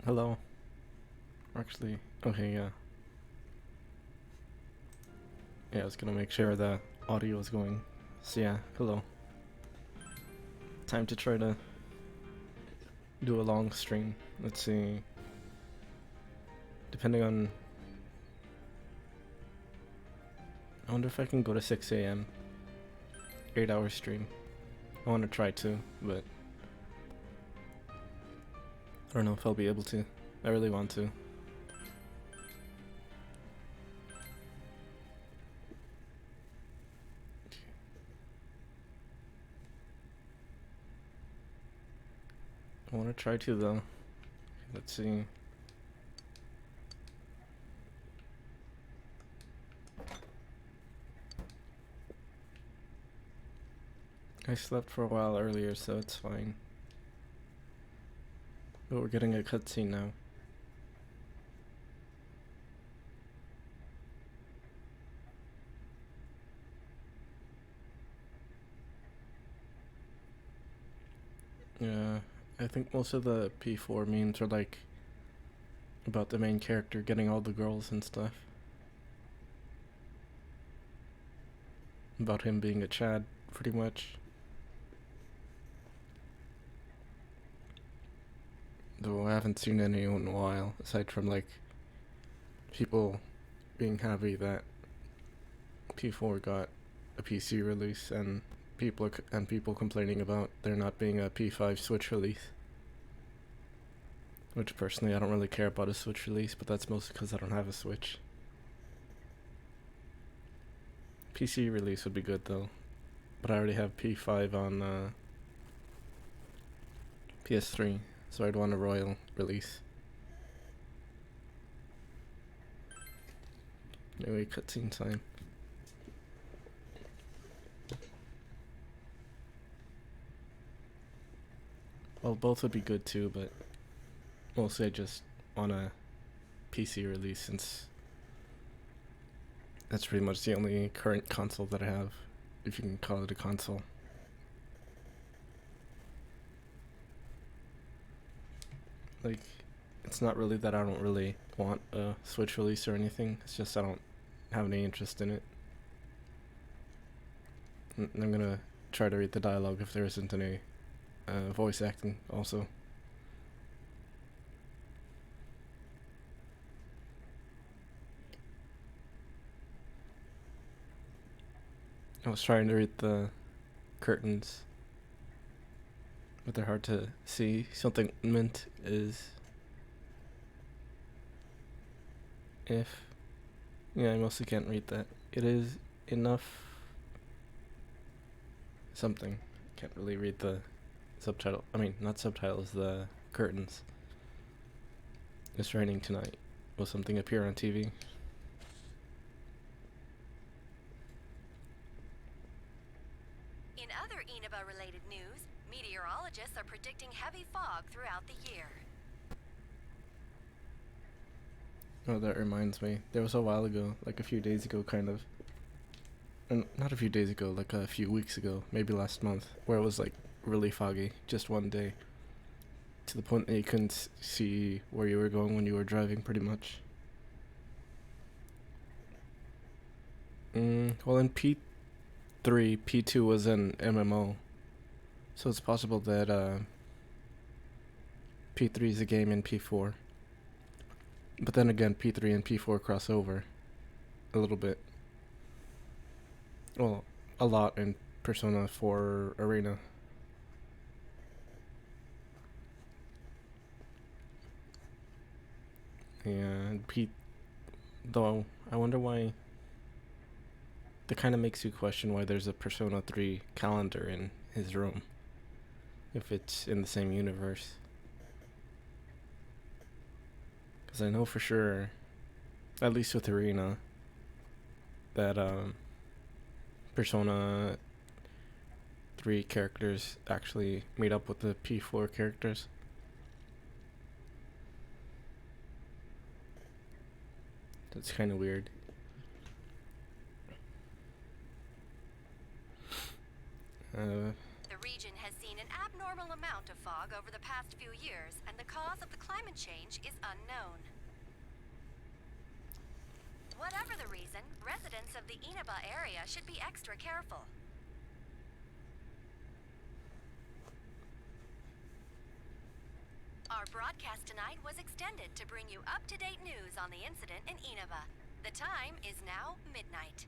hello. Actually, okay, yeah. Yeah, I was gonna make sure the audio is going. So yeah, hello. Time to try to do a long stream. Let's see. Depending on... I wonder if I can go to 6 a.m. 8-hour stream. I want to try to, but... I don't know if I'll be able to. I really want to. I want to try to though. Let's see. I slept for a while earlier, so it's fine. But we're getting a cutscene now. Yeah, I think most of the P4 memes are like about the main character getting all the girls and stuff. About him being a Chad, pretty much. Though I haven't seen any in a while, aside from like people being happy that P4 got a PC release and people complaining about there not being a P5 Switch release. Which personally I don't really care about a Switch release, but that's mostly because I don't have a Switch. PC release would be good though, but I already have P5 on PS3, so I'd want a Royal release. Anyway, cutscene time. Well, both would be good too, but mostly I just want a PC release since that's pretty much the only current console that I have, if you can call it a console. Like, it's not really that I don't really want a Switch release or anything, it's just I don't have any interest in it. I'm gonna try to read the dialogue if there isn't any voice acting also. I was trying to read the curtains, but they're hard to see. Something meant is if... Yeah, I mostly can't read that. It is enough... something. Can't really read the subtitle. I mean, not subtitles, the curtains. It's raining tonight. Will something appear on TV? In other Inaba-related news, meteorologists are predicting heavy fog throughout the year. Oh, that reminds me. There was a while ago, like a few days ago, kind of. And not a few days ago, like a few weeks ago, maybe last month, where it was like really foggy, just one day. To the point that you couldn't see where you were going when you were driving, pretty much. Well, in P3, P2 was an MMO. So it's possible that P3 is a game in P4. But then again, P3 and P4 cross over a little bit. Well, a lot in Persona 4 Arena. And though, I wonder why... That kind of makes you question why there's a Persona 3 calendar in his room. If it's in the same universe. Because I know for sure, at least with Arena, that Persona 3 characters actually meet up with the P4 characters. That's kind of weird. The region has seen an abnormal abnormal amount of fog over the past few years, and the cause of the climate change is unknown. Whatever the reason, residents of the Inaba area should be extra careful. Our broadcast tonight was extended to bring you up-to-date news on the incident in Inaba. The time is now midnight.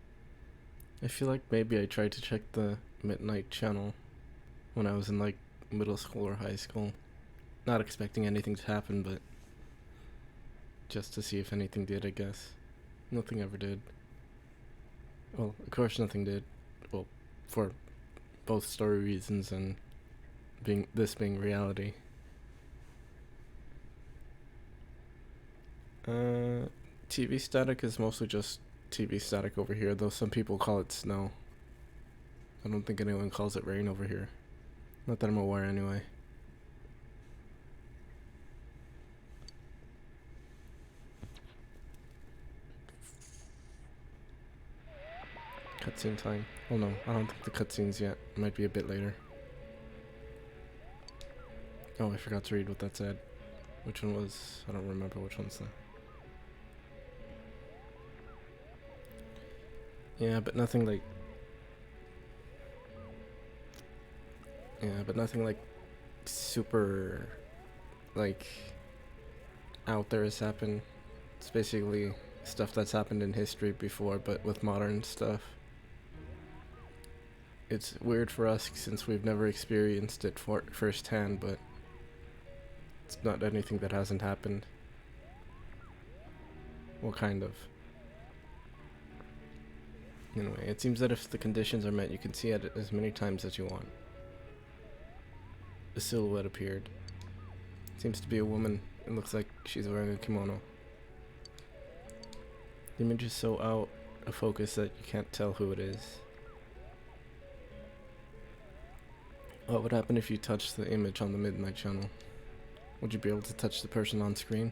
I feel like maybe I tried to check the midnight channel when I was in like middle school or high school. Not expecting anything to happen, but just to see if anything did, I guess. Nothing ever did. Well, of course nothing did. Well, for both story reasons and being reality. TV static is mostly just TV static over here, though some people call it snow. I don't think anyone calls it rain over here. Not that I'm aware, anyway. Cutscene time. Oh no, I don't think the cutscene's yet. It might be a bit later. Oh, I forgot to read what that said. Which one was... I don't remember which one's that. Yeah, but nothing like... super... like... out there has happened. It's basically stuff that's happened in history before, but with modern stuff. It's weird for us since we've never experienced it firsthand, but it's not anything that hasn't happened. Well, kind of. Anyway, it seems that if the conditions are met, you can see it as many times as you want. A silhouette appeared. Seems to be a woman. It looks like she's wearing a kimono. The image is so out of focus that you can't tell who it is. What would happen if you touched the image on the Midnight channel? Would you be able to touch the person on screen?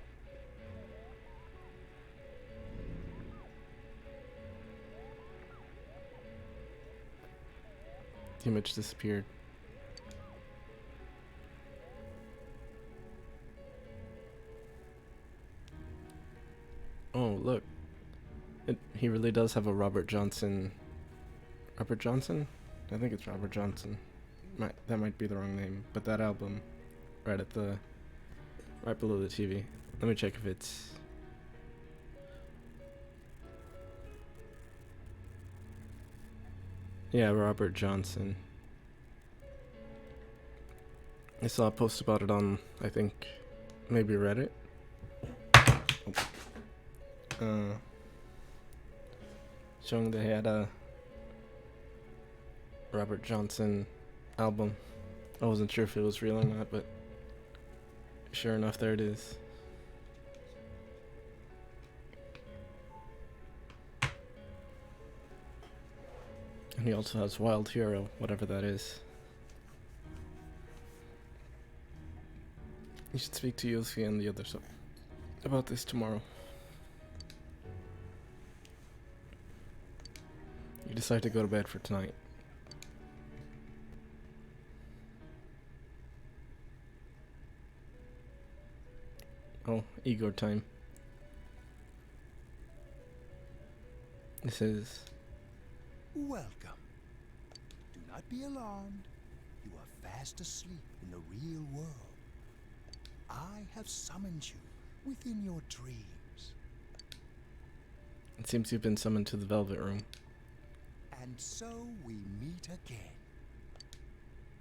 The image disappeared. Oh, look. He really does have a Robert Johnson... Robert Johnson? I think it's Robert Johnson. That might be the wrong name, but that album right below the TV. Let me check if it's... Yeah, Robert Johnson. I saw a post about it on, I think, maybe Reddit. Showing they had a Robert Johnson album. I wasn't sure if it was real or not, but sure enough, there it is. And he also has Wild Hero, whatever that is. You should speak to Yosuke and the others about this tomorrow. You decide to go to bed for tonight. Oh, Igor time. This is... Welcome. Do not be alarmed. You are fast asleep in the real world. I have summoned you within your dreams. It seems you've been summoned to the Velvet Room. And so we meet again.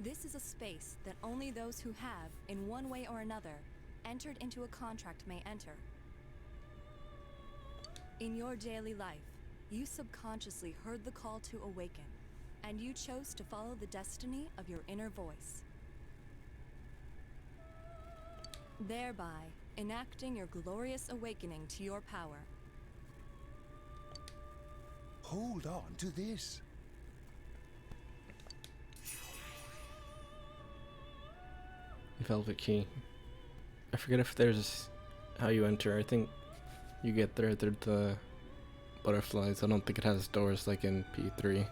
This is a space that only those who have, in one way or another, entered into a contract may enter. In your daily life, you subconsciously heard the call to awaken, and you chose to follow the destiny of your inner voice, thereby enacting your glorious awakening to your power. Hold on to this. Velvet key. I forget if there's how you enter. I think you get there through the butterflies. I don't think it has doors like in P3.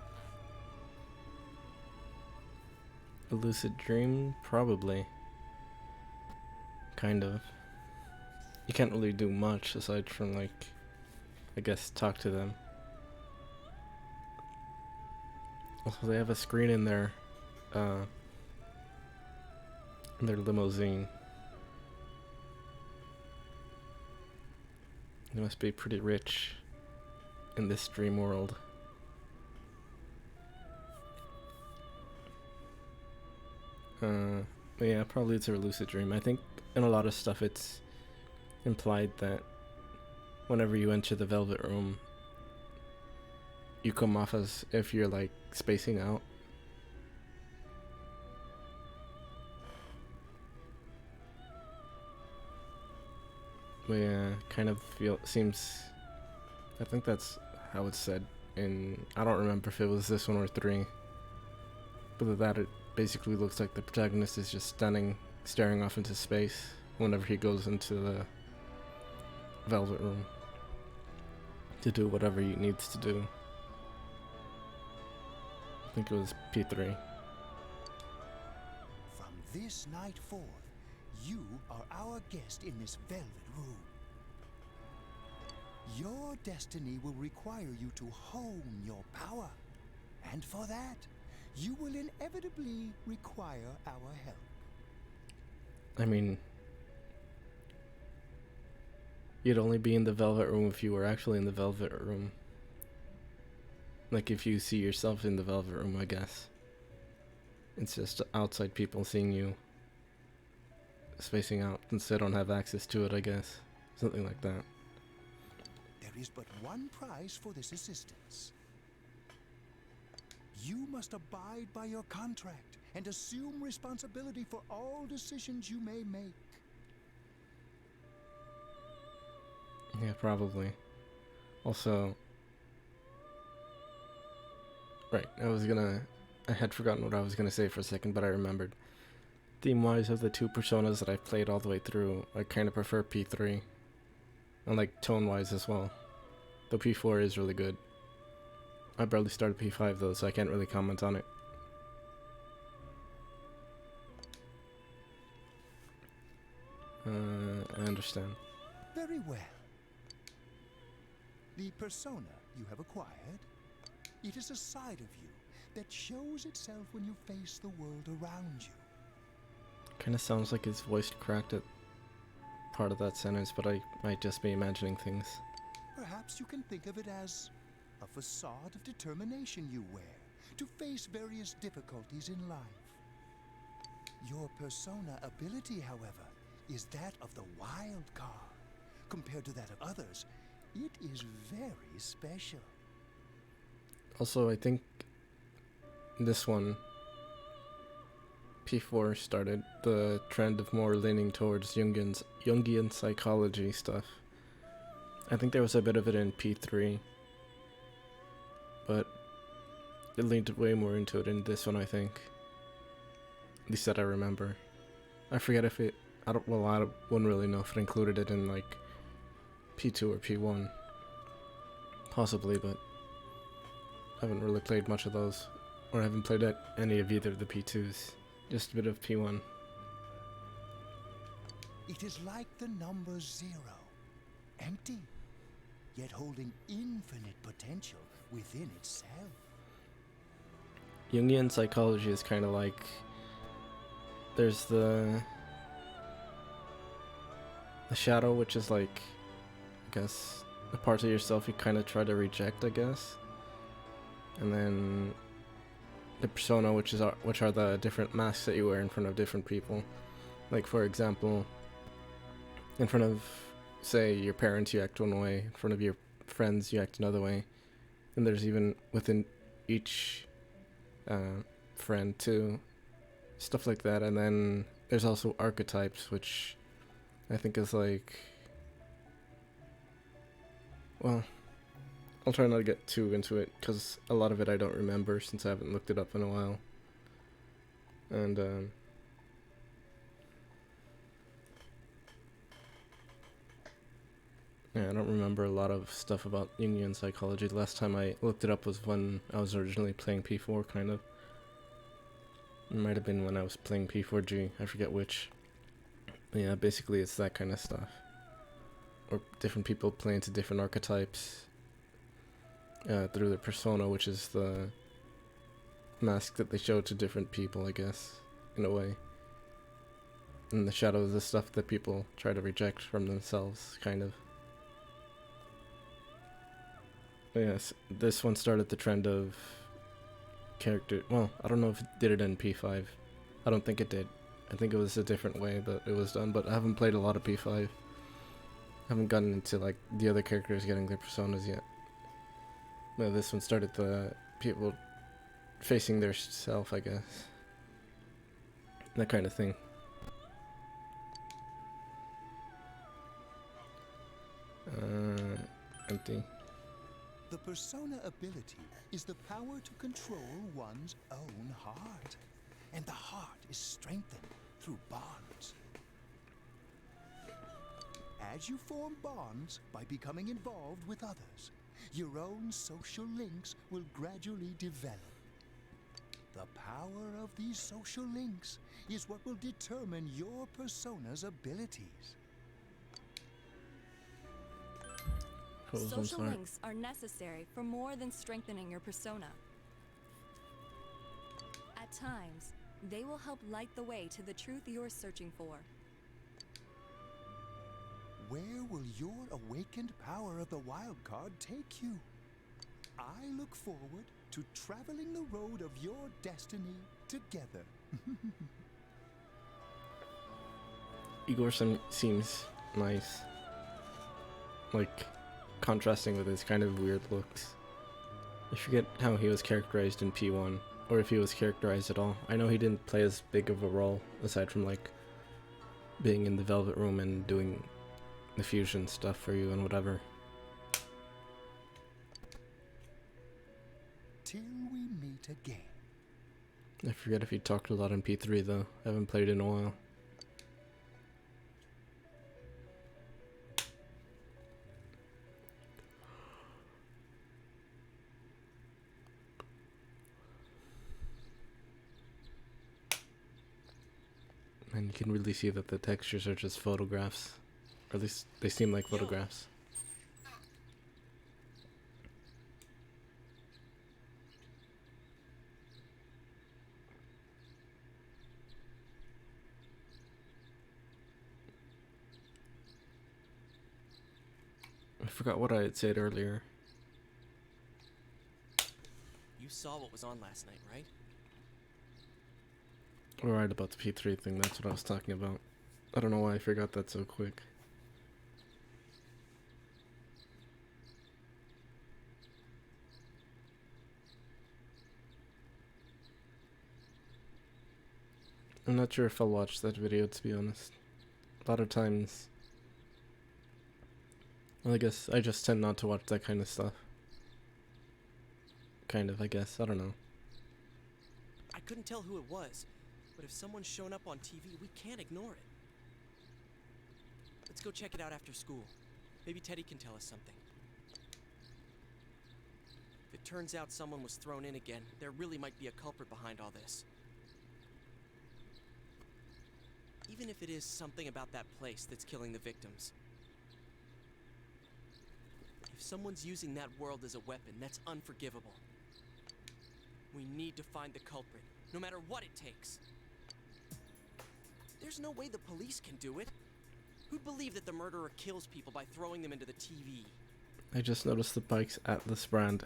A lucid dream? Probably. Kind of. You can't really do much aside from, like, I guess, talk to them. Also, they have a screen in their limousine. They must be pretty rich in this dream world. Yeah, probably it's a lucid dream. I think in a lot of stuff it's implied that whenever you enter the Velvet Room, you come off as if you're like spacing out. But yeah, kind of seems. I think that's how it's said in. I don't remember if it was this one or 3. But with that, it basically looks like the protagonist is just staring off into space whenever he goes into the Velvet Room to do whatever he needs to do. I think it was P3. From this night forth, you are our guest in this velvet room. Your destiny will require you to hone your power. And for that, you will inevitably require our help. I mean, you'd only be in the Velvet Room if you were actually in the Velvet Room. Like if you see yourself in the Velvet Room, I guess. It's just outside people seeing you spacing out since they don't have access to it, I guess. Something like that. There is but one price for this assistance. You must abide by your contract and assume responsibility for all decisions you may make. Yeah, probably. Also, right, I had forgotten what I was gonna say for a second, but I remembered. Theme-wise, of the 2 personas that I've played all the way through, I kind of prefer P3. And like tone-wise as well. Though P4 is really good. I barely started P5 though, so I can't really comment on it. I understand. Very well. The persona you have acquired, it is a side of you that shows itself when you face the world around you. Kinda sounds like his voice cracked at part of that sentence, but I might just be imagining things. Perhaps you can think of it as a facade of determination you wear to face various difficulties in life. Your persona ability, however, is that of the wild card. Compared to that of others, it is very special. Also, I think this one, P4, started the trend of more leaning towards Jungian psychology stuff. I think there was a bit of it in P3, but it leaned way more into it in this one, I think. At least that I remember. I forget if it, I wouldn't really know if it included it in like P2 or P1. Possibly, but I haven't really played much of those. Or I haven't played any of either of the P2s. Just a bit of P1. It is like the number 0. Empty, yet holding infinite potential within itself. Jungian psychology is kind of like, there's the shadow, which is like, I guess, the parts of yourself you kind of try to reject, I guess. And then the persona, which are the different masks that you wear in front of different people. Like, for example, in front of, say, your parents, you act one way. In front of your friends, you act another way. And there's even within each friend, too. Stuff like that. And then there's also archetypes, which I think is like... Well, I'll try not to get too into it, because a lot of it I don't remember since I haven't looked it up in a while. And, yeah, I don't remember a lot of stuff about Jungian psychology. The last time I looked it up was when I was originally playing P4, kind of. It might have been when I was playing P4G, I forget which. But yeah, basically it's that kind of stuff. Or different people play into different archetypes through their persona, which is the mask that they show to different people, I guess, in a way. And the shadow is the stuff that people try to reject from themselves, kind of. But yes, this one started the trend of character. Well, I don't know if it did it in P5. I don't think it did. I think it was a different way that it was done, but I haven't played a lot of P5. I haven't gotten into like the other characters getting their personas yet. But this one started the people facing their self, I guess. That kind of thing. Empty. The persona ability is the power to control one's own heart. And the heart is strengthened through bonds. As you form bonds by becoming involved with others, your own social links will gradually develop. The power of these social links is what will determine your persona's abilities. Social links are necessary for more than strengthening your persona. At times, they will help light the way to the truth you're searching for. Where will your awakened power of the wild card take you? I look forward to traveling the road of your destiny together. Igor seems nice. Like, contrasting with his kind of weird looks. I forget how he was characterized in P1, or if he was characterized at all. I know he didn't play as big of a role, aside from like being in the Velvet Room and doing the fusion stuff for you and whatever. Till we meet again. I forget if he talked a lot in P3 though. I haven't played in a while. And you can really see that the textures are just photographs. Or at least they seem like photographs. I forgot what I had said earlier. You saw what was on last night, right? Alright, about the P3 thing, that's what I was talking about. I don't know why I forgot that so quick. I'm not sure if I'll watch that video, to be honest. A lot of times... Well, I guess I just tend not to watch that kind of stuff. Kind of, I guess. I don't know. I couldn't tell who it was, but if someone's shown up on TV, we can't ignore it. Let's go check it out after school. Maybe Teddy can tell us something. If it turns out someone was thrown in again, there really might be a culprit behind all this. Even if it is something about that place that's killing the victims. If someone's using that world as a weapon, that's unforgivable. We need to find the culprit, no matter what it takes. There's no way the police can do it. Who'd believe that the murderer kills people by throwing them into the TV? I just noticed the Bike's Atlas brand.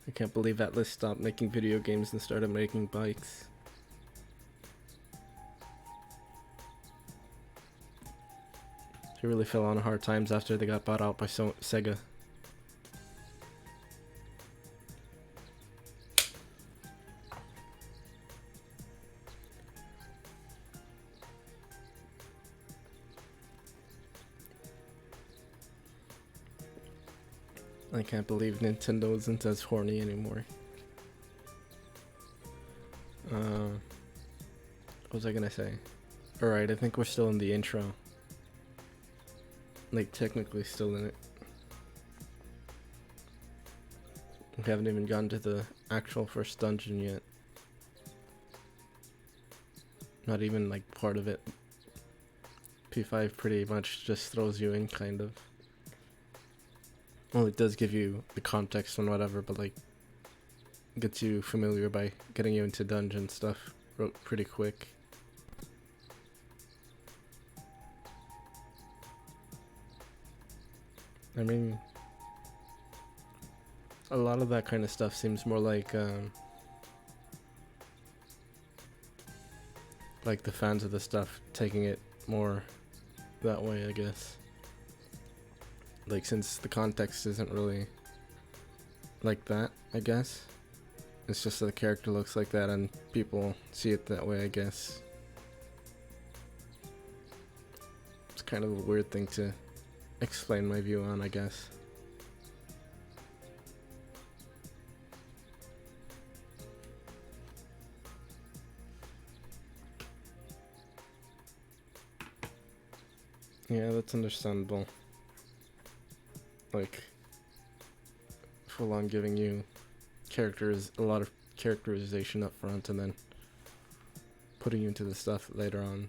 I can't believe Atlas stopped making video games and started making bikes. They really fell on hard times after they got bought out by Sega. I can't believe Nintendo isn't as horny anymore. What was I gonna say? Alright, I think we're still in the intro. Like, technically still in it. We haven't even gotten to the actual first dungeon yet. not even like part of it. P5 pretty much just throws you in, kind of. Well, it does give you the context and whatever, but like gets you familiar by getting you into dungeon stuff pretty quick. I mean, a lot of that kind of stuff seems more like the fans of the stuff taking it more that way, I guess. Like, since the context isn't really like that, I guess. It's just that the character looks like that and people see it that way, I guess. It's kind of a weird thing to explain my view on, I guess. Yeah, that's understandable. Like, full on giving you a lot of characterization up front and then putting you into the stuff later on.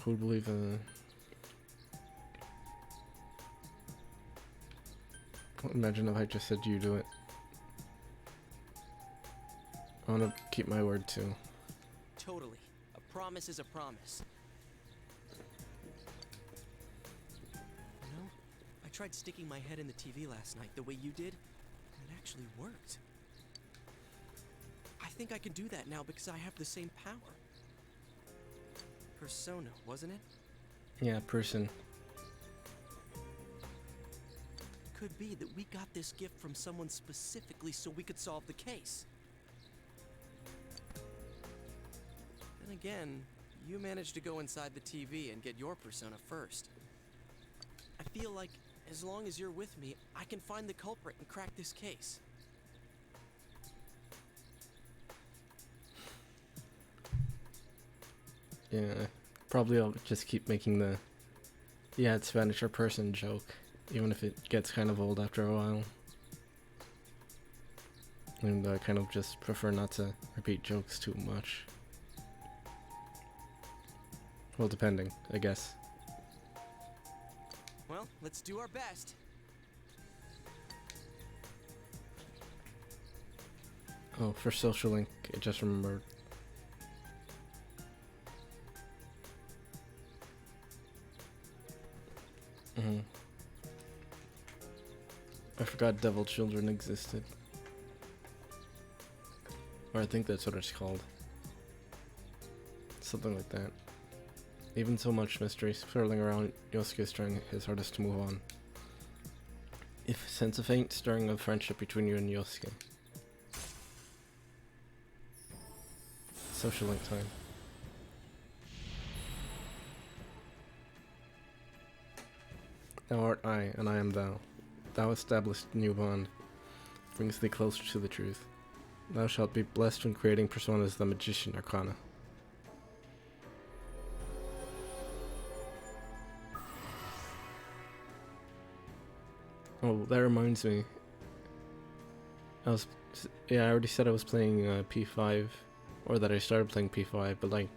Who'd believe imagine if I just said you do it. I want to keep my word too. Totally. A promise is a promise. You know, I tried sticking my head in the TV last night the way you did, and it actually worked. I think I can do that now because I have the same power. Persona, wasn't it? Yeah, person. Could be that we got this gift from someone specifically so we could solve the case. Then again, you managed to go inside the TV and get your persona first. I feel like as long as you're with me, I can find the culprit and crack this case. Yeah, probably I'll just keep making the yeah, it's Spanish or person joke, even if it gets kind of old after a while. And I kind of just prefer not to repeat jokes too much. Well, depending, I guess. Well, let's do our best. Oh, for social link, I just remembered. I forgot Devil Children existed. Or I think that's what it's called. Something like that. Even so much mystery swirling around, Yosuke is trying his hardest to move on. If sense a faint stirring of friendship between you and Yosuke. Social link time. Thou art I, and I am thou. Thou established new bond, brings thee closer to the truth. Thou shalt be blessed when creating personas the magician arcana. Oh, that reminds me. I already said I was playing P5, or that I started playing P5, but like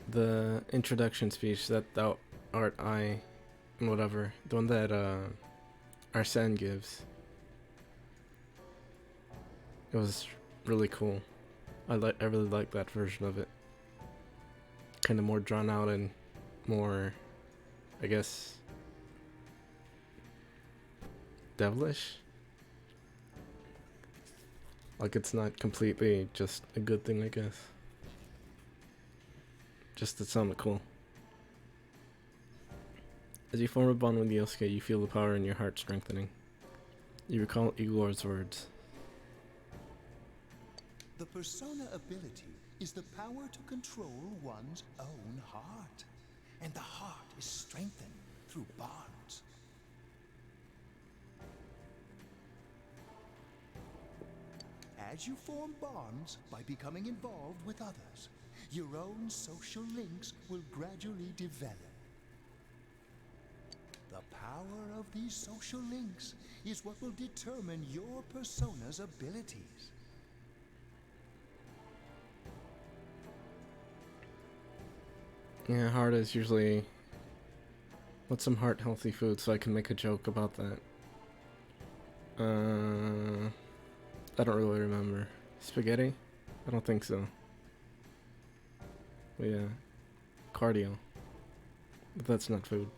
the introduction speech that thou art I, and whatever, the one that Arsene gives. It was really cool. I really like that version of it. Kind of more drawn out and more, I guess, devilish. Like, it's not completely just a good thing, I guess. Just it sounded cool. As you form a bond with Yosuke, you feel the power in your heart strengthening. You recall Igor's words. The persona ability is the power to control one's own heart. And the heart is strengthened through bonds. As you form bonds by becoming involved with others, your own social links will gradually develop. The power of these social links is what will determine your persona's abilities. Yeah, heart is usually... What's some heart-healthy food so I can make a joke about that? I don't really remember. Spaghetti? I don't think so. But yeah. Cardio. But that's not food.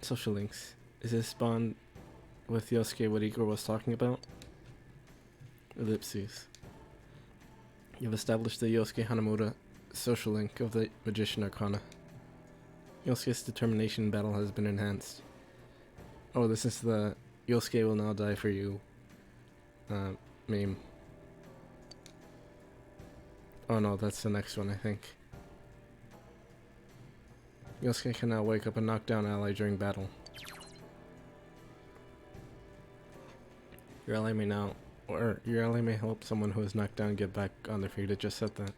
Social links. Is this Bond with Yosuke what Igor was talking about? Ellipses. You've established the Yosuke Hanamura social link of the Magician Arcana. Yosuke's determination in battle has been enhanced. Oh, this is the Yosuke will now die for you meme. Oh no, that's the next one, I think. Yosuke can now wake up a knockdown ally during battle. Your ally may help someone who is knocked down get back on their feet. It just said that.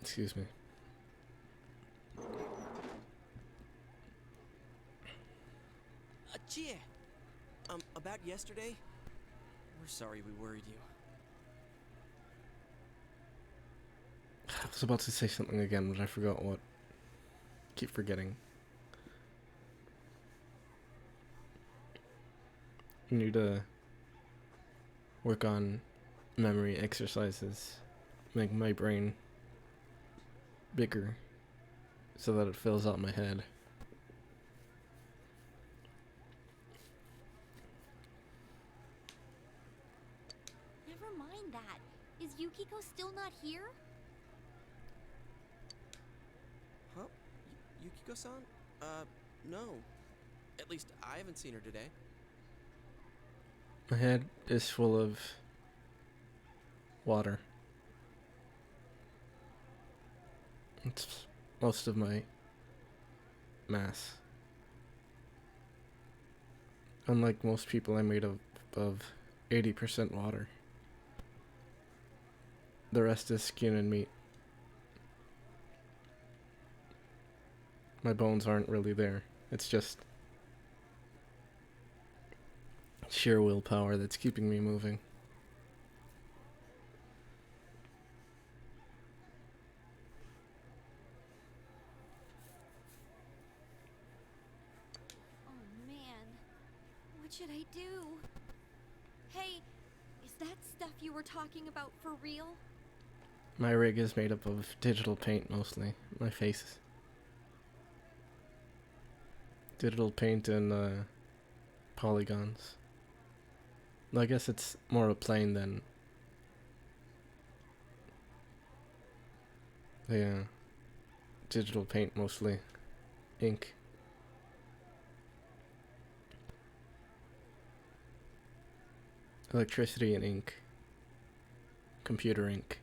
Excuse me. Chia! About yesterday? We're sorry we worried you. I was about to say something again, but I forgot what. Keep forgetting. I need to work on memory exercises, make my brain bigger so that it fills out my head. Never mind that. Is Yukiko still not here? Huh? Yukiko-san? No. At least I haven't seen her today. My head is full of water. It's most of my mass. Unlike most people, I'm made of 80% water. The rest is skin and meat. My bones aren't really there. It's just sheer willpower that's keeping me moving. Oh man, what should I do? Hey, is that stuff you were talking about for real? My rig is made up of digital paint mostly. My face. Digital paint and polygons. I guess it's more of a plane than... Yeah. Digital paint mostly. Ink. Electricity and ink. Computer ink.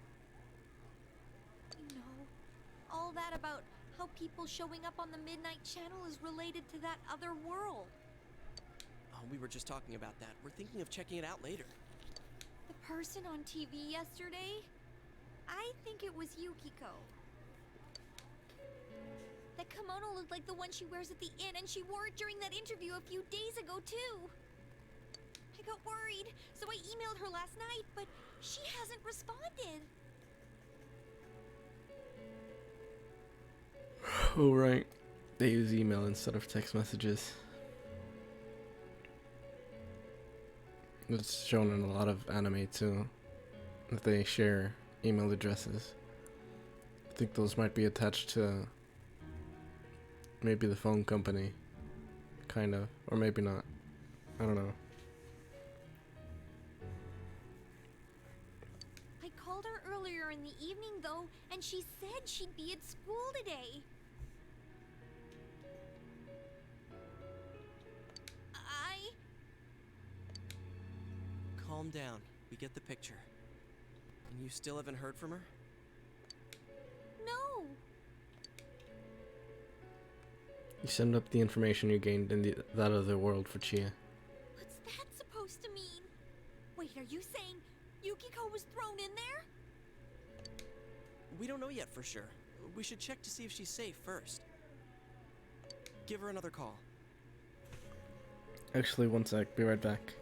You know, all that about how people showing up on the Midnight Channel is related to that other world. Oh, we were just talking about that. We're thinking of checking it out later. The person on TV yesterday? I think it was Yukiko. That kimono looked like the one she wears at the inn, and she wore it during that interview a few days ago, too. I got worried, so I emailed her last night, but she hasn't responded. Oh, right. They use email instead of text messages. It's shown in a lot of anime too, that they share email addresses. I think those might be attached to maybe the phone company, kind of, or maybe not. I don't know. I called her earlier in the evening, though, and she said she'd be at school today. Calm down. We get the picture. And you still haven't heard from her? No. You send up the information you gained in that other world for Chia. What's that supposed to mean? Wait, are you saying Yukiko was thrown in there? We don't know yet for sure. We should check to see if she's safe first. Give her another call. Actually, one sec. Be right back.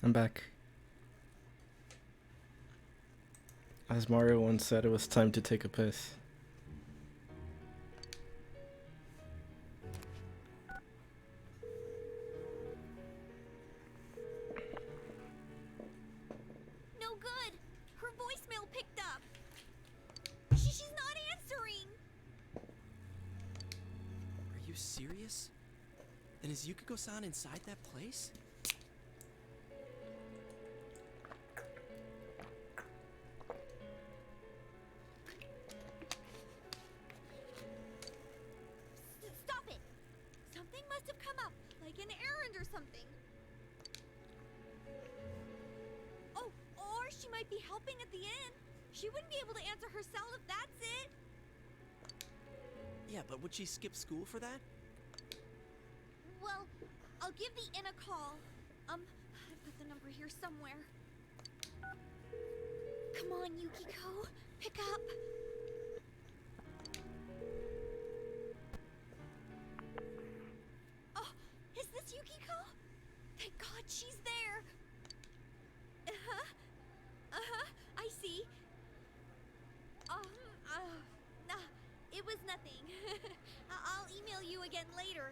I'm back. As Mario once said, it was time to take a piss. No good. Her voicemail picked up. She's not answering. Are you serious? And is Yukiko-san inside that place? Stop it. Something must have come up, like an errand or something. Oh, or she might be helping at the inn. She wouldn't be able to answer herself if that's it. Yeah, but would she skip school for that? Well, I'll give the inn a call. I put the number here somewhere. Come on, Yukiko. Pick up. Oh, is this Yukiko? Thank God she's there. I see. Nah, it was nothing. I'll email you again later.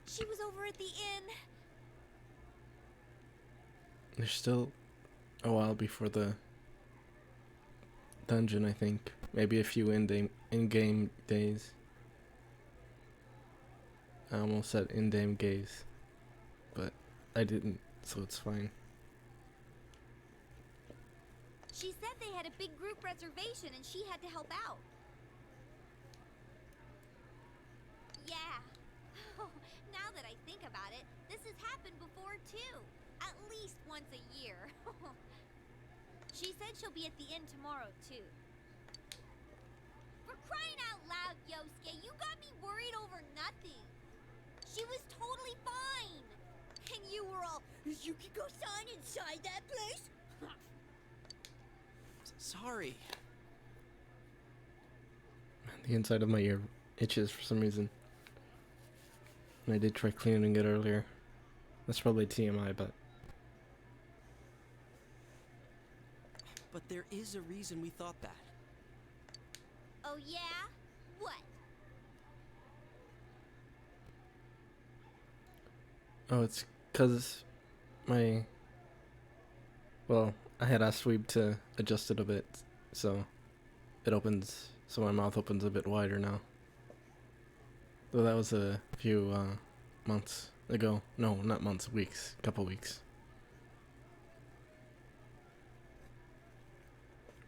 She was over at the inn. There's still a while before the dungeon, I think. Maybe a few in-game days. I almost said in-game gays, but I didn't, so it's fine. She said they had a big group reservation and she had to help out. Yeah. Now that I think about it, this has happened before too. At least once a year. She said she'll be at the inn tomorrow too. For crying out loud, Yosuke, you got me worried over nothing. She was totally fine. And you were all, is Yukiko-san inside that place? Sorry. The inside of my ear itches for some reason. And I did try cleaning it earlier. That's probably TMI, but... But there is a reason we thought that. Oh yeah? What? Oh, it's 'cause my... Well, I had asked Weeb to adjust it a bit, so it opens... So my mouth opens a bit wider now. Though that was a few months ago. No, not months, weeks. Couple weeks.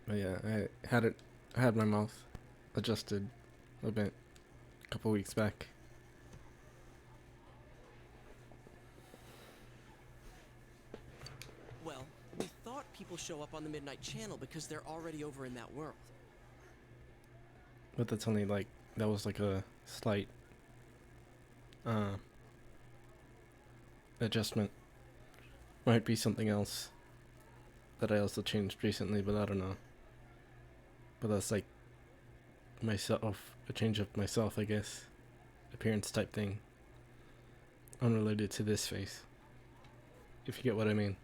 But yeah, I had my mouth adjusted a bit a couple weeks back. Well, we thought people show up on the Midnight Channel because they're already over in that world. But that's only like, that was like a slight adjustment. Might be something else that I also changed recently, but I don't know. But that's like myself, a change of myself, I guess. Appearance type thing. Unrelated to this face. If you get what I mean.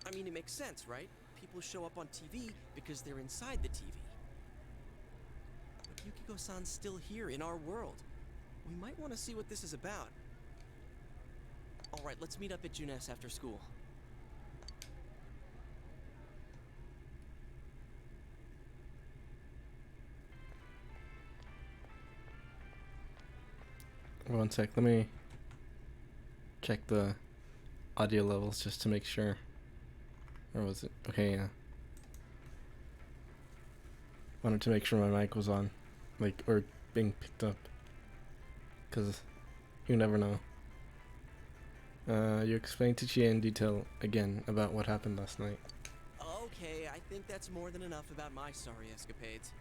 I mean, it makes sense, right? People show up on TV because they're inside the TV. But Yukiko-san's still here in our world. We might want to see what this is about. Alright, let's meet up at Junes after school. One sec, let me check the audio levels just to make sure. Or was it? Okay, yeah. Wanted to make sure my mic was on. Like, or being picked up. Because you never know. You explained to Chia in detail again about what happened last night. Okay, I think that's more than enough about my sorry escapades.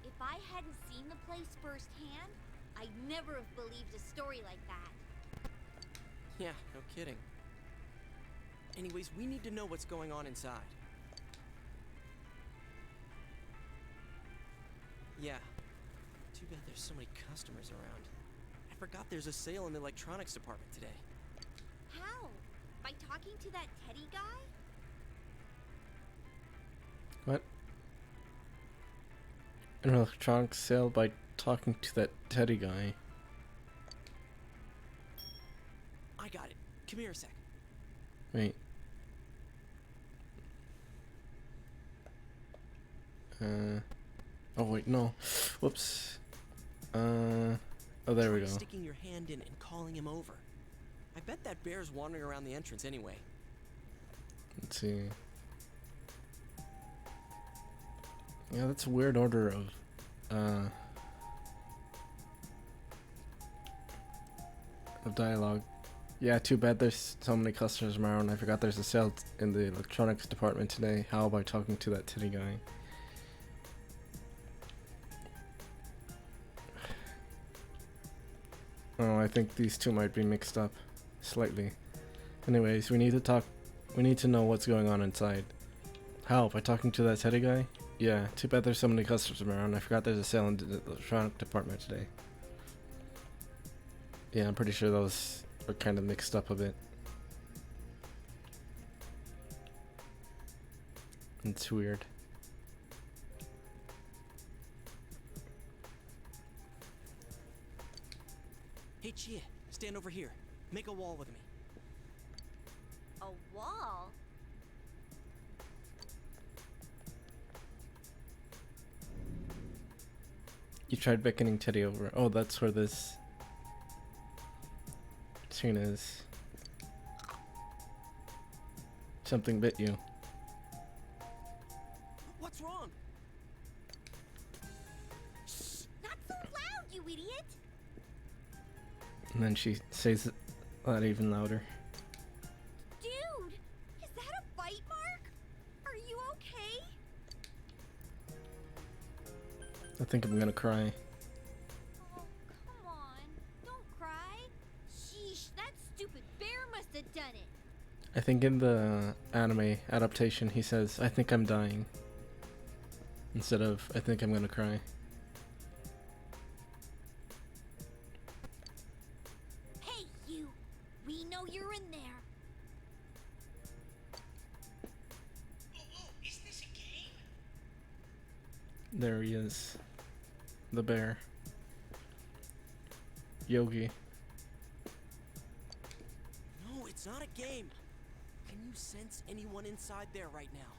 If I hadn't seen the place firsthand, I'd never have believed a story like that. Yeah, no kidding. Anyways, we need to know what's going on inside. Yeah. Too bad there's so many customers around. I forgot there's a sale in the electronics department today. How? By talking to that Teddy guy? What? An electronics sale by talking to that Teddy guy. I got it. Come here a sec. Wait. Oh wait, no. Whoops. Oh, there we Try go. sticking your hand in and calling him over. I bet that bear's wandering around the entrance anyway. Let's see. Yeah, that's a weird order of dialogue. Yeah, too bad there's so many customers around. I forgot there's a sale in the electronics department today. How about talking to that Teddy guy? Oh, I think these two might be mixed up slightly. Anyways, we need to talk. We need to know what's going on inside. How? By talking to that Teddy guy? Yeah, too bad there's so many customers around. I forgot there's a sale in the electronic department today. Yeah, I'm pretty sure those are kind of mixed up a bit. It's weird. Hey, Chia, stand over here. Make a wall with me. A wall? You tried beckoning Teddy over. Oh, that's where this scene is. Something bit you. What's wrong? Shh! Not so loud, you idiot! And then she says that even louder. Dude! Is that a bite mark? Are you okay? I think I'm gonna cry. Oh, come on. Don't cry. Sheesh, that stupid bear must have done it. I think in the anime adaptation he says, I think I'm dying. Instead of, I think I'm gonna cry. Hey, you! We know you're in there. Oh, is this a game? There he is. The bear. Yogi. No, it's not a game. Can you sense anyone inside there right now?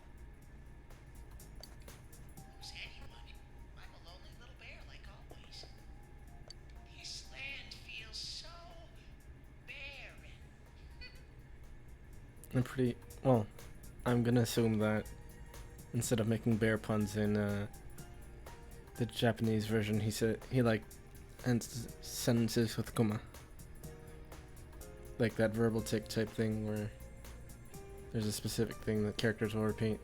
Who's anyone? I'm a lonely little bear, like always. This land feels so barren. I'm pretty well. I'm gonna assume that instead of making bear puns in the Japanese version, he said he like ends sentences with kuma, like that verbal tick type thing where there's a specific thing that characters will repeat.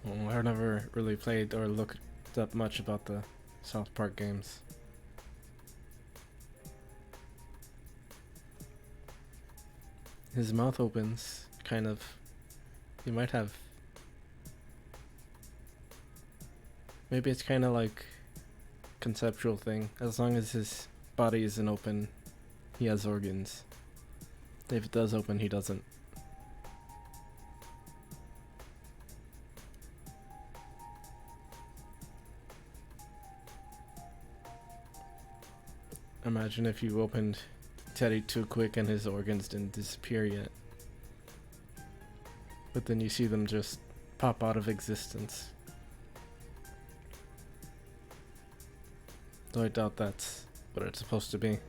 Well, I've never really played or looked up much about the South Park games. His mouth opens, kind of. He might have. Maybe it's kind of like conceptual thing. As long as his body isn't open, he has organs. If it does open, he doesn't. Imagine if you opened Teddy too quick and his organs didn't disappear yet. But then you see them just pop out of existence. Though I doubt that's what it's supposed to be.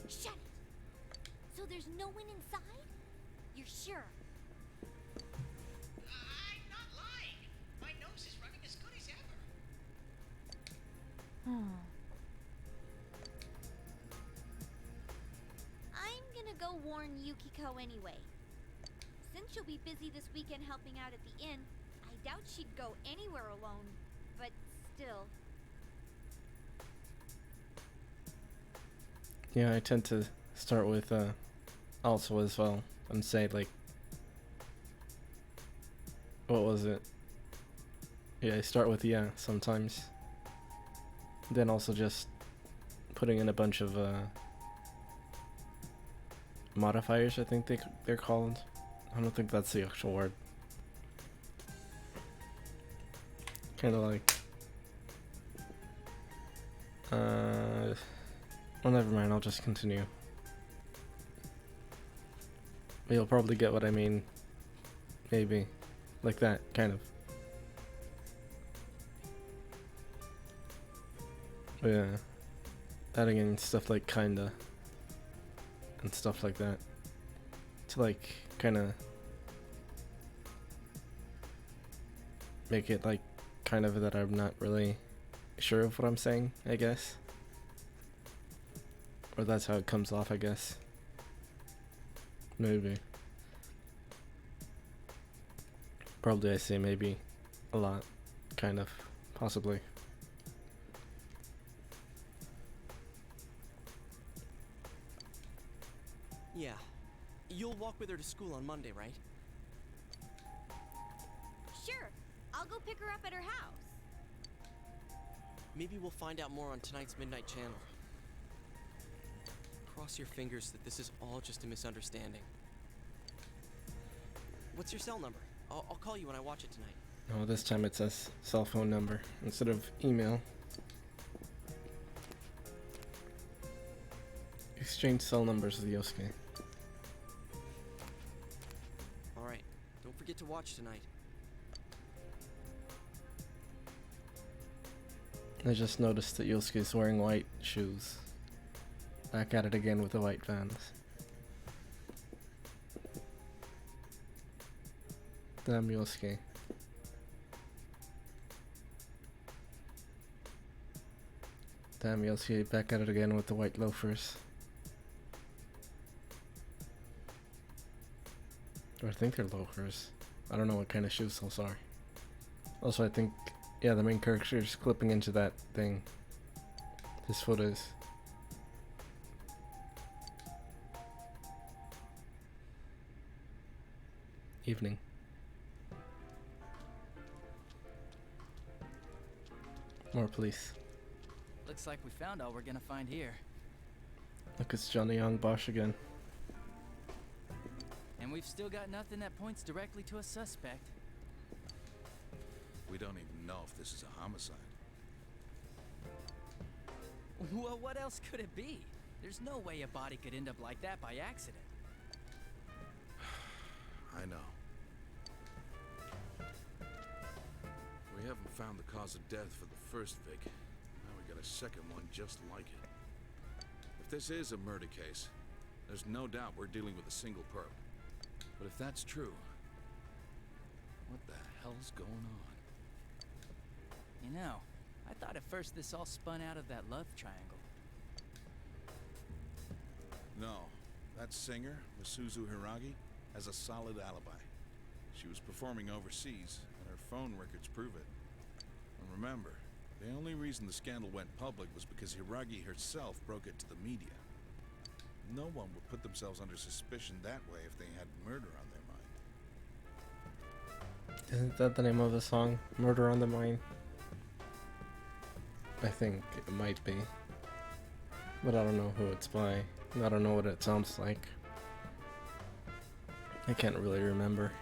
Shut it! So there's no one inside? You're sure? I'm not lying. My nose is running as good as ever. I'm gonna go warn Yukiko anyway. Since she'll be busy this weekend helping out at the inn, I doubt she'd go anywhere alone. But still. Yeah, I tend to start with also as well and say like, what was it? Yeah, I start with yeah sometimes. Then also just putting in a bunch of modifiers, I think they're called. I don't think that's the actual word. Kind of like well, never mind, I'll just continue. But you'll probably get what I mean. Maybe. Like that, kind of. But yeah. Adding in stuff like kinda. And stuff like that. To like, kinda make it like, kind of that I'm not really sure of what I'm saying, I guess. Or that's how it comes off, I guess. Maybe. Probably I say maybe a lot. Kind of. Possibly. Yeah. You'll walk with her to school on Monday, right? Sure, I'll go pick her up at her house. Maybe we'll find out more on tonight's Midnight Channel. Cross your fingers that this is all just a misunderstanding. What's your cell number? I'll call you when I watch it tonight. Oh, this time it says cell phone number instead of email. Exchange cell numbers with Yosuke. Alright, don't forget to watch tonight. I just noticed that Yosuke's wearing white shoes. Back at it again with the white Vans. Damn Yosuke. Damn Yosuke, back at it again with the white loafers. Or I think they're loafers. I don't know what kind of shoes those are. Also, I think, yeah, the main character is clipping into that thing. This foot is. Evening. More police. Looks like we found all we're gonna find here. Look, it's Johnny Young Bosch again. And we've still got nothing that points directly to a suspect. We don't even know if this is a homicide. Well, what else could it be? There's no way a body could end up like that by accident. I know. We haven't found the cause of death for the first Vic. Now we got a second one just like it. If this is a murder case, there's no doubt we're dealing with a single perp. But if that's true, what the hell's going on? You know, I thought at first this all spun out of that love triangle. No, that singer, Misuzu Hiragi, has a solid alibi. She was performing overseas, and her phone records prove it. And remember, the only reason the scandal went public was because Hiragi herself broke it to the media. No one would put themselves under suspicion that way if they had murder on their mind. Isn't that the name of the song? Murder on the Mind? I think it might be. But I don't know who it's by. I don't know what it sounds like. I can't really remember.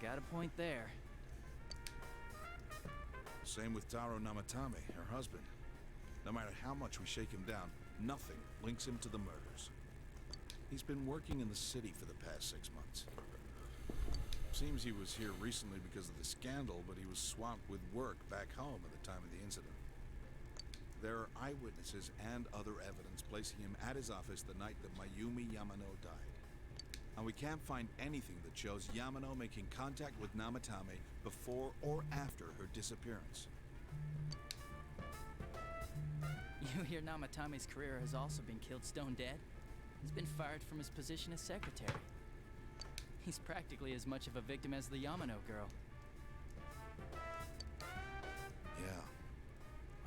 Got a point there. Same with Taro Namatame, her husband. No matter how much we shake him down, nothing links him to the murders. He's been working in the city for the past 6 months. Seems he was here recently because of the scandal, but he was swamped with work back home at the time of the incident. There are eyewitnesses and other evidence placing him at his office the night that Mayumi Yamano died. And we can't find anything that shows Yamano making contact with Namatame before or after her disappearance. You hear Namatame's career has also been killed stone dead? He's been fired from his position as secretary. He's practically as much of a victim as the Yamano girl. Yeah,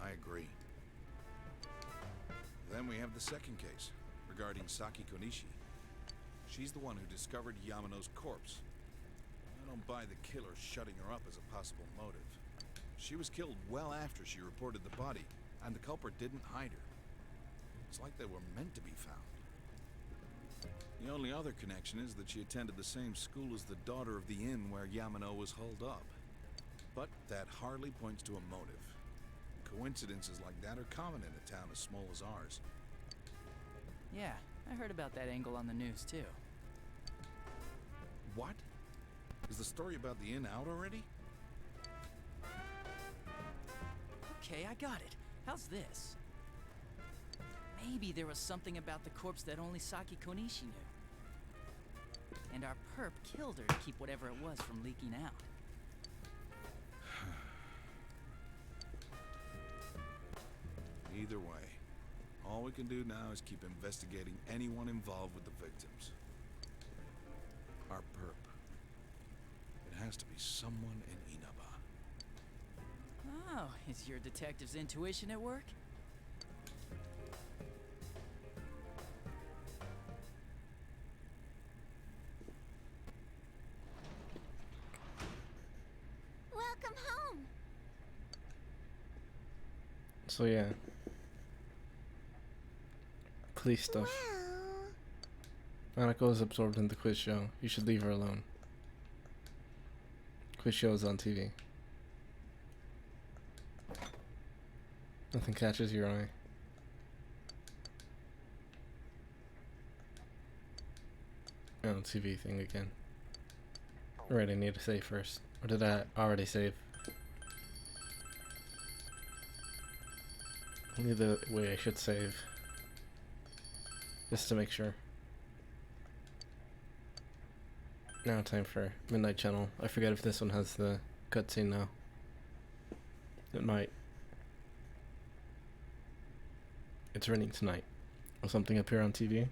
I agree. Then we have the second case, regarding Saki Konishi. She's the one who discovered Yamano's corpse. I don't buy the killer shutting her up as a possible motive. She was killed well after she reported the body, and the culprit didn't hide her. It's like they were meant to be found. The only other connection is that she attended the same school as the daughter of the inn where Yamano was holed up. But that hardly points to a motive. Coincidences like that are common in a town as small as ours. Yeah, I heard about that angle on the news too. What? Is the story about the inn out already? Okay, I got it. How's this? Maybe there was something about the corpse that only Saki Konishi knew. And our perp killed her to keep whatever it was from leaking out. Either way, all we can do now is keep investigating anyone involved with the victims. Our perp. It has to be someone in Inaba. Oh, is your detective's intuition at work? Welcome home. So yeah. Police stuff. Well, Anako is absorbed in the quiz show. You should leave her alone. Quiz show is on TV. Nothing catches your eye. Oh, TV thing again. Alright, I need to save first. Or did I already save? Only the way I should save. Just to make sure. Now time for Midnight Channel. I forget if this one has the cutscene now. It might. It's running tonight. Will something appear on TV?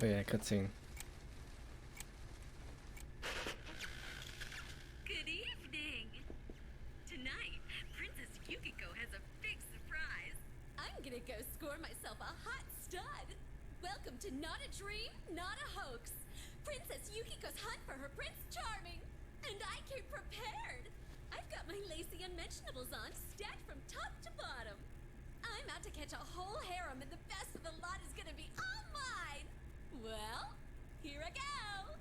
Oh yeah, cutscene. Good evening. Tonight, Princess Yukiko has a big surprise. I'm gonna go score myself a hot stud. Welcome to Not a Dream, Not a Hoax. Princess Yukiko's hunt for her Prince Charming. And I came prepared. I've got my lacy unmentionables on, stacked from top to bottom. I'm out to catch a whole harem, and the best of the lot is gonna be all mine. Well, here I go.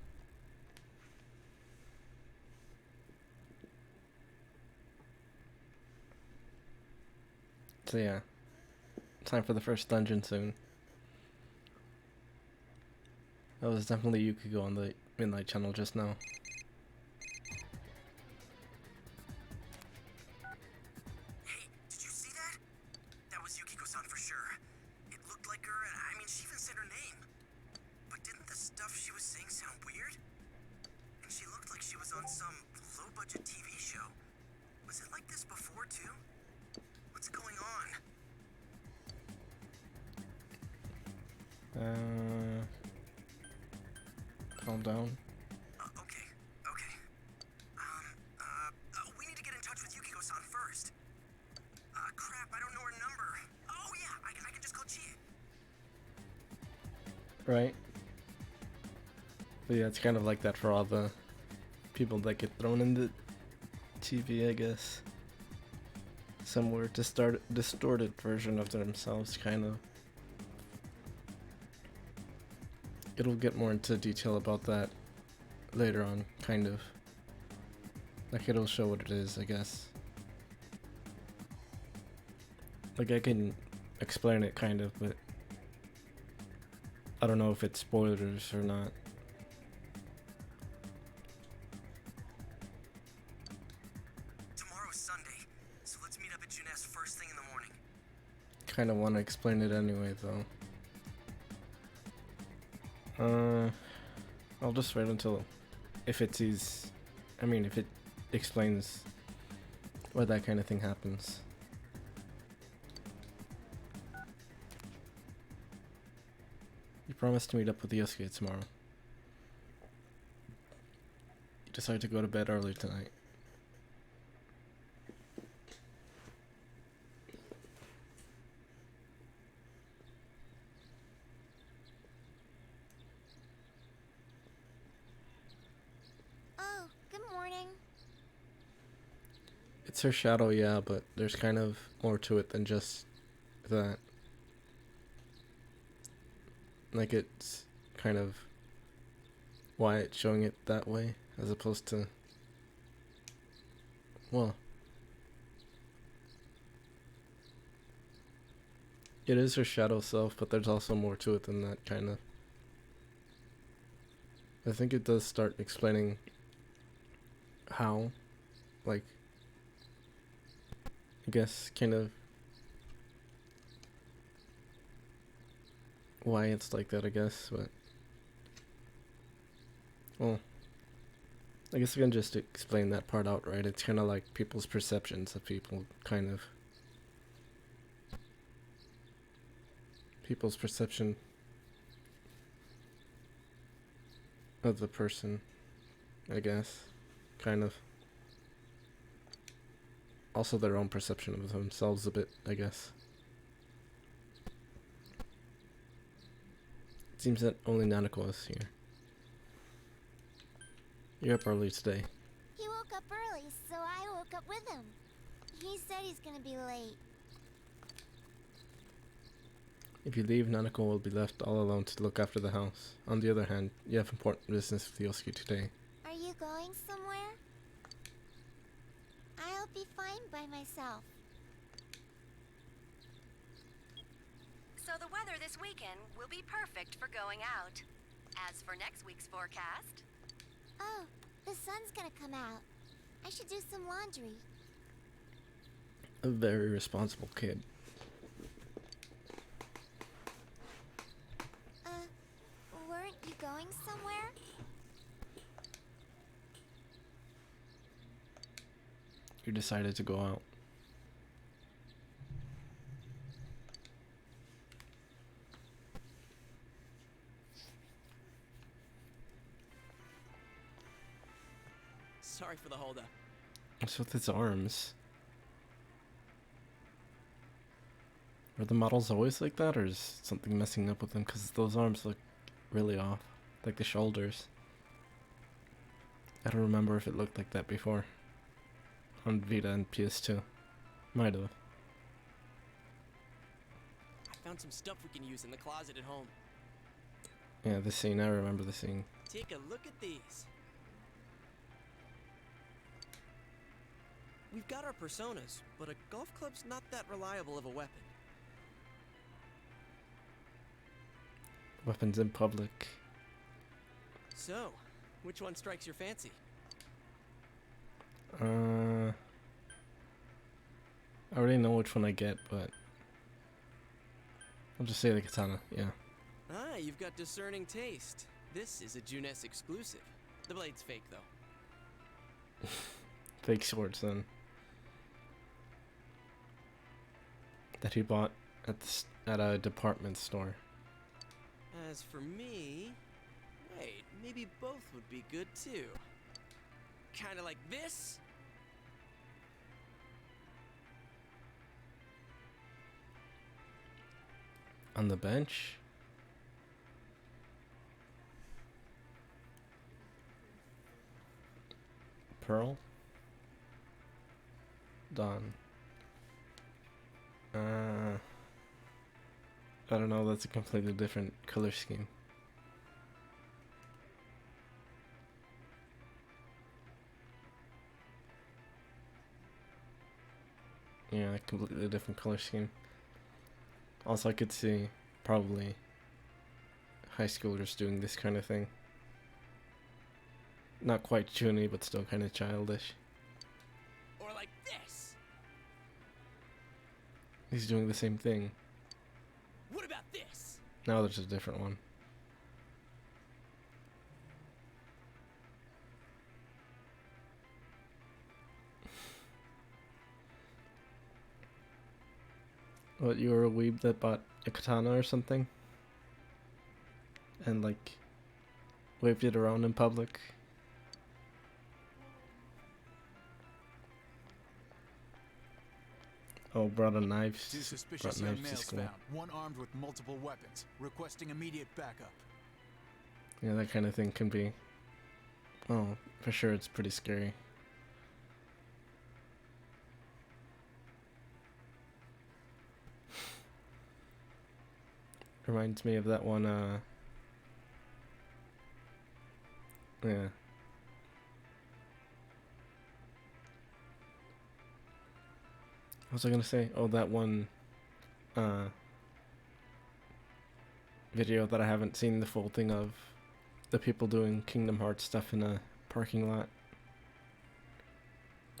So yeah. Time for the first dungeon soon. That was definitely Yukiko on the Midnight Channel just now. Hey, did you see that? That was Yukiko-san for sure. It looked like her, and I mean, she even said her name. But didn't the stuff she was saying sound weird? And she looked like she was on some low-budget TV show. Was it like this before, too? What's going on? Calm down. Okay. We need to get in touch with Yukiko-san first. Crap, I don't know her number. Oh yeah, I can just call Chie. Right? But yeah, it's kind of like that for all the people that get thrown into TV, I guess. Somewhere distorted version of themselves, kind of. It'll get more into detail about that later on, kind of. Like, it'll show what it is, I guess. Like, I can explain it, kind of, but I don't know if it's spoilers or not. Tomorrow's Sunday, so let's meet up at Juness first thing in the morning. Kind of want to explain it anyway, though. I'll just wait until if it sees, if it explains why that kind of thing happens. You promised to meet up with Yosuke tomorrow. You decided to go to bed early tonight. Oh, good morning. It's her shadow, yeah, but there's kind of more to it than just that. Like, it's kind of why it's showing it that way, as opposed to, well, it is her shadow self, but there's also more to it than that, kind of. I think it does start explaining how, like, I guess, kind of, why it's like that, I guess, but, well, I guess I can just explain that part out, right? It's kind of like people's perceptions of people, kind of. People's perception of the person, I guess, kind of. Also their own perception of themselves a bit, I guess. It seems that only Nanako is here. You're up early today. He woke up early, so I woke up with him. He said he's gonna be late. If you leave, Nanako will be left all alone to look after the house. On the other hand, you have important business with Yosuke today. Are you going somewhere? I'll be fine by myself. So the weather this weekend will be perfect for going out. As for next week's forecast, Oh, the sun's gonna come out. I should do some laundry. A very responsible kid. Weren't you going somewhere? You decided to go out. Sorry for the holdup. What's with his arms? Are the models always like that, or is something messing up with them? Because those arms look really off. Like the shoulders. I don't remember if it looked like that before. On Vita and PS2. Might have. I found some stuff we can use in the closet at home. Yeah, the scene. I remember the scene. Take a look at these. We've got our personas, but a golf club's not that reliable of a weapon. Weapons in public. So, which one strikes your fancy? I already know which one I get, but I'll just say the katana. Yeah. Ah, you've got discerning taste. This is a Junes exclusive. The blade's fake, though. Fake swords then. That he bought at at a department store. As for me... Wait, maybe both would be good, too. Kinda like this? On the bench? Pearl? Dawn. I don't know, that's a completely different color scheme. Yeah, completely different color scheme. Also, I could see probably high schoolers doing this kind of thing. Not quite chuny, but still kind of childish. Or like this? He's doing the same thing. What about this? Now there's a different one. What, you were a weeb that bought a katana or something? And like, waved it around in public? Oh, brought a knife. Two Brought suspicious young knives to males school. found, one armed with multiple weapons, requesting immediate backup. Yeah, that kind of thing can be. Oh, for sure, it's pretty scary. Reminds me of that one, yeah. What was I gonna say? Oh, that one, video that I haven't seen the full thing of. The people doing Kingdom Hearts stuff in a parking lot.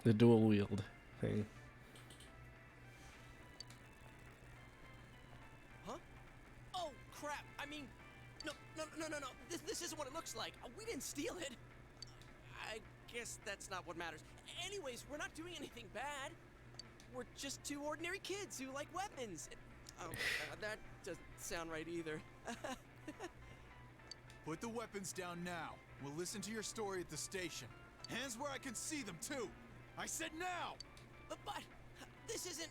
The dual wield thing. Huh? Oh, crap. I mean, no. This isn't what it looks like. We didn't steal it. I guess that's not what matters. Anyways, we're not doing anything bad. We're just two ordinary kids who like weapons. Oh, that doesn't sound right either. Put the weapons down now. We'll listen to your story at the station. Hands where I can see them, too. I said now! But this isn't...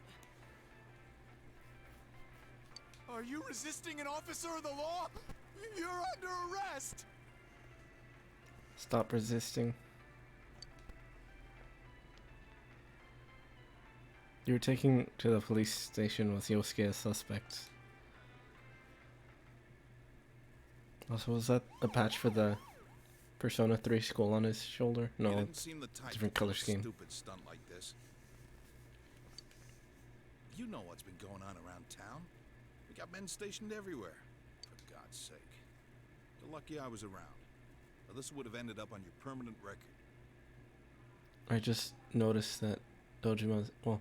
Are you resisting an officer of the law? You're under arrest! Stop resisting. You were taken to the police station with Yosuke as suspect. Also, was that a patch for the Persona 3 skull on his shoulder? You No, didn't it's seem the type different to do color a scheme. Stupid stunt like this. You know what's been going on around town. We got men stationed everywhere. For God's sake. You're lucky I was around. Or this would have ended up on your permanent record. I just noticed that Dojima's, well,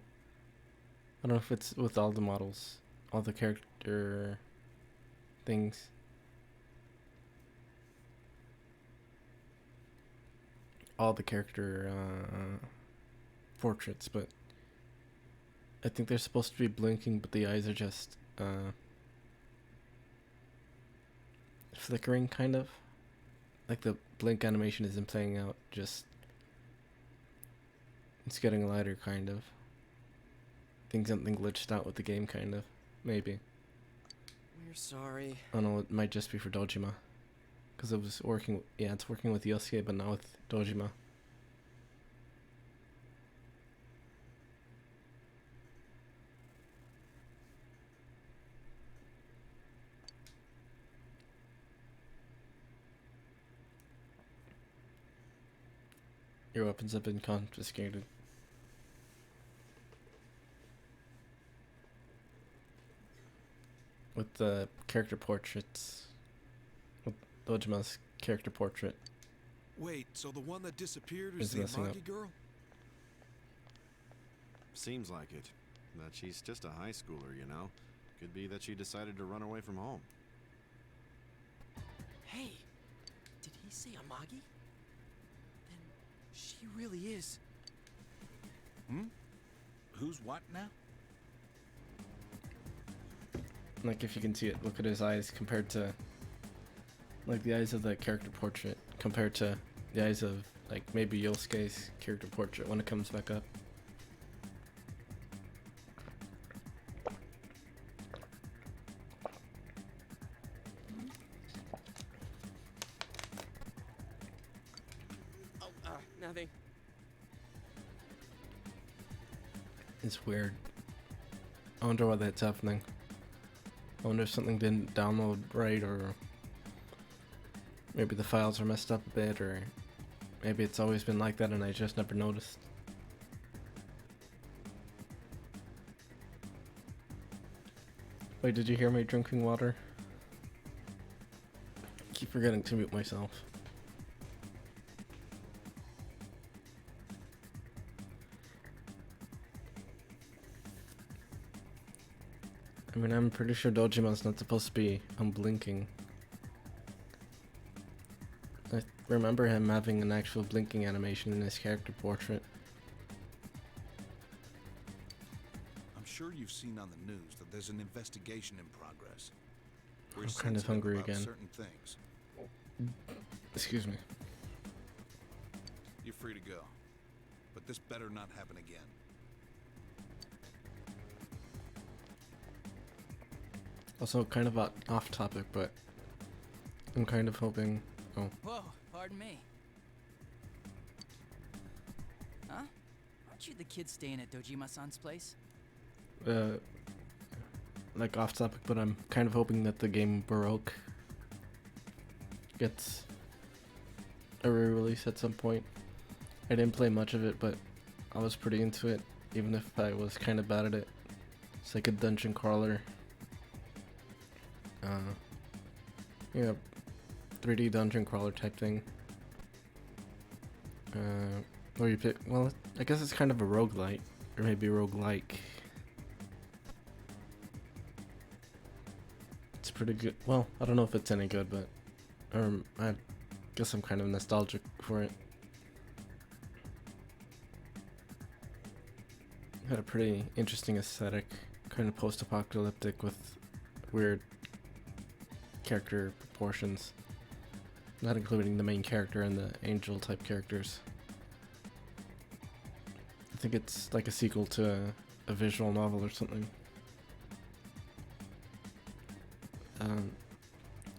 I don't know if it's with all the models, all the character things. All the character portraits, but I think they're supposed to be blinking, but the eyes are just flickering, kind of. Like the blink animation isn't playing out, just it's getting lighter, kind of. I think something glitched out with the game, kind of. Maybe. We're sorry. I don't know, it might just be for Dojima. Because it was working, yeah, it's working with Yosuke, but not with Dojima. Your weapons have been confiscated. With the character portraits. With Dojima's character portrait Wait, so the one that disappeared was is the messing up. Amagi girl? Seems like it. That she's just a high schooler, you know? Could be that she decided to run away from home. Hey, did he say Amagi? Then she really is. Hmm? Who's what now? Like, if you can see it, look at his eyes compared to, like, the eyes of the character portrait compared to the eyes of, like, maybe Yosuke's character portrait when it comes back up. Oh, nothing. It's weird. I wonder why that's happening. I wonder if something didn't download right, or maybe the files are messed up a bit, or maybe it's always been like that and I just never noticed. Wait, did you hear me drinking water? I keep forgetting to mute myself. I mean, I'm pretty sure Dojima's not supposed to be unblinking. I remember him having an actual blinking animation in his character portrait. I'm sure you've seen on the news that there's an investigation in progress. We're I'm kind of sensitive hungry about again. certain things. Excuse me. You're free to go. But this better not happen again. Also, kind of off topic, but I'm kind of hoping. Oh, Whoa, pardon me. Huh? Aren't you the kid staying at Dojima-san's place? like off topic, but I'm kind of hoping that the game Baroque gets a re-release at some point. I didn't play much of it, but I was pretty into it, even if I was kind of bad at it. It's like a dungeon crawler. Yeah, 3D dungeon crawler type thing. Where you pick, well, I guess it's kind of a roguelite, or maybe roguelike. It's pretty good. Well, I don't know if it's any good, but I guess I'm kind of nostalgic for it. Had a pretty interesting aesthetic, kind of post-apocalyptic with weird character proportions, not including the main character and the angel type characters. I think it's like a sequel to a visual novel or something.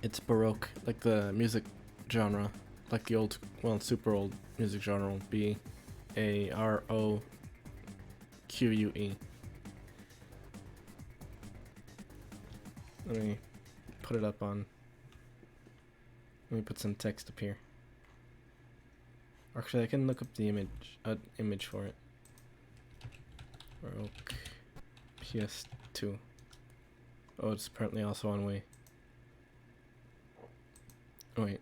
It's Baroque, like the music genre, like the old, well, super old music genre, Baroque. Let me put it up on. Let me put some text up here. Actually, I can look up the image for it. Baroque PS2. Oh, it's apparently also on Wii. Oh, wait.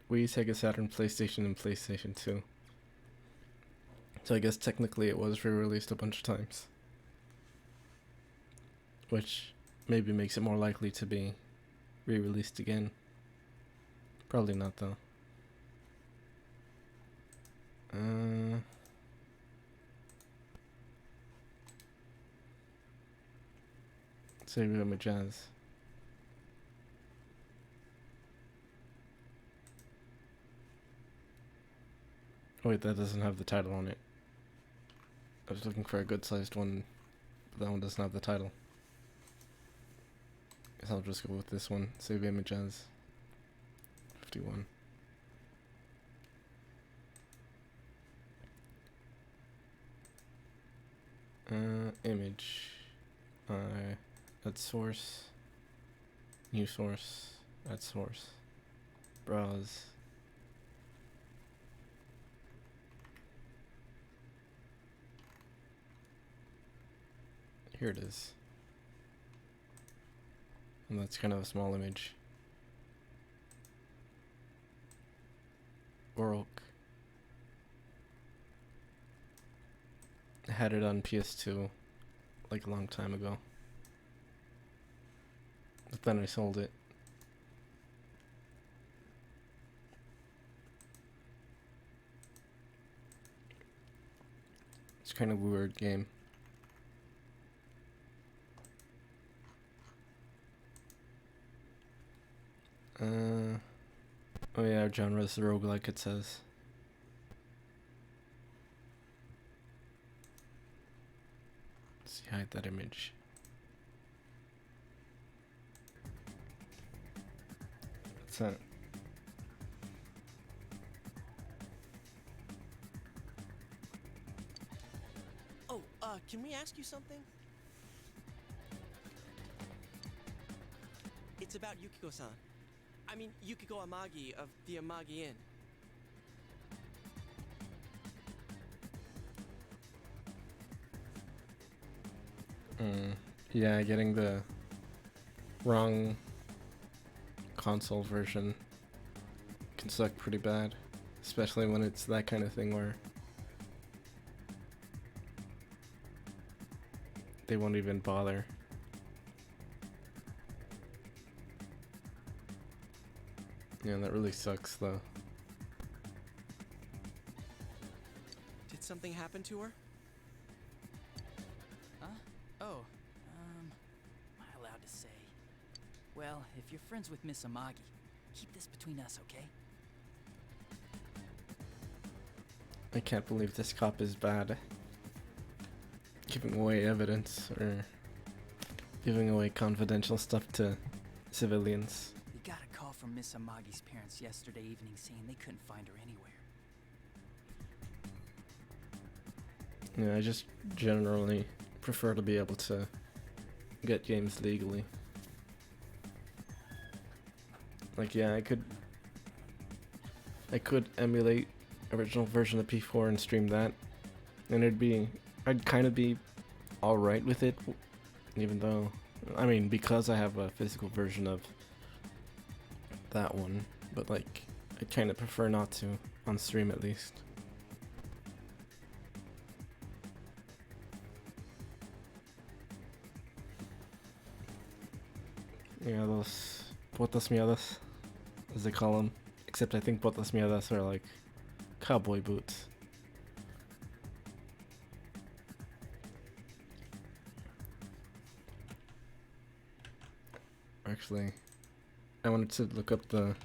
Wii, Sega Saturn, PlayStation, and PlayStation 2. So I guess technically it was re-released a bunch of times. Which maybe makes it more likely to be re-released again. Probably not, though. Save it with jazz. Oh wait, that doesn't have the title on it. I was looking for a good sized one, but that one doesn't have the title. Guess I'll just go with this one. Save image as 51. Image. Add source. New source. Add source. Browse. Here it is. And that's kind of a small image. broke. I had it on PS2 like a long time ago. But then I sold it. It's kind of a weird game. Oh yeah, our genre is roguelike, it says. Let's see, hide that image. What's that? Oh, can we ask you something? It's about Yukiko-san. I mean, Yukiko Amagi of the Amagi Inn. Yeah, getting the wrong console version can suck pretty bad. Especially when it's that kind of thing where they won't even bother. Yeah, that really sucks though. Did something happen to her? Huh? Oh, am I allowed to say? Well, if you're friends with Miss Amagi, keep this between us, okay? I can't believe this cop is bad. Giving away evidence or giving away confidential stuff to civilians. We got a call from Miss Amagi's parents yesterday evening saying they couldn't find her anywhere. Yeah, I just generally prefer to be able to get games legally. Like, yeah, I could emulate original version of P4 and stream that, and I'd kind of be alright with it, even though, I mean, because I have a physical version of that one, but like, I kind of prefer not to, on stream at least. Yeah, those botas miadas, as they call them. Except I think botas miadas are like cowboy boots. Actually, I wanted to look up the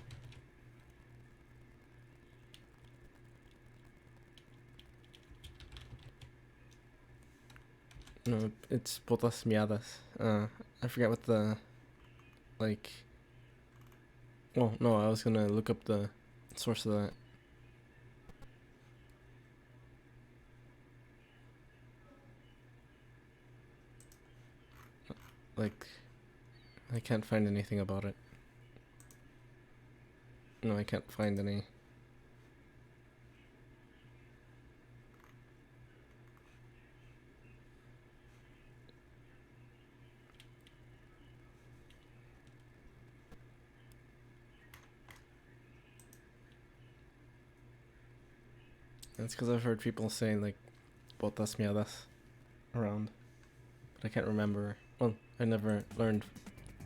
no, it's botas miadas. I forgot what the like. Well, no, I was gonna look up the source of that. Like, I can't find anything about it. No, I can't find any. That's because I've heard people saying like botas miadas around, but I can't remember. Well, I never learned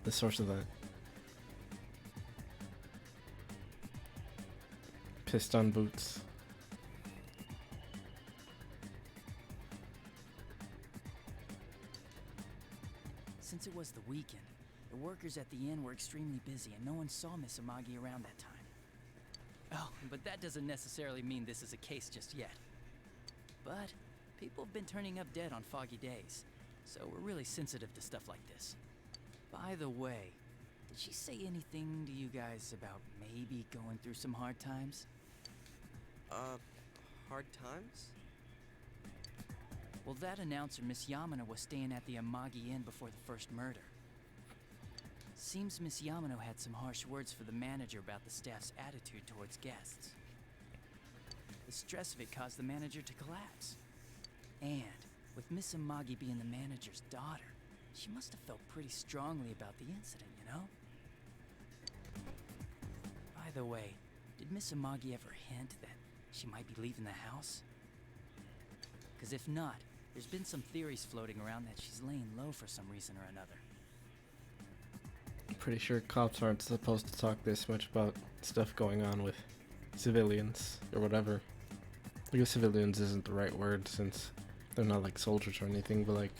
the source of that. Piston boots. Since it was the weekend, the workers at the inn were extremely busy and no one saw Miss Amagi around that time. Oh, but that doesn't necessarily mean this is a case just yet. But people have been turning up dead on foggy days, so we're really sensitive to stuff like this. By the way, did she say anything to you guys about maybe going through some hard times? Hard times? Well, that announcer, Miss Yamano, was staying at the Amagi Inn before the first murder. Seems Miss Yamano had some harsh words for the manager about the staff's attitude towards guests. The stress of it caused the manager to collapse. And with Miss Amagi being the manager's daughter, she must have felt pretty strongly about the incident, you know? By the way, Did Miss Amagi ever hint that she might be leaving the house? Because if not, there's been some theories floating around that she's laying low for some reason or another. I'm pretty sure cops aren't supposed to talk this much about stuff going on with civilians or whatever. I guess civilians isn't the right word since they're not like soldiers or anything, but like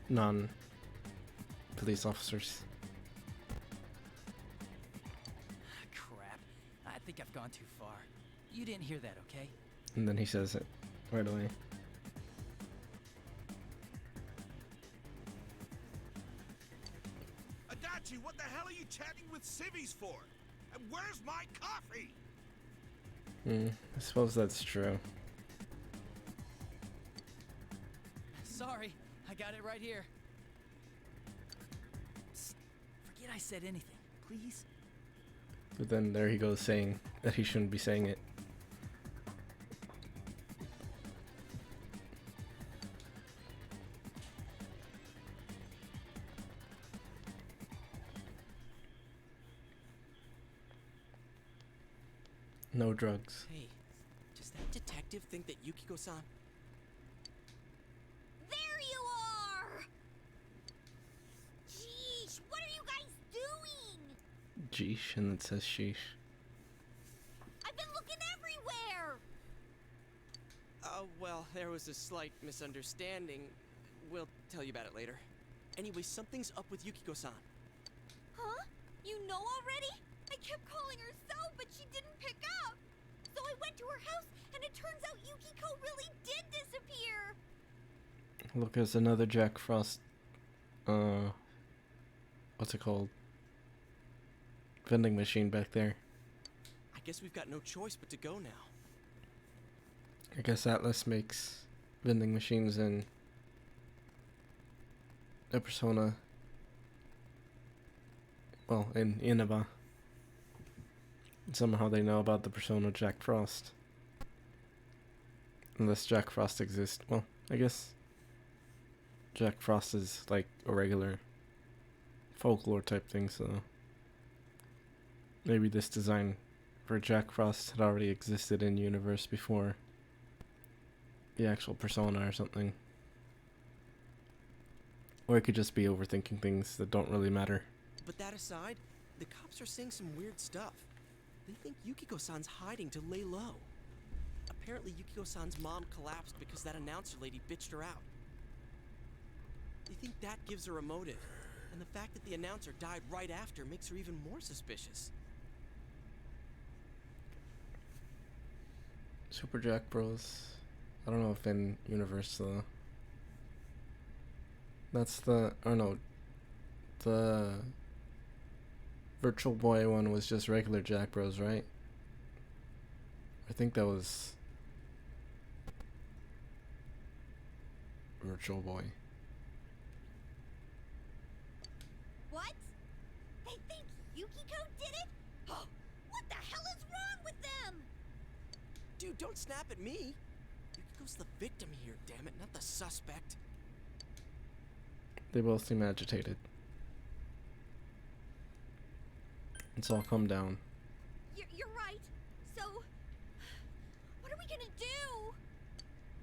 non-police officers. Crap. I think I've gone too far. You didn't hear that, okay? And then he says it right away. Adachi, what the hell are you chatting with civvies for? And where's my coffee? I suppose that's true. Sorry, I got it right here. Psst, forget I said anything, please. But then there he goes saying that he shouldn't be saying it. No drugs. Hey, does that detective think that Yukiko-san... There you are! Jeez, what are you guys doing? Jeesh, and it says sheesh. I've been looking everywhere! Well, there was a slight misunderstanding. We'll tell you about it later. Anyway, something's up with Yukiko-san. Huh? You know already? I kept calling her so, but she didn't pick up. So I went to her house, and it turns out Yukiko really did disappear. Look, there's another Jack Frost. What's it called? Vending machine back there. I guess we've got no choice but to go now. I guess Atlas makes vending machines in a Persona. Well, in Inaba. Somehow they know about the Persona Jack Frost. Unless Jack Frost exists. Well, I guess Jack Frost is like a regular folklore type thing, so maybe this design for Jack Frost had already existed in universe before the actual Persona or something. Or it could just be overthinking things that don't really matter. But that aside, the cops are saying some weird stuff. They think Yukiko-san's hiding to lay low. Apparently Yukiko-san's mom collapsed because that announcer lady bitched her out. They think that gives her a motive, and the fact that the announcer died right after makes her even more suspicious. Super Jack Bros. I don't know if in universe though. That's the, oh no, the Virtual Boy one was just regular Jack Bros, right? I think that was Virtual Boy. What? They think Yukiko did it? Oh, what the hell is wrong with them? Dude, don't snap at me! Yukiko's the victim here, damn it, not the suspect. They both seem agitated. It's all calm down. You're right. So, what are we gonna do?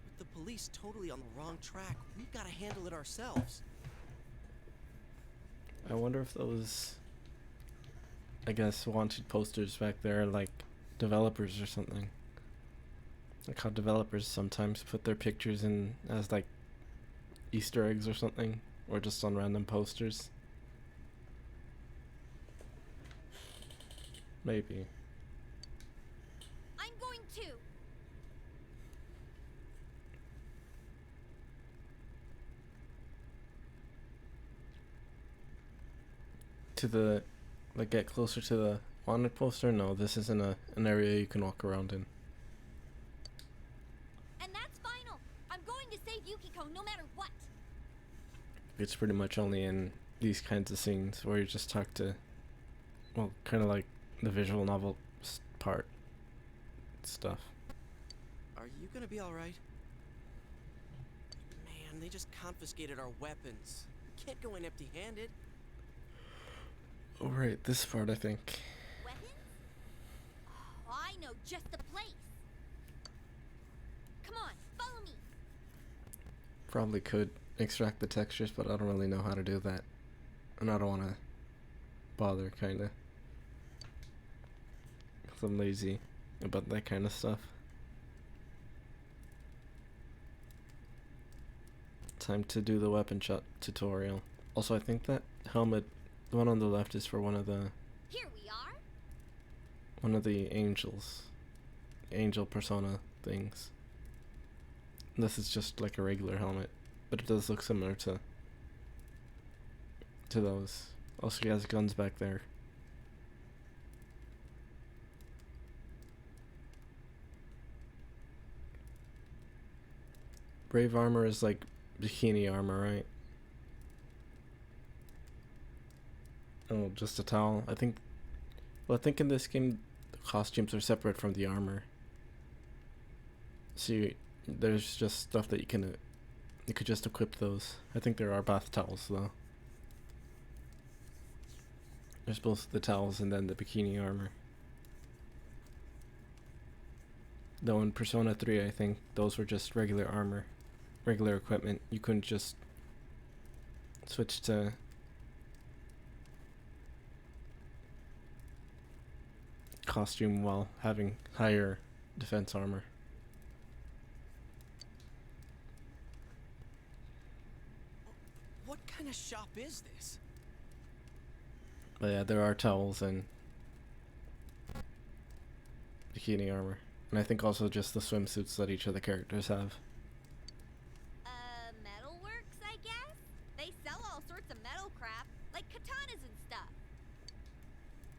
With the police totally on the wrong track, we've got to handle it ourselves. I wonder if those, I guess, wanted posters back there are like developers or something. Like how developers sometimes put their pictures in as like Easter eggs or something, or just on random posters. Maybe. I'm going to. To the, like, get closer to the wanted poster? No, this isn't an area you can walk around in. And that's final. I'm going to save Yukiko no matter what. It's pretty much only in these kinds of scenes where you just talk to, well, kind of like the visual novel part stuff. Are you gonna be alright? Man, they just confiscated our weapons. We can't go in empty-handed. Oh, right, this part, I think. Weapons? probably could extract the textures, but I don't really know how to do that. And I don't want to bother, kinda. Because I'm lazy about that kind of stuff. Time to do the weapon shot tutorial. Also, I think that helmet, the one on the left, is for one of the angels. Angel persona things. This is just like a regular helmet, but it does look similar to those. Also, he has guns back there. Brave armor is like bikini armor, right? Oh, just a towel. I think in this game the costumes are separate from the armor. See, there's just stuff that you could just equip those. I think there are bath towels though. There's both the towels and then the bikini armor. Though in Persona 3, I think those were just regular armor, regular equipment. You couldn't just switch to costume while having higher defense armor. What kind of shop is this? But yeah, there are towels and bikini armor. And I think also just the swimsuits that each of the characters have. Metalworks, I guess? They sell all sorts of metal crap, like katanas and stuff.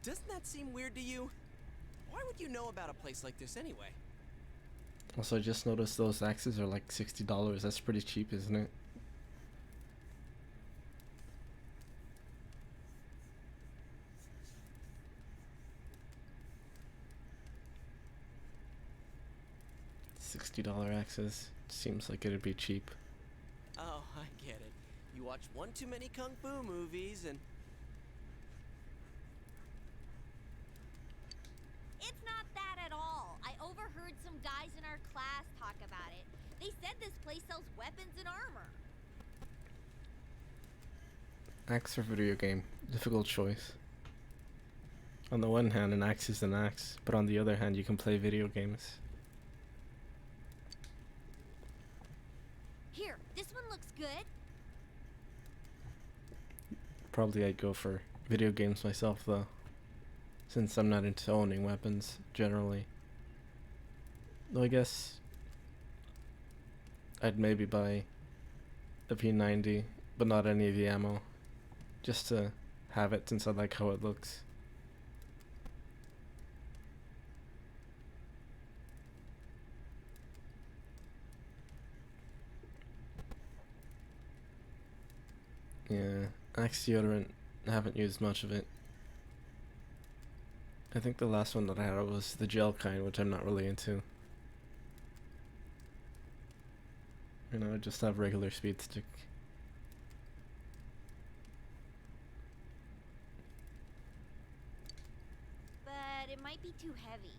Doesn't that seem weird to you? Why would you know about a place like this anyway? Also, I just noticed those axes are like $60. That's pretty cheap, isn't it? $60 axes. Seems like it'd be cheap. Oh, I get it. You watch one too many kung fu movies and... It's not that at all. I overheard some guys in our class talk about it. They said this place sells weapons and armor. Axe or video game? Difficult choice. On the one hand, an axe is an axe, but on the other hand, you can play video games. Here, this one looks good. Probably I'd go for video games myself, though, since I'm not into owning weapons, generally. Though I guess I'd maybe buy a P90, but not any of the ammo, just to have it since I like how it looks. Yeah, Axe deodorant, I haven't used much of it. I think the last one that I had was the gel kind, which I'm not really into. You know, I just have regular speed stick. But it might be too heavy.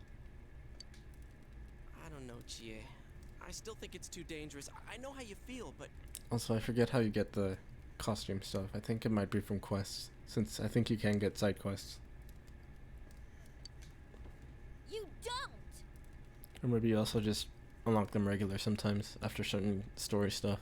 I don't know, Chie. I still think it's too dangerous. I know how you feel, but... Also, I forget how you get the costume stuff. I think it might be from quests, since I think you can get side quests. You don't! Or maybe you also just unlock them regular sometimes after certain story stuff.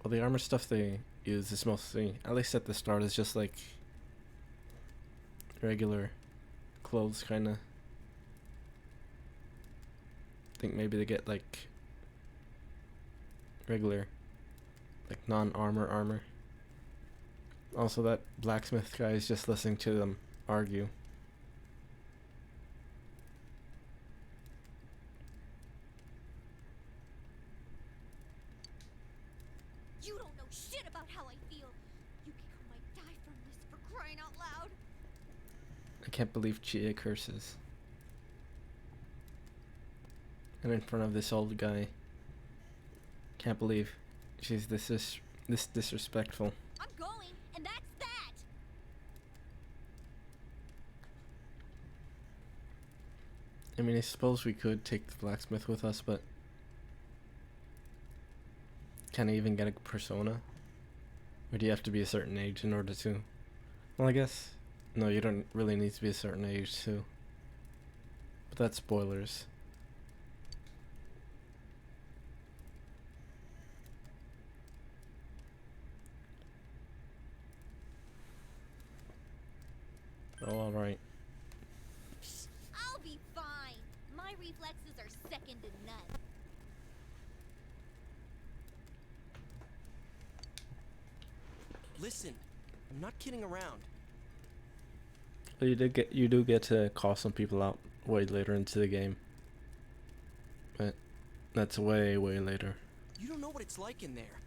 Well, the armor stuff they use is mostly, at least at the start, is just like regular clothes, kinda. I think maybe they get like regular, like non-armor armor. Also, that blacksmith guy is just listening to them argue. You don't know shit about how I feel. Yukiko might die from this, for crying out loud. I can't believe Chie curses. And in front of this old guy. Can't believe she's this disrespectful. I'm going, and that's that! I mean, I suppose we could take the blacksmith with us, but can I even get a persona? Or do you have to be a certain age in order to? Well, I guess no, you don't really need to be a certain age too. But that's spoilers. Oh, alright. I'll be fine. My reflexes are second to none. Listen, I'm not kidding around. Well, you do get to call some people out way later into the game. But that's way later. You don't know what it's like in there.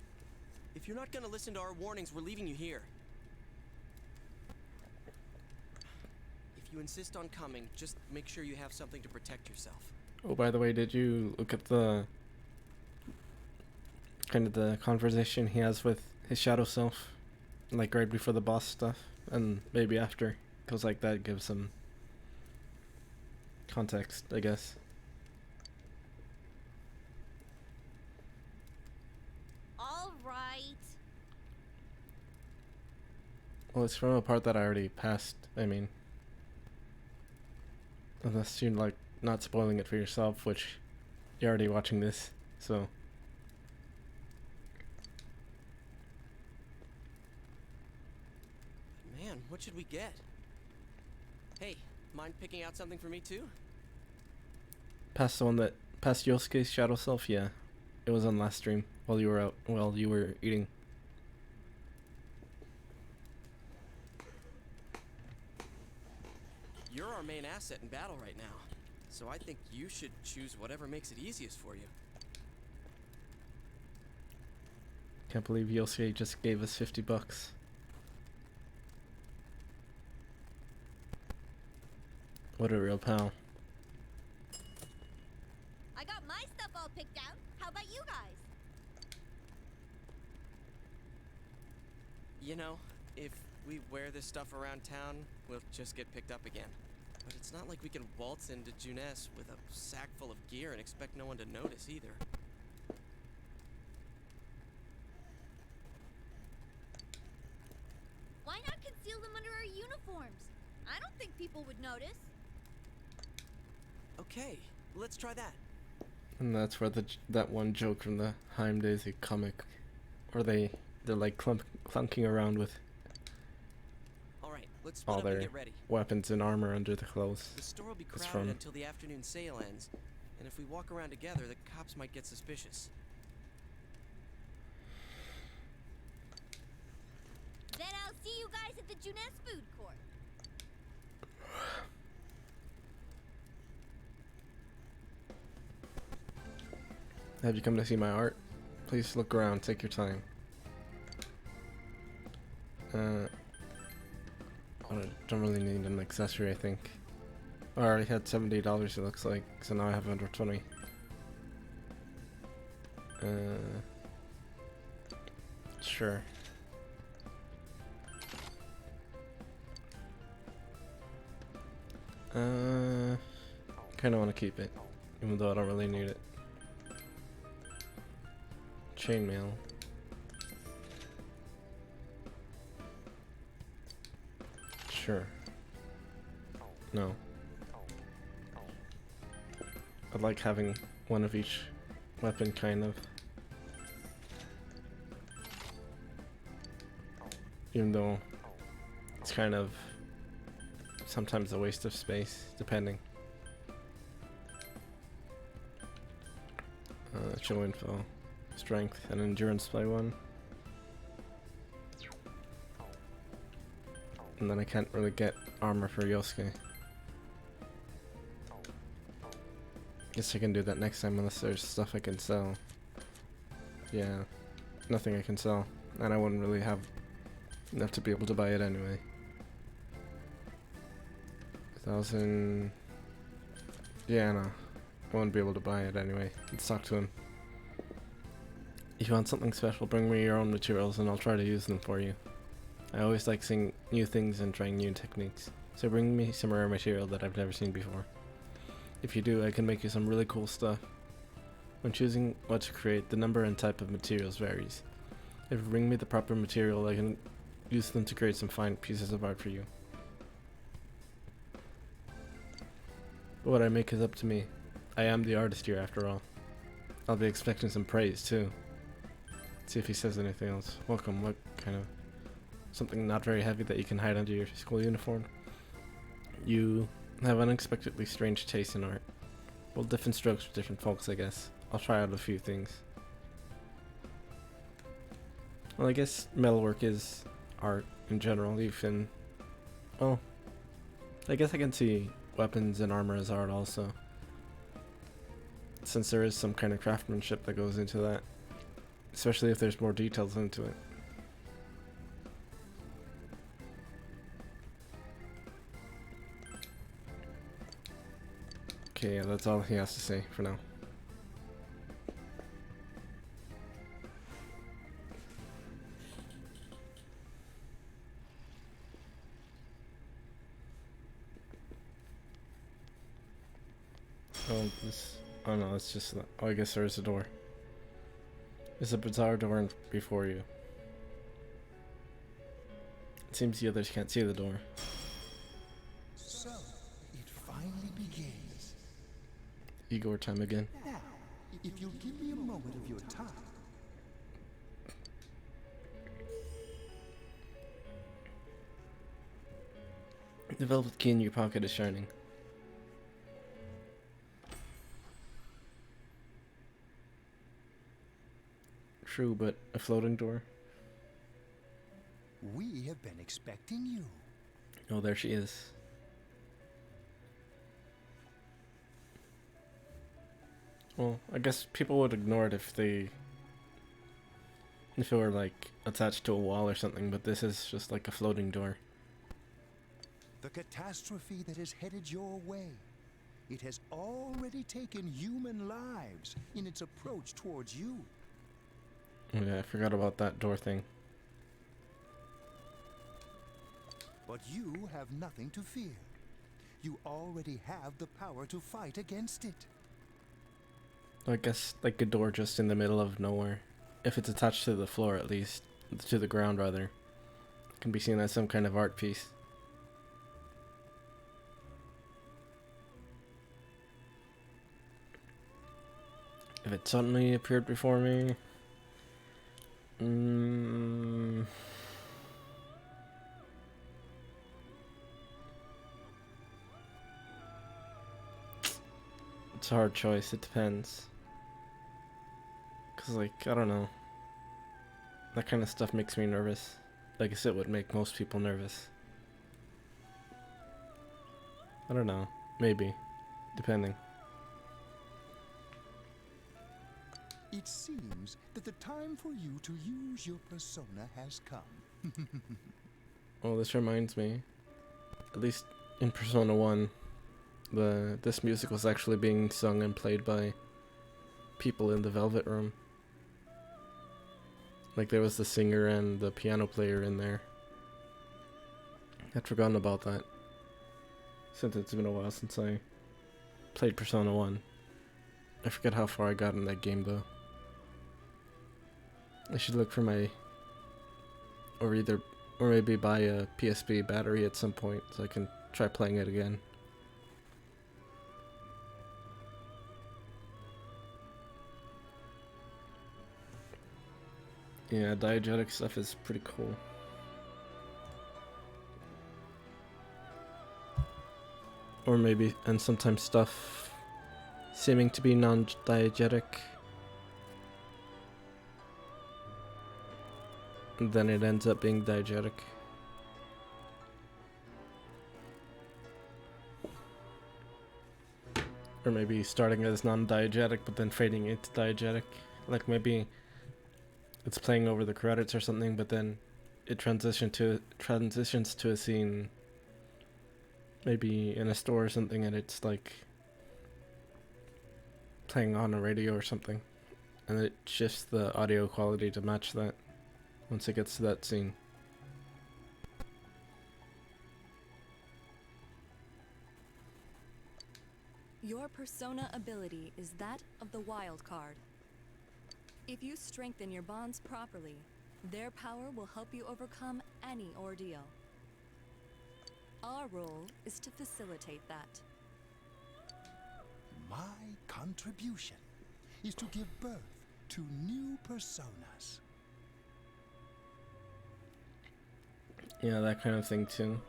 If you're not gonna listen to our warnings, we're leaving you here. If you insist on coming, just make sure you have something to protect yourself. Oh, by the way, did you look at the kind of the conversation he has with his shadow self? Like right before the boss stuff, and maybe after, because like that gives some context, I guess. All right. Well, it's from a part that I already passed, I mean. Unless you're like not spoiling it for yourself, which you're already watching this, so. Man, what should we get? Hey, mind picking out something for me too? Past Yosuke's shadow self, yeah. It was on last stream while you were eating. You're our main asset in battle right now, so I think you should choose whatever makes it easiest for you. Can't believe Yosuke just gave us $50. What a real pal. I got my stuff all picked out. How about you guys? You know, if we wear this stuff around town, we'll just get picked up again. But it's not like we can waltz into Junes with a sack full of gear and expect no one to notice either. Why not conceal them under our uniforms? I don't think people would notice. Okay, let's try that. And that's where that one joke from the Heim Daisy comic, where they're like clunking around with Alright, let's split all up and their get ready. weapons and armor under the clothes. The store will be It's crowded from- until the afternoon sale ends, and if we walk around together, the cops might get suspicious. Then I'll see you guys at the Junes food court. Have you come to see my art? Please look around, take your time. I don't really need an accessory, I think. I already had $70, it looks like, so now I have under 20. Sure. Kinda wanna keep it, even though I don't really need it. Chainmail. Sure. No. I'd like having one of each weapon, kind of. Even though it's kind of sometimes a waste of space, depending. Show info. Strength and endurance by 1. And then I can't really get armor for Yosuke. Guess I can do that next time unless there's stuff I can sell. Yeah, nothing I can sell. And I wouldn't really have enough to be able to buy it anyway. 1,000... Yeah, no. I wouldn't be able to buy it anyway. Let's talk to him. If you want something special, bring me your own materials and I'll try to use them for you. I always like seeing new things and trying new techniques, so bring me some rare material that I've never seen before. If you do, I can make you some really cool stuff. When choosing what to create, the number and type of materials varies. If you bring me the proper material, I can use them to create some fine pieces of art for you. But what I make is up to me. I am the artist here after all. I'll be expecting some praise too. Let's see if he says anything else. Welcome, what kind of... something not very heavy that you can hide under your school uniform? You have unexpectedly strange taste in art. Well, different strokes for different folks, I guess. I'll try out a few things. Well, I guess metalwork is art in general, even... well, I guess I can see weapons and armor as art also. Since there is some kind of craftsmanship that goes into that. Especially if there's more details into it. Okay, yeah, that's all he has to say for now. Oh, oh no, it's just... oh, I guess there is a door. There's a bizarre door before you. It seems the others can't see the door. So, it finally begins. Igor time again. Now, if you'll give me a moment of your time. The velvet key in your pocket is shining. True, but a floating door? We have been expecting you. Oh, there she is. Well, I guess people would ignore it if it were like attached to a wall or something, but this is just like a floating door. The catastrophe that is headed your way. It has already taken human lives in its approach towards you. Oh yeah, I forgot about that door thing. But you have nothing to fear. You already have the power to fight against it. I guess like a door just in the middle of nowhere. If it's attached to the floor at least. To the ground rather. It can be seen as some kind of art piece. If it suddenly appeared before me... it's a hard choice, it depends. Cause like, I don't know. That kind of stuff makes me nervous. I guess it would make most people nervous. I don't know, maybe. Depending. It seems that the time for you to use your persona has come. Oh, this reminds me. At least in Persona 1, this music was actually being sung and played by people in the Velvet Room. Like there was the singer and the piano player in there. I'd forgotten about that. Since it's been a while since I played Persona 1. I forget how far I got in that game though. I should look for my... or maybe buy a PSP battery at some point so I can try playing it again. Yeah, diegetic stuff is pretty cool. Or maybe, and sometimes stuff seeming to be non-diegetic. And then it ends up being diegetic. Or maybe starting as non-diegetic but then fading into diegetic. Like maybe it's playing over the credits or something, but then it transitions to a scene maybe in a store or something, and it's like playing on a radio or something, and it shifts the audio quality to match that once it gets to that scene. Your persona ability is that of the wild card. If you strengthen your bonds properly, their power will help you overcome any ordeal. Our role is to facilitate that. My contribution is to give birth to new personas. Yeah, that kind of thing too.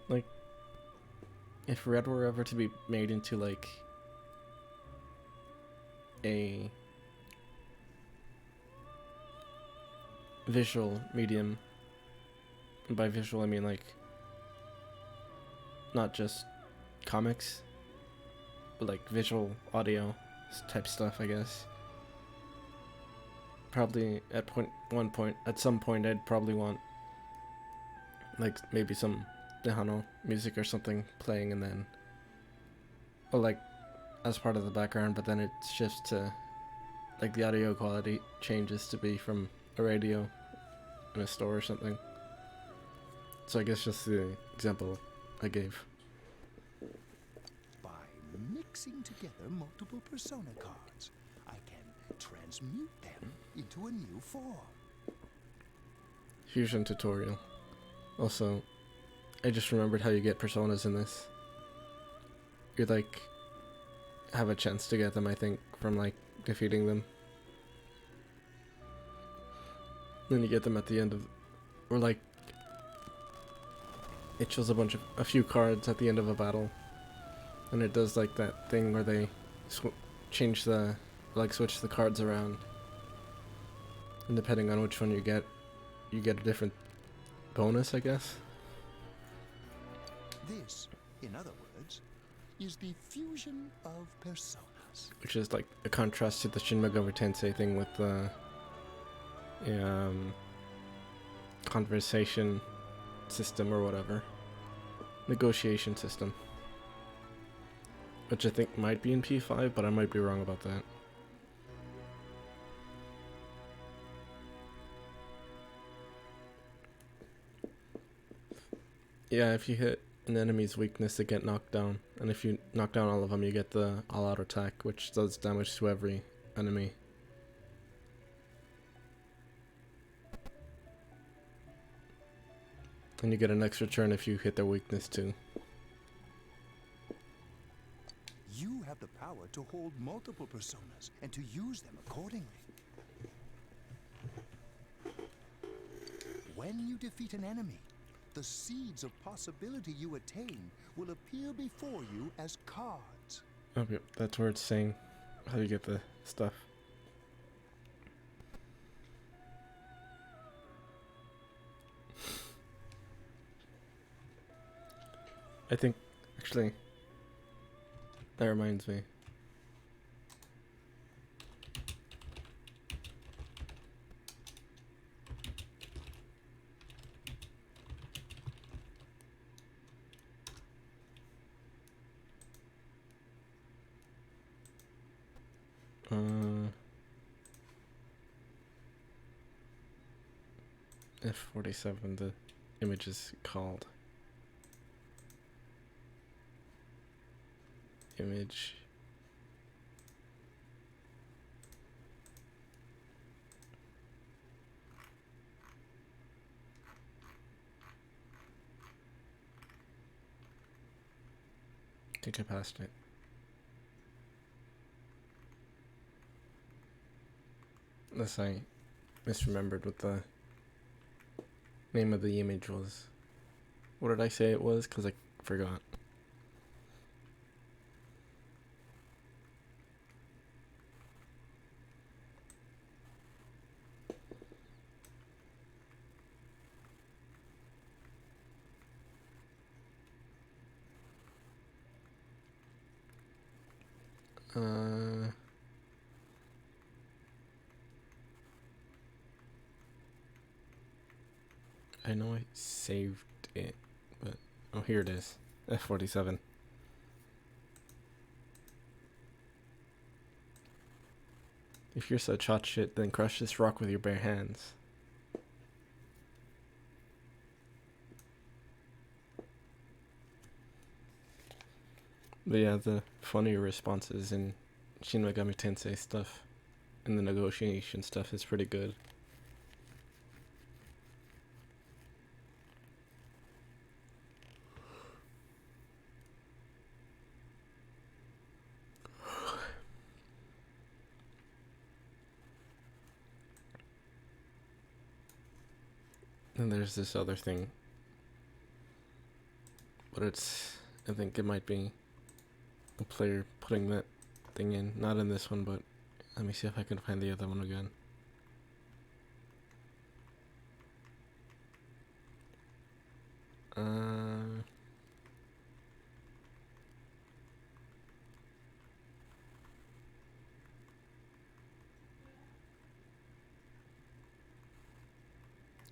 Like, if Red were ever to be made into like a visual medium, and by visual I mean like not just comics, but like visual audio type stuff, I guess. Probably at some point I'd probably want like maybe some Nihano music or something playing, and then, or like as part of the background, but then it shifts to like the audio quality changes to be from a radio in a store or something. So I guess just the example I gave. By mixing together multiple persona cards, I can transmute them into a new form. Fusion tutorial. Also, I just remembered how you get personas in this. You like have a chance to get them, I think, from like defeating them. Then you get them at the end of, or like it shows a few cards at the end of a battle, and it does like that thing where they switch the cards around, and depending on which one you get a different bonus, I guess. This, in other words, is the fusion of personas. Which is like a contrast to the Shin Megami Tensei thing with the conversation system or whatever. Negotiation system. Which I think might be in P5, but I might be wrong about that. Yeah, if you hit an enemy's weakness, they get knocked down. And if you knock down all of them, you get the all-out attack, which does damage to every enemy. And you get an extra turn if you hit their weakness too. You have the power to hold multiple personas and to use them accordingly. When you defeat an enemy, the seeds of possibility you attain will appear before you as cards. Oh, yep, that's where it's saying how you get the stuff. I think, actually, that reminds me. F47, the image is called. Image. I think I passed it. Unless I misremembered what the name of the image was. What did I say it was? Because I forgot. I know I saved it, but oh, here it is. F47. If you're such hot shit, then crush this rock with your bare hands. But yeah, the funnier responses in Shin Megami Tensei stuff and the negotiation stuff is pretty good. And there's this other thing, but I think it might be a player putting that thing in, not in this one, but let me see if I can find the other one again.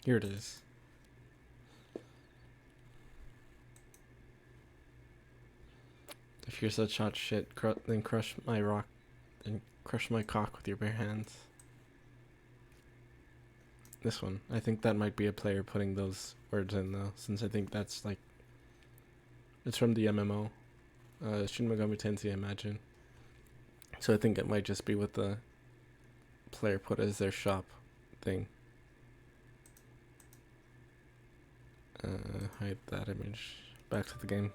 Here it is. If you're such hot shit, then crush my rock, then crush my cock with your bare hands. This one. I think that might be a player putting those words in though, since I think that's like, it's from the MMO, Shin Megami Tensei, I imagine. So I think it might just be what the player put as their shop thing. Hide that image. Back to the game.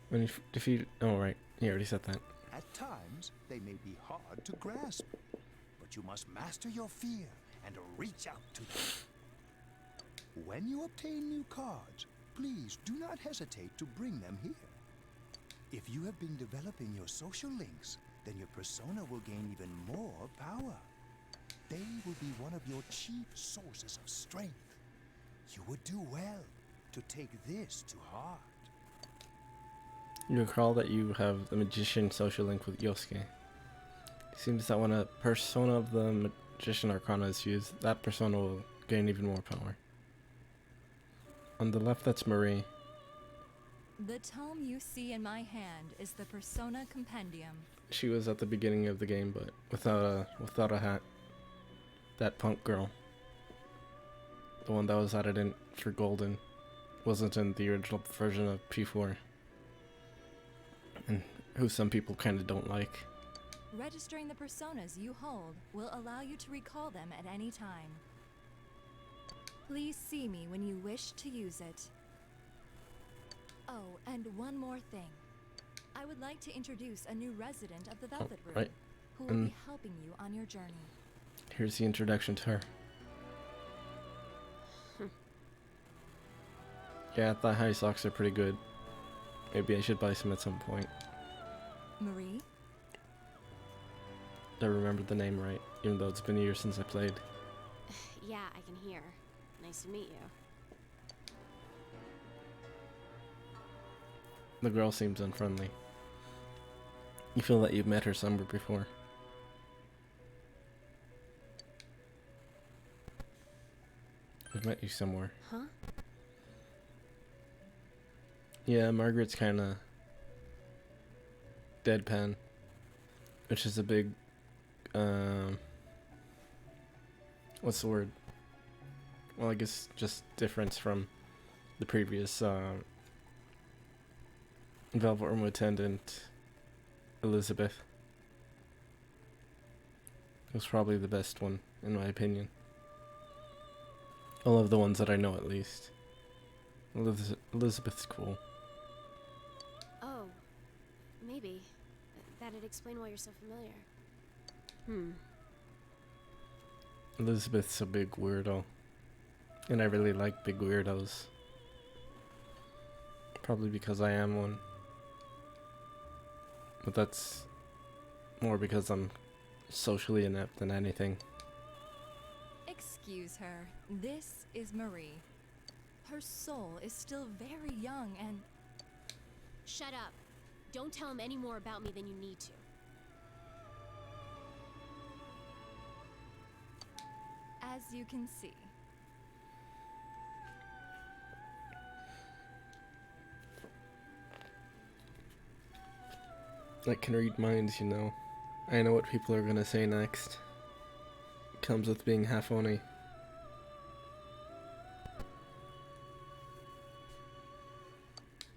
When you defeat... Oh, right. You already said that. At times, they may be hard to grasp, but you must master your fear and reach out to them. When you obtain new cards, please do not hesitate to bring them here. If you have been developing your social links, then your persona will gain even more power. They will be one of your chief sources of strength. You would do well to take this to heart. You recall that you have the Magician social link with Yosuke. It seems that when a persona of the Magician Arcana is used, that persona will gain even more power. On the left, that's Marie. The tome you see in my hand is the Persona Compendium. She was at the beginning of the game, but without a hat. That punk girl. The one that was added in for Golden. Wasn't in the original version of P4. And who some people kind of don't like. Registering the personas you hold will allow you to recall them at any time. Please see me when you wish to use it. Oh, and one more thing. I would like to introduce a new resident of the Velvet Room, right. who will be helping you on your journey. Here's the introduction to her. Yeah, thigh high socks are pretty good. Maybe I should buy some at some point. Marie? I remember the name right, even though it's been years since I played. Yeah, I can hear. Nice to meet you. The girl seems unfriendly. You feel that you've met her somewhere before. I've met you somewhere. Huh? Yeah, Margaret's kinda deadpan, which is a big, what's the word? Well, I guess just difference from the previous, Velvet Room attendant, Elizabeth. It was probably the best one, in my opinion. All of the ones that I know, at least. Elizabeth's cool. Oh, maybe. That'd explain why you're so familiar. Elizabeth's a big weirdo. And I really like big weirdos. Probably because I am one. But that's more because I'm socially inept than anything. Excuse her. This is Marie. Her soul is still very young and... Shut up. Don't tell him any more about me than you need to. As you can see. I can read minds, you know. I know what people are gonna say next. Comes with being half Oni.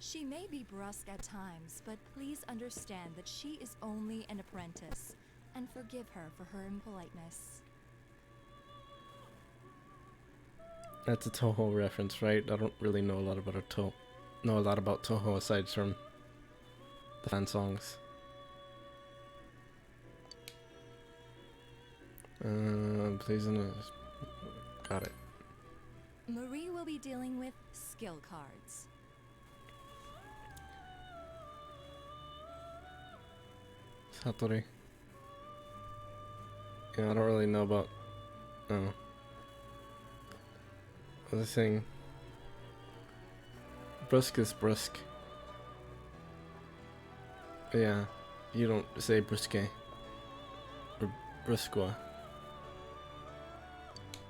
She may be brusque at times, but please understand that she is only an apprentice, and forgive her for her impoliteness. That's a Toho reference, right? I don't really know a lot about Toho aside from the fan songs. Please, got it. Marie will be dealing with skill cards. Satori. Yeah, I don't really know about. Oh. What was I saying? Brusque is brusque. Yeah, you don't say brusque or brusqua.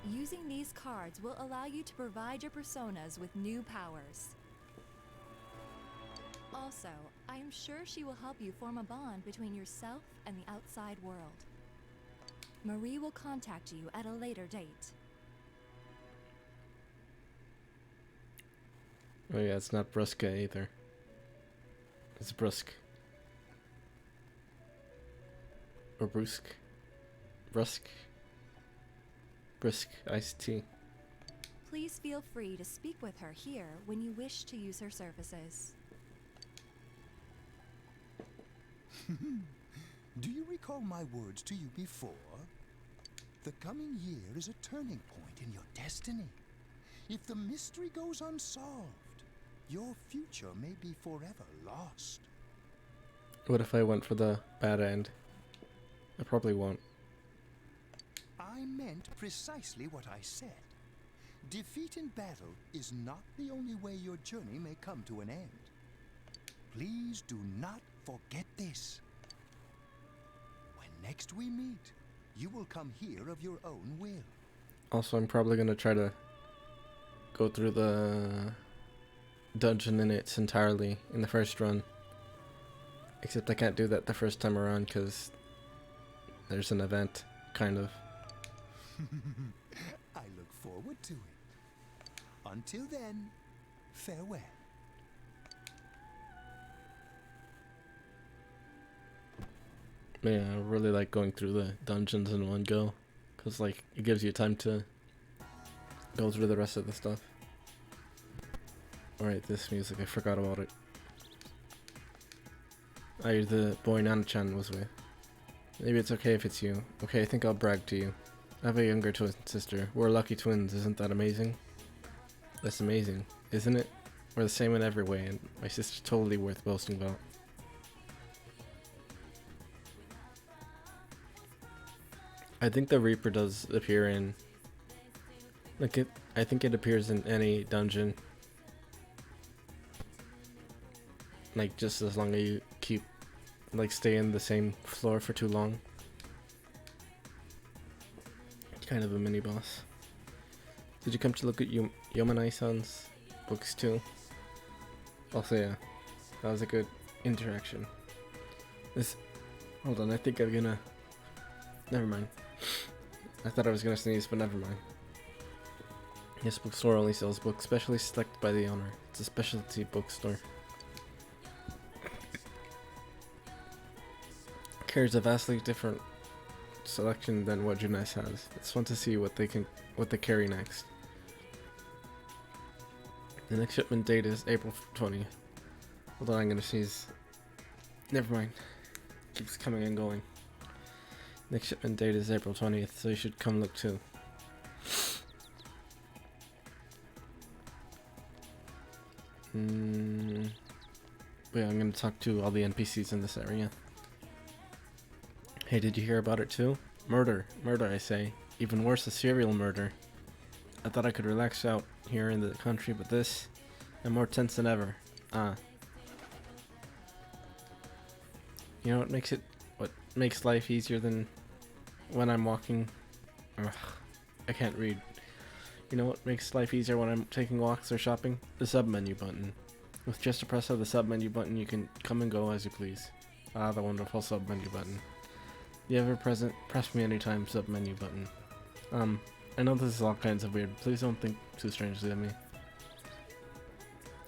Using these cards will allow you to provide your personas with new powers. Also, I am sure she will help you form a bond between yourself and the outside world. Marie will contact you at a later date. Oh yeah, it's not brusque either. It's brusque. Or brusque. Brusque. Brisk iced tea. Please feel free to speak with her here when you wish to use her services. Do you recall my words to you before? The coming year is a turning point in your destiny. If the mystery goes unsolved, your future may be forever lost. What if I went for the bad end? I probably won't. I meant precisely what I said. Defeat in battle is not the only way your journey may come to an end. Please do not forget this. When next we meet, you will come here of your own will. Also, I'm probably gonna try to go through the dungeon in its entirety in the first run. Except I can't do that the first time around because there's an event, kind of. I look forward to it. Until then, farewell. Yeah, I really like going through the dungeons in one go, because like it gives you time to go through the rest of the stuff. Alright, this music, I forgot about it. You're the boy Nana-chan was with. Maybe it's okay if it's you. Okay, I think I'll brag to you. I have a younger twin sister. We're lucky twins, isn't that amazing? That's amazing, isn't it? We're the same in every way, and my sister's totally worth boasting about. I think the Reaper does appear in... I think it appears in any dungeon. Like, just as long as you keep... stay in the same floor for too long. Kind of a mini boss. Did you come to look at Yomanai-san's books too? Also, yeah, that was a good interaction. Hold on, I think I'm gonna... Never mind. I thought I was gonna sneeze, but never mind. This bookstore only sells books specially selected by the owner. It's a specialty bookstore. Carries a vastly different selection than what Junais has. It's fun to see what they carry next. The next shipment date is April 20th. Hold on, I'm gonna sneeze. Never mind. Keeps coming and going. Next shipment date is April 20th, so you should come look too. But yeah, I'm gonna talk to all the NPCs in this area. Hey, did you hear about it too? Murder. Murder, I say. Even worse, a serial murder. I thought I could relax out here in the country, but this... I'm more tense than ever. You know what makes life easier than when I'm walking... Ugh, I can't read. You know what makes life easier when I'm taking walks or shopping? The sub-menu button. With just a press of the sub-menu button, you can come and go as you please. Ah, the wonderful sub-menu button. The ever-present press me anytime sub-menu button. I know this is all kinds of weird. Please don't think too strangely of me.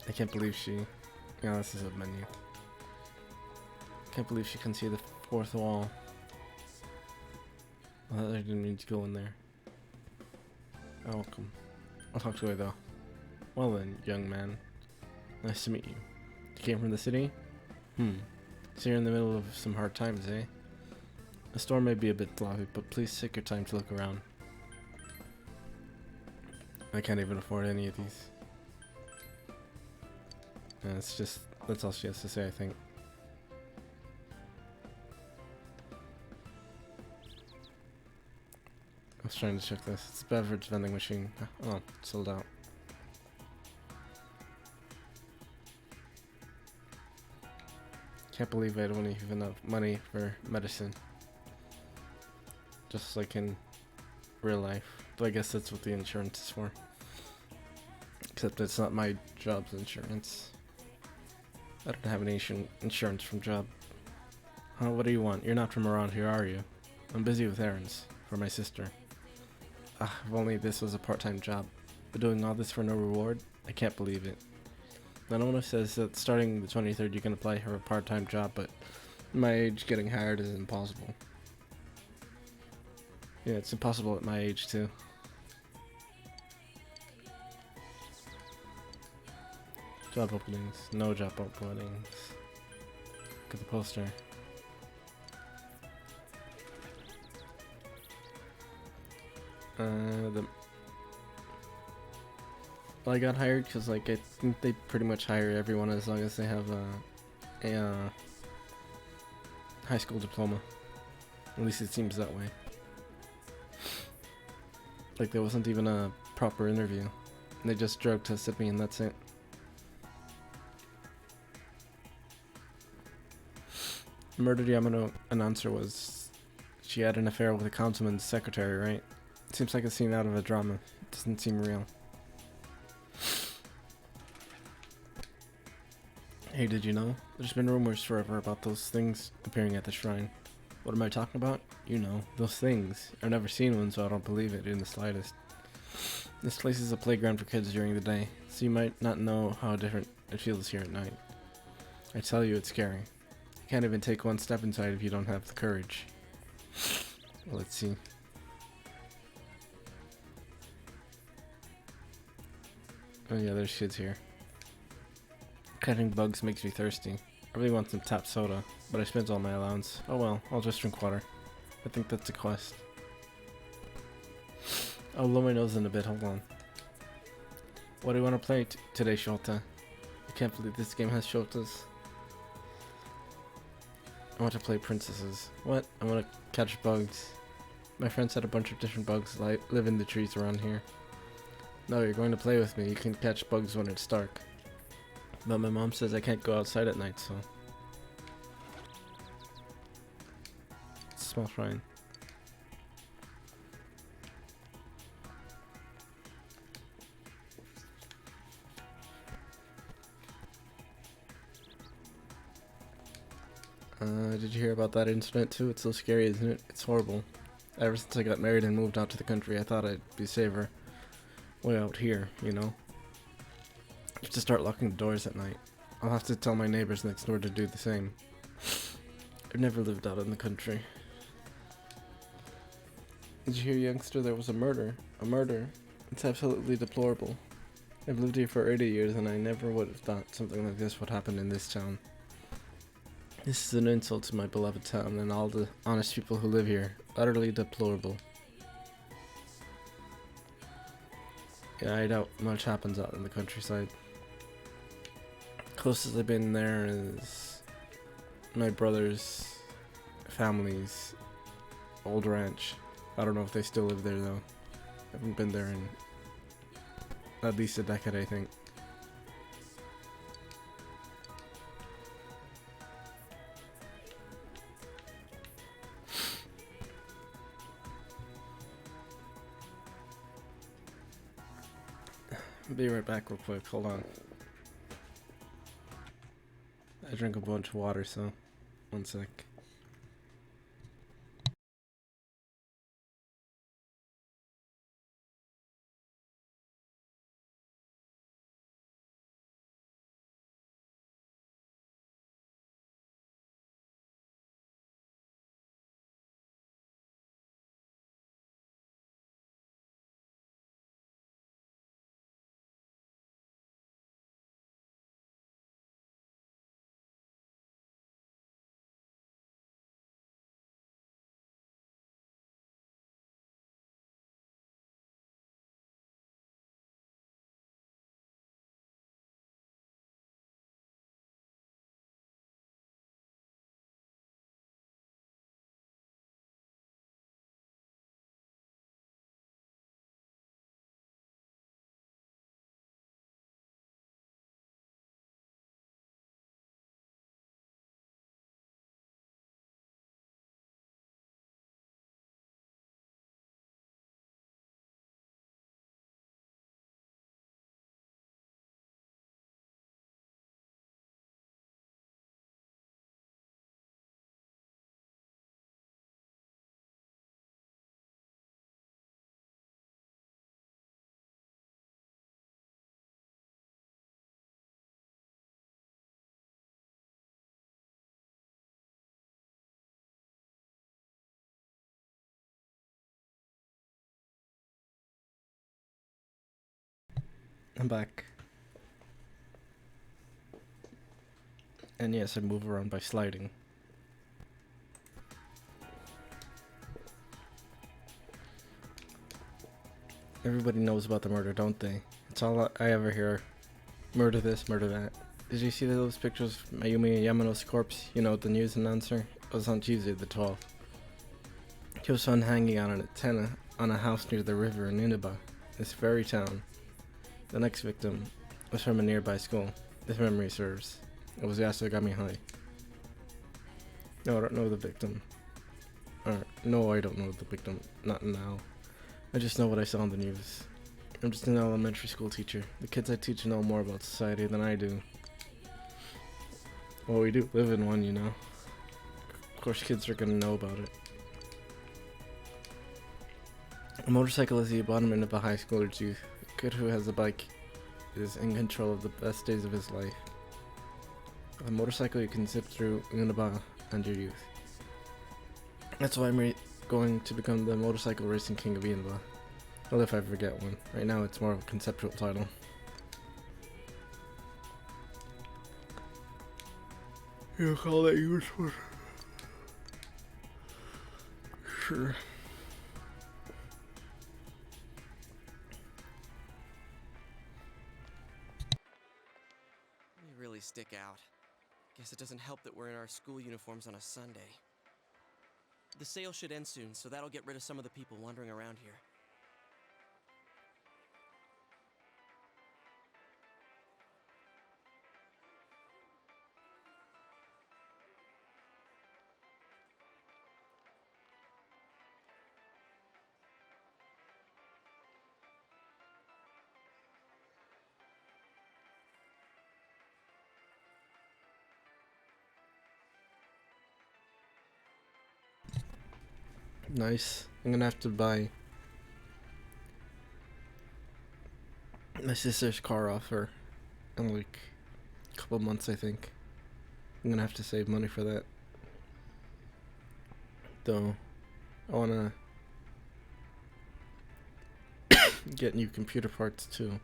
I can't believe she... Yeah, this is a menu. Can't believe she can see the fourth wall. Well, I didn't mean to go in there. Oh, welcome. I'll talk to her though. Well then, young man. Nice to meet you. You came from the city? So you're in the middle of some hard times, eh? The store may be a bit floppy, but please take your time to look around. I can't even afford any of these. It's just, that's all she has to say, I think. I was trying to check this. It's a beverage vending machine. Oh, sold out. Can't believe I don't even have money for medicine. Just like in real life. But I guess that's what the insurance is for. Except it's not my job's insurance. I don't have any insurance from job. Huh, what do you want? You're not from around here, are you? I'm busy with errands for my sister. Ah, if only this was a part-time job. But doing all this for no reward? I can't believe it. Nanona says that starting the 23rd you can apply for a part-time job, but my age getting hired is impossible. Yeah, it's impossible at my age too. Job openings. No job openings. Look at the poster. Well, I got hired because, like, I think they pretty much hire everyone as long as they have a high school diploma. At least it seems that way. Like, there wasn't even a proper interview. They just drug tested me and that's it. Murdered Yamano announcer was... She had an affair with the councilman's secretary, right? Seems like a scene out of a drama. It doesn't seem real. Hey, did you know? There's been rumors forever about those things appearing at the shrine. What am I talking about? You know, those things. I've never seen one, so I don't believe it in the slightest. This place is a playground for kids during the day, so you might not know how different it feels here at night. I tell you, it's scary. You can't even take one step inside if you don't have the courage. Well, let's see. Oh yeah, there's kids here. Catching bugs makes me thirsty. I really want some tap soda, but I spent all my allowance. Oh well, I'll just drink water. I think that's a quest. I'll blow my nose in a bit, hold on. What do you want to play today, Shota? I can't believe this game has Shotas. I want to play princesses. What? I want to catch bugs. My friends had a bunch of different bugs live in the trees around here. No, you're going to play with me. You can catch bugs when it's dark. But my mom says I can't go outside at night, so... It's a small shrine. Did you hear about that incident too? It's so scary, isn't it? It's horrible. Ever since I got married and moved out to the country, I thought I'd be safer way out here, you know? I have to start locking the doors at night. I'll have to tell my neighbors next door to do the same. I've never lived out in the country. Did you hear, youngster? There was a murder. A murder. It's absolutely deplorable. I've lived here for 80 years and I never would have thought something like this would happen in this town. This is an insult to my beloved town and all the honest people who live here. Utterly deplorable. Yeah, I doubt much happens out in the countryside. Closest I've been there is my brother's family's old ranch. I don't know if they still live there though. I haven't been there in at least a decade, I think. Be right back real quick, hold on. I drank a bunch of water, so 1 sec. I'm back. And yes, I move around by sliding. Everybody knows about the murder, don't they? It's all I ever hear. Murder this, murder that. Did you see those pictures of Mayumi Yamano's corpse? You know, the news announcer? It was on Tuesday the 12th. He was found hanging on an antenna on a house near the river in Inaba, this very town. The next victim was from a nearby school, if memory serves. It was Yasugami High. No, I don't know the victim. No, I don't know the victim. Not now. I just know what I saw on the news. I'm just an elementary school teacher. The kids I teach know more about society than I do. Well, we do live in one, you know. Of course kids are gonna know about it. A motorcycle is the embodiment of a high schooler's youth. A kid who has a bike is in control of the best days of his life. With a motorcycle you can zip through Unaba and your youth. That's why I'm going to become the motorcycle racing king of Unaba. Well, if I ever get one. Right now it's more of a conceptual title. You call that useful? Sure. We really stick out. Guess it doesn't help that we're in our school uniforms on a Sunday. The sale should end soon, so that'll get rid of some of the people wandering around here. Nice. I'm gonna have to buy my sister's car off her in like a couple months, I think. I'm gonna have to save money for that. Though, I wanna get new computer parts too.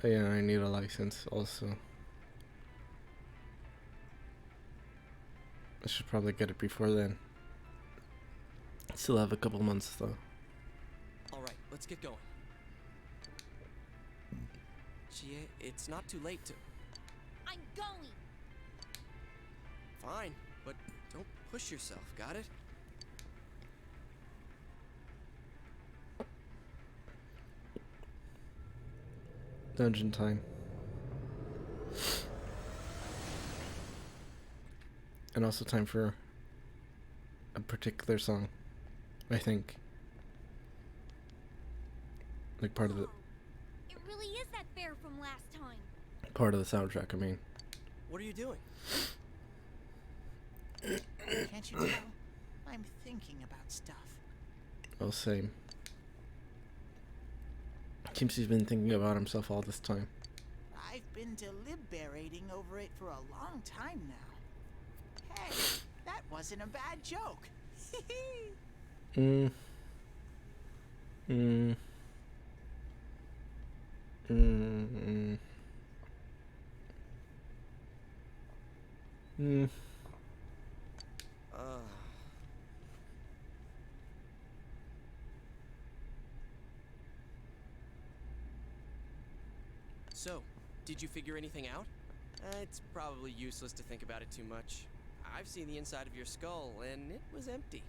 But yeah, I need a license also. I should probably get it before then. Still have a couple months though. Alright, let's get going. Chie, it's not too late to... I'm going. Fine, but don't push yourself, got it? Dungeon time. And also time for a particular song, I think. Like part of the It really is that bear from last time. part of the soundtrack, I mean. What are you doing? Can't you tell? I'm thinking about stuff. Oh, same. Seems he's been thinking about himself all this time. I've been deliberating over it for a long time now. Hey, that wasn't a bad joke. Mm. Mm. Mm. Mm. So, did you figure anything out? It's probably useless to think about it too much. I've seen the inside of your skull, and it was empty.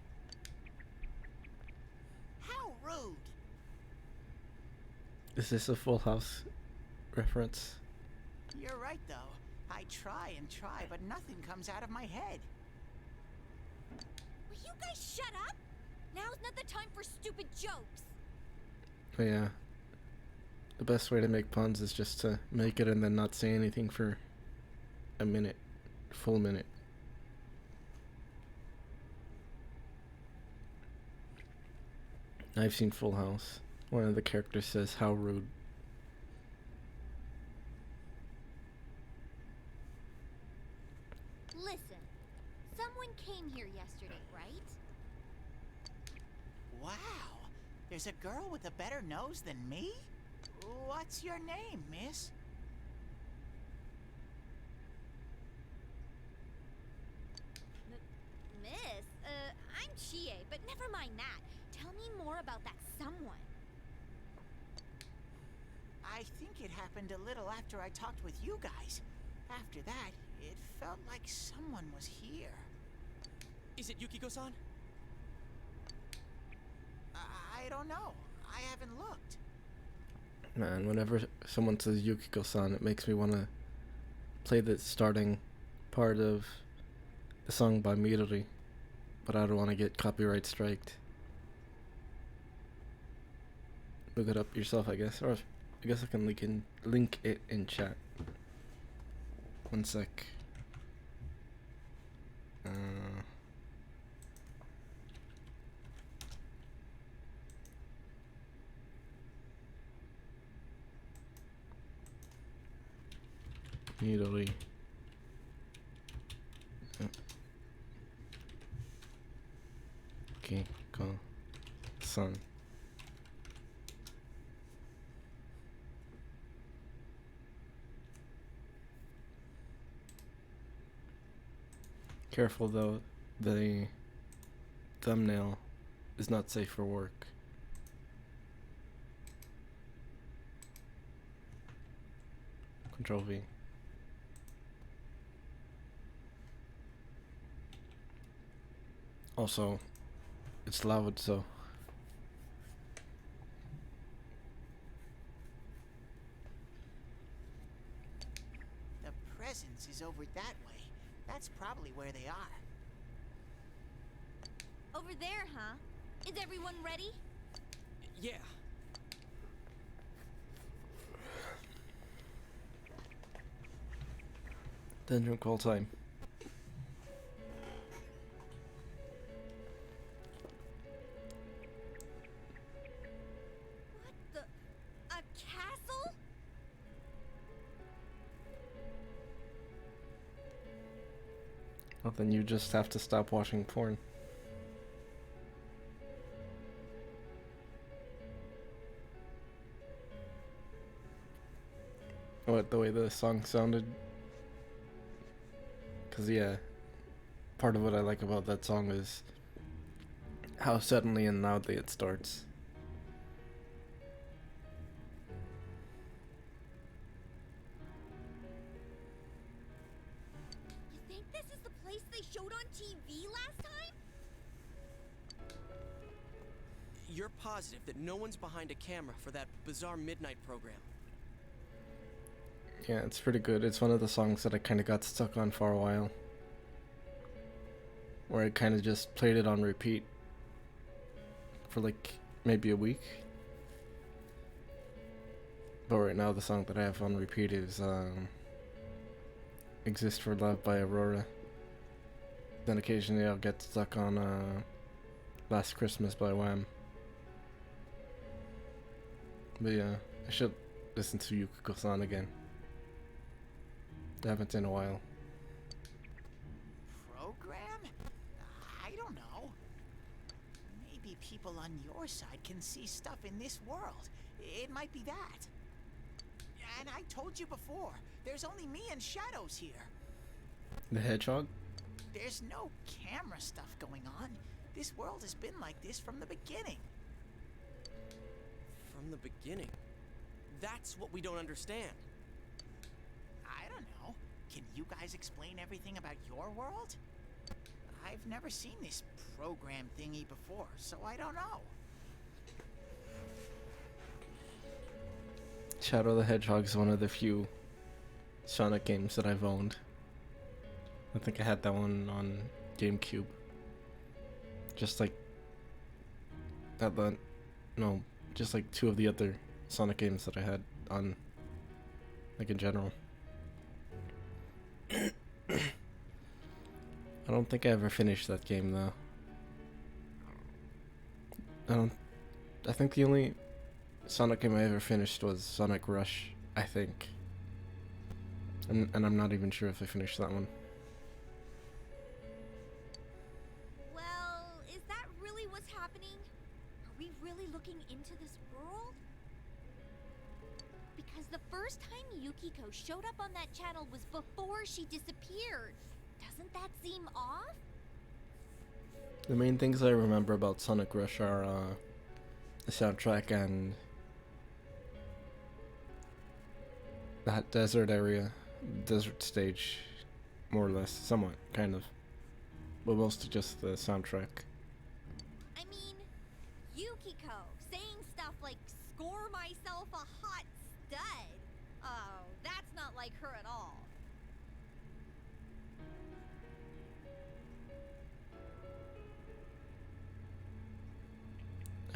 How rude. Is this a Full House reference? You're right, though. I try and try, but nothing comes out of my head. Will you guys shut up? Now's not the time for stupid jokes. But yeah. The best way to make puns is just to make it and then not say anything for a minute. Full minute. I've seen Full House. One of the characters says, "How rude." Listen, someone came here yesterday, right? Wow. There's a girl with a better nose than me? What's your name, miss? Miss, I'm Chie, but never mind that. Tell me more about that someone. I think it happened a little after I talked with you guys. After that, it felt like someone was here. Is it Yukiko-san? I don't know. I haven't looked. Man, whenever someone says Yukiko-san, it makes me want to play the starting part of the song by Midori, but I don't want to get copyright striked. Look it up yourself, I guess, or I guess I can link it in chat. One sec. Midori. Okay, go. Sun. Careful though, the thumbnail is not safe for work. Control V. Also, it's loud, so The presence is over that way. That's probably where they are. Over there, huh? Is everyone ready? Yeah. Dungeon call time. What the? A castle? Well, then you just have to stop watching porn. What, the way the song sounded? Cause yeah, part of what I like about that song is how suddenly and loudly it starts. You think this is the place they showed on TV last time? You're positive that no one's behind a camera for that bizarre midnight program? Yeah, it's pretty good. It's one of the songs that I kind of got stuck on for a while. Where I kind of just played it on repeat for like maybe a week. But right now the song that I have on repeat is Exist for Love by Aurora. Then occasionally I'll get stuck on Last Christmas by Wham. But yeah, I should listen to Yukiko-san again. I haven't in a while. Program? I don't know. Maybe people on your side can see stuff in this world. It might be that. And I told you before, there's only me and Shadows here. The Hedgehog? There's no camera stuff going on. This world has been like this from the beginning. From the beginning? That's what we don't understand. I don't know. Can you guys explain everything about your world? I've never seen this program thingy before, so I don't know. Shadow the Hedgehog is one of the few Sonic games that I've owned. I think I had that one on GameCube. Just like just like two of the other Sonic games that I had on, like, in general. I don't think I ever finished that game though. I think the only Sonic game I ever finished was Sonic Rush, I think. And I'm not even sure if I finished that one. Well, is that really what's happening? Are we really looking this world? Because the first time Yukiko showed up on that channel was before she disappeared. Doesn't that seem off? The main things I remember about Sonic Rush are the soundtrack and that desert area, desert stage, more or less, somewhat, kind of. But mostly just the soundtrack. I mean, Yukiko saying stuff like, score myself a hot stud. Oh, that's not like her at all.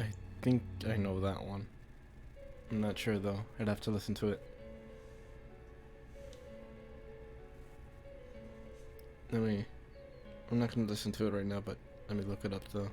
I think I know that one. I'm not sure though. I'd have to listen to it. I'm not gonna listen to it right now, but let me look it up though.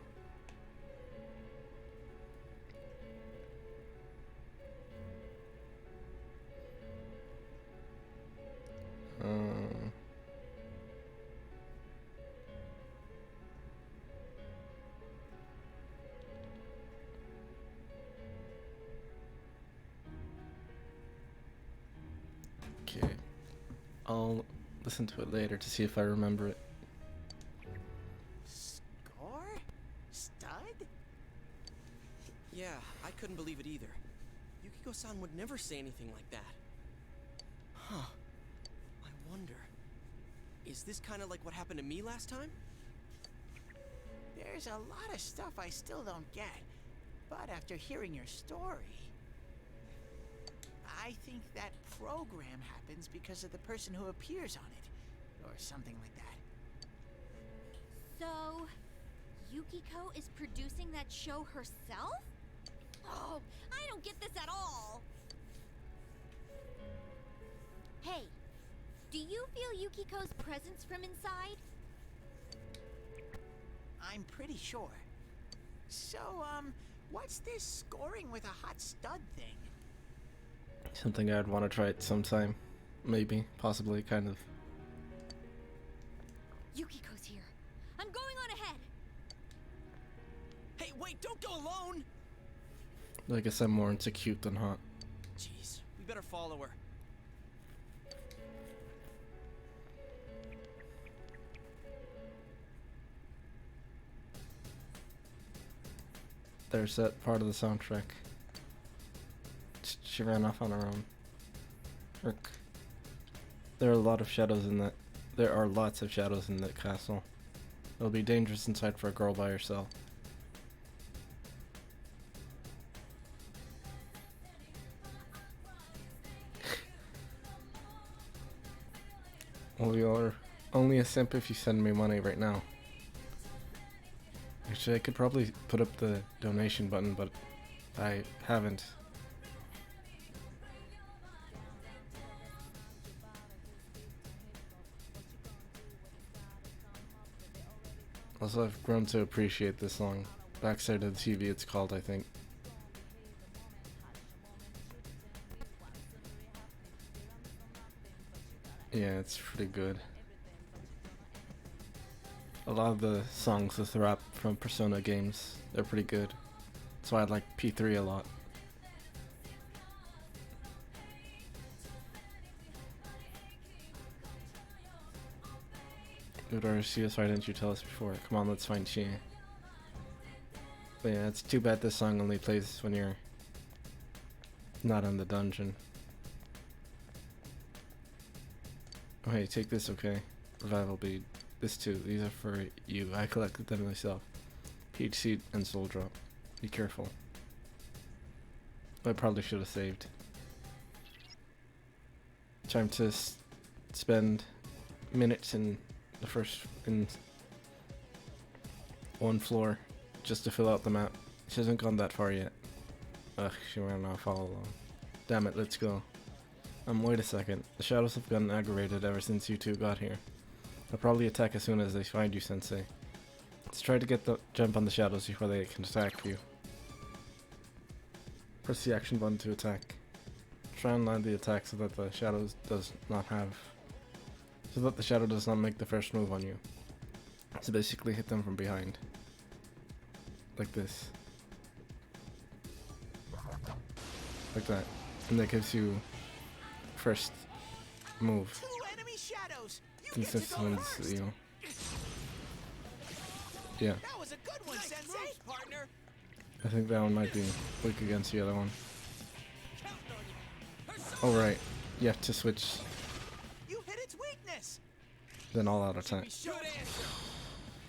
Okay. I'll listen to it later to see if I remember it. Score? Stud? Yeah, I couldn't believe it either. Yukiko-san would never say anything like that. Huh. I wonder... Is this kind of like what happened to me last time? There's a lot of stuff I still don't get. But after hearing your story... I think that program happens because of the person who appears on it. Or something like that. So, Yukiko is producing that show herself? Oh, I don't get this at all. Hey, do you feel Yukiko's presence from inside? I'm pretty sure. So, what's this scoring with a hot stud thing? Something I'd want to try it sometime. Maybe, possibly, kind of. Yukiko's here. I'm going on ahead. Hey, wait, don't go alone! I guess I'm more into cute than hot. Jeez, we better follow her. There's that part of the soundtrack. She ran off on her own. Herc. There are a lot of shadows in that. There are lots of shadows in that castle. It'll be dangerous inside for a girl by herself. Well, you're only a simp if you send me money right now. Actually, I could probably put up the donation button, but I haven't. Also, I've grown to appreciate this song. Backside of the TV, it's called, I think. Yeah, it's pretty good. A lot of the songs with rap from Persona games, they're pretty good. That's why I like P3 a lot. Good Arceus, why didn't you tell us before? Come on, let's find Chi. But yeah, it's too bad this song only plays when you're not in the dungeon. Oh hey, take this, okay? Revival bead. This too, these are for you. I collected them myself. Peach seed and soul drop. Be careful. I probably should have saved. Time to spend minutes in one floor just to fill out the map. She hasn't gone that far yet. Ugh, she ran off all along. Damn it, let's go. Wait a second. The shadows have gotten aggravated ever since you two got here. They'll probably attack as soon as they find you, Sensei. Let's try to get the jump on the shadows before they can attack you. Press the action button to attack. Try and land the attack so that the shadow does not make the first move on you. So basically hit them from behind. Like this. like that, and that gives you first move. Two enemy shadows. You Since get this to go one's, first. you know, yeah. That was a good one, Sensei. Partner. I think that one might be weak against the other one. Oh right, you have to switch, You hit its weakness. then all out attack. Good answer.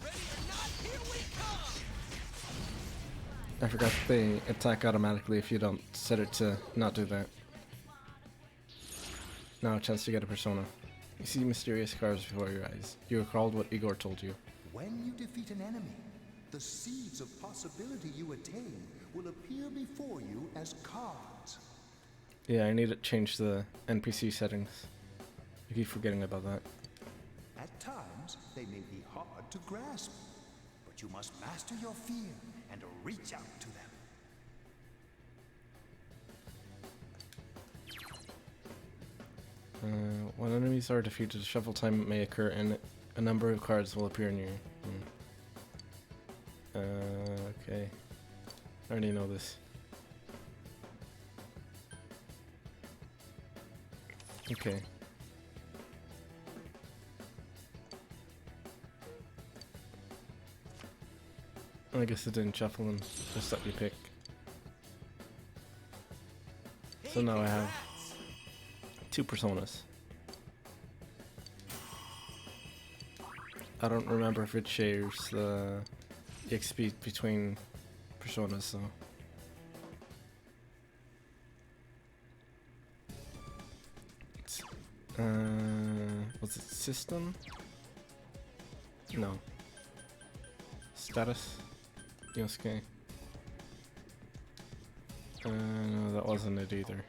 Ready or not, here we come. I forgot they attack automatically if you don't set it to not do that. Now a chance to get a persona. You see mysterious cars before your eyes. You recalled what Igor told you. When you defeat an enemy, the seeds of possibility you attain will appear before you as cards. Yeah, I need to change the NPC settings. I keep forgetting about that. At times, they may be hard to grasp, but you must master your fear and reach out to them. When enemies are defeated, shuffle time may occur and a number of cards will appear near you. Okay. I already know this. Okay. I guess it didn't shuffle them, just let you pick. So now I have 2 personas. I don't remember if it shares the XP between personas, so. Was it system? No. Status? Yosuke? No, that wasn't it either.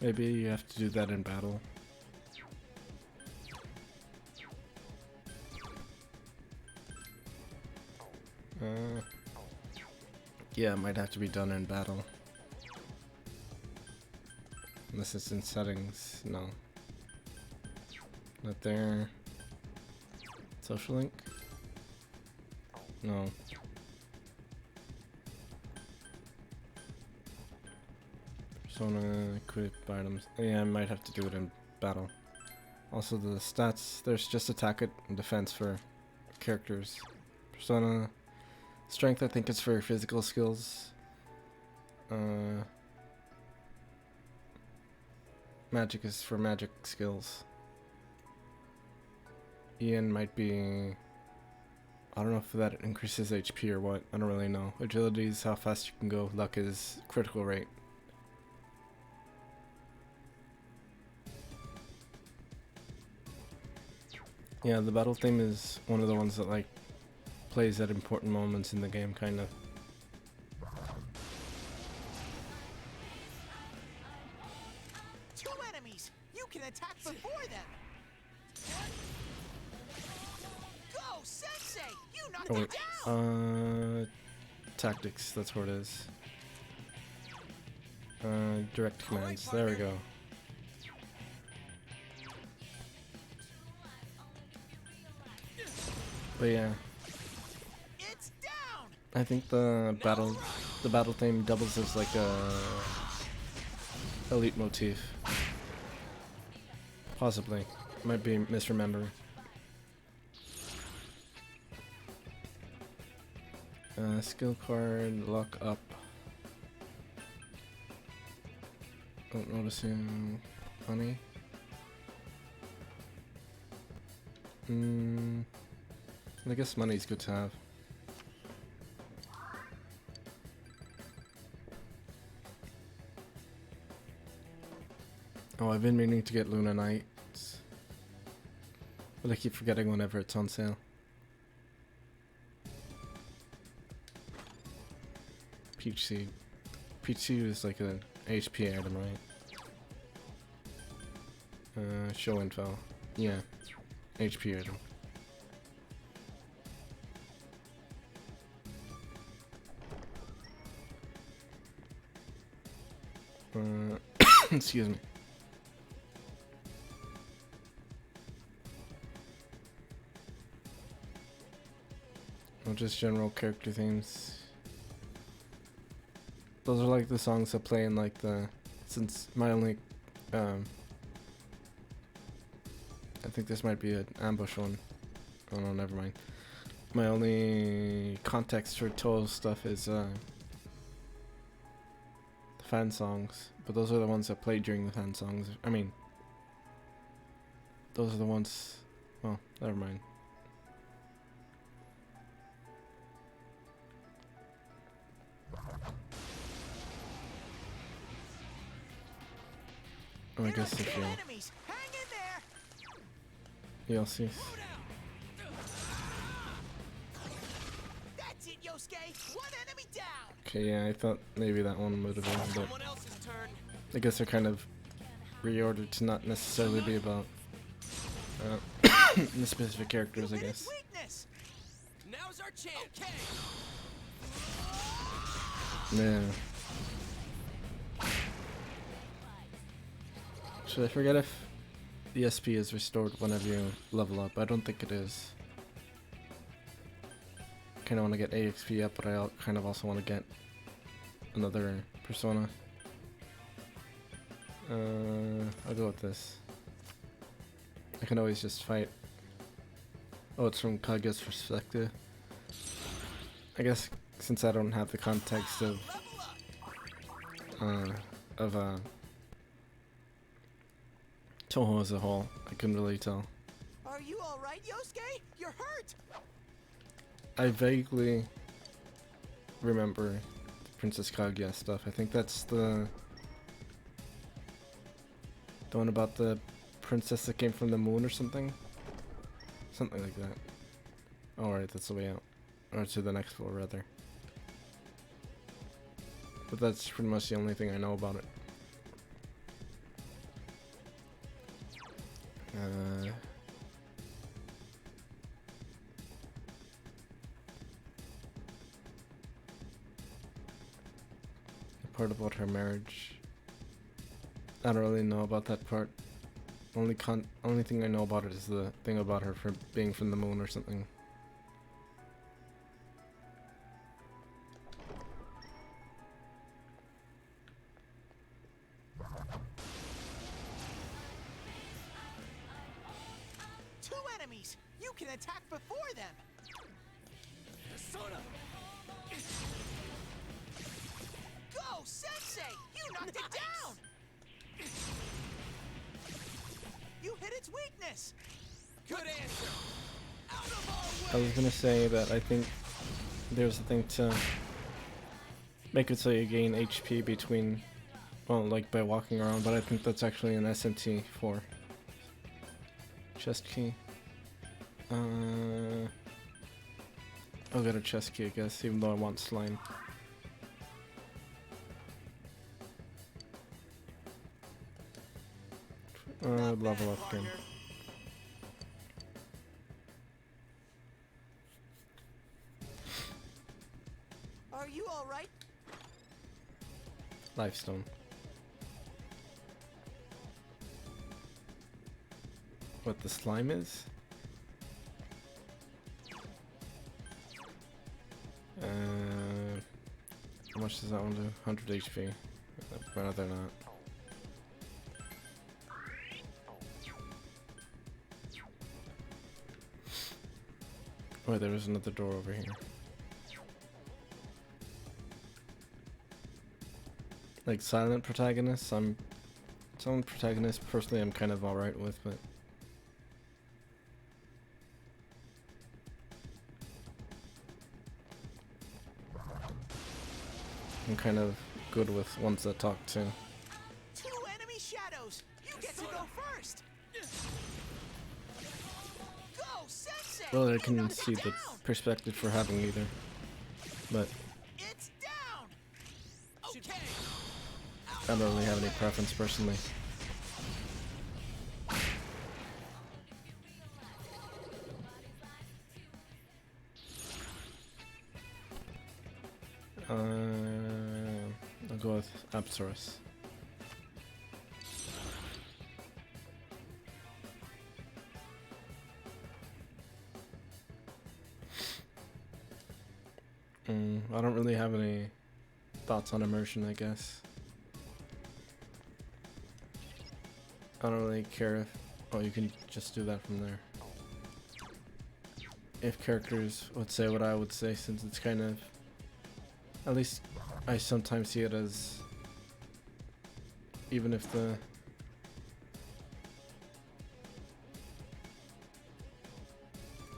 Maybe you have to do that in battle. Yeah, it might have to be done in battle. Unless it's in settings, no. Not there. Social link? No. Persona, equip items. Yeah, I might have to do it in battle. Also the stats, there's just attack and defense for characters. Persona, strength I think is for physical skills. Magic is for magic skills. Ian might be... I don't know if that increases HP or what. I don't really know. Agility is how fast you can go. Luck is critical rate. Yeah, the battle theme is one of the ones that like plays at important moments in the game, kind of. Two enemies. You can attack before them. Go, Sensei! You knocked Oh it wait, down. tactics. That's where it is. Direct commands. There we go. But yeah, It's down. I think the battle theme doubles as like a elite motif. Possibly, might be misremembering. Skill card, lock up. Don't notice him. Honey. I guess money's good to have. Oh, I've been meaning to get Luna Nights, but I keep forgetting whenever it's on sale. Peach Seed. Peach Seed is like an HP item, right? Show info. Yeah. HP item. Excuse me. Well, just general character themes. those are like the songs that play in like since my only I think this might be an ambush one. Oh no, never mind. My only context for Toll stuff is the fan songs, but those are the ones that play during the fan songs. I mean, those are the ones. Well, never mind. I guess if you'll see. That's it, Yosuke. One enemy down. Okay, yeah, I thought maybe that one would have been, but I guess they're kind of reordered to not necessarily be about the specific characters, I guess. Now's our chance. Yeah. Should I forget if the SP is restored whenever you level up? I don't think it is. Kind of want to get AXP up, but I kind of also want to get another persona. I'll go with this. I can always just fight. Oh, it's from Kaguya's perspective. I guess since I don't have the context of Toho as a whole, I couldn't really tell. Are you all right, Yosuke? You're hurt. I vaguely remember Princess Kaguya stuff. I think that's the one about the princess that came from the moon or something. Something like that. Alright, that's the way out. Or to the next floor, rather. But that's pretty much the only thing I know about it. The part about her marriage, I don't really know about that part. Only thing I know about it is the thing about her for being from the moon or something. Two enemies. You can attack before them. Persona. Go, Sensei! You knocked it down. You hit its weakness. Good answer. Out of our I way. was gonna say that I think there's a thing to make it so you gain HP between, well, like by walking around, but I think that's actually an SMT for chest key. I'll get a chest key, I guess, even though I want slime. Level up again. Are you all right? Lifestone. What the slime is? How much does that one do? 100 HP. Rather not. Oh, there was another door over here. Like silent protagonists, silent protagonists personally I'm kind of alright with, but I'm kind of good with ones that talk too. Two enemy shadows. You get to go first. Go, Sensei. Well, I can see the perspective for having either, but It's down. Okay. I don't really have any preference personally. I'll go with Apsaurus. I don't really have any thoughts on immersion, I guess. I don't really care if... Oh, you can just do that from there. If characters would say what I would say, since it's kind of... At least I sometimes see it as... Even if the...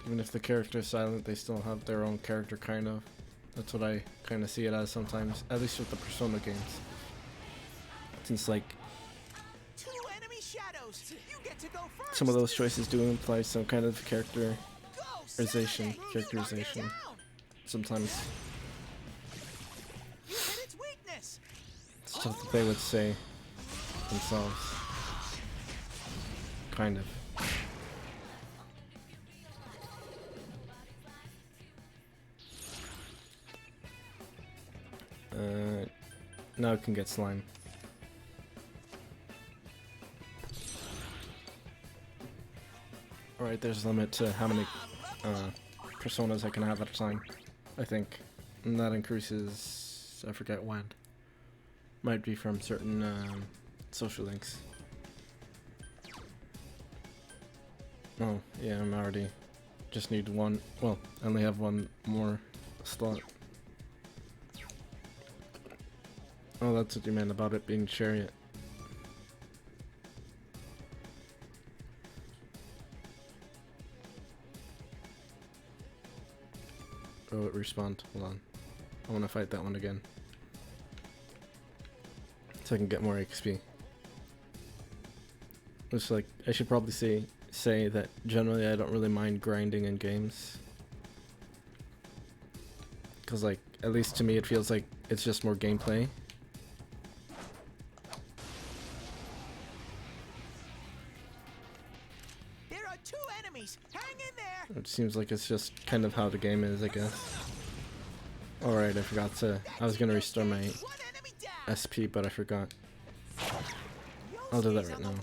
Even if the character is silent, they still have their own character, kind of. That's what I kind of see it as sometimes, at least with the Persona games. Since, like, Two enemy shadows. You get to go first. some of those choices do imply some kind of characterization. Sometimes. You hit its weakness. Stuff that they would say themselves. Kind of. Now it can get slime. Alright, there's a limit to how many personas I can have at a time, I think. And that increases, I forget when. Might be from certain social links. Oh, yeah, I'm already... Just need one... Well, I only have one more slot. Oh, that's what you meant about it being chariot. Oh, it respawned. Hold on. I want to fight that one again. So I can get more XP. It's like, I should probably say that generally I don't really mind grinding in games. Because, like, at least to me it feels like it's just more gameplay. It seems like it's just kind of how the game is, I guess. Alright, I forgot to... I was gonna restore my SP, but I forgot. I'll do that right now.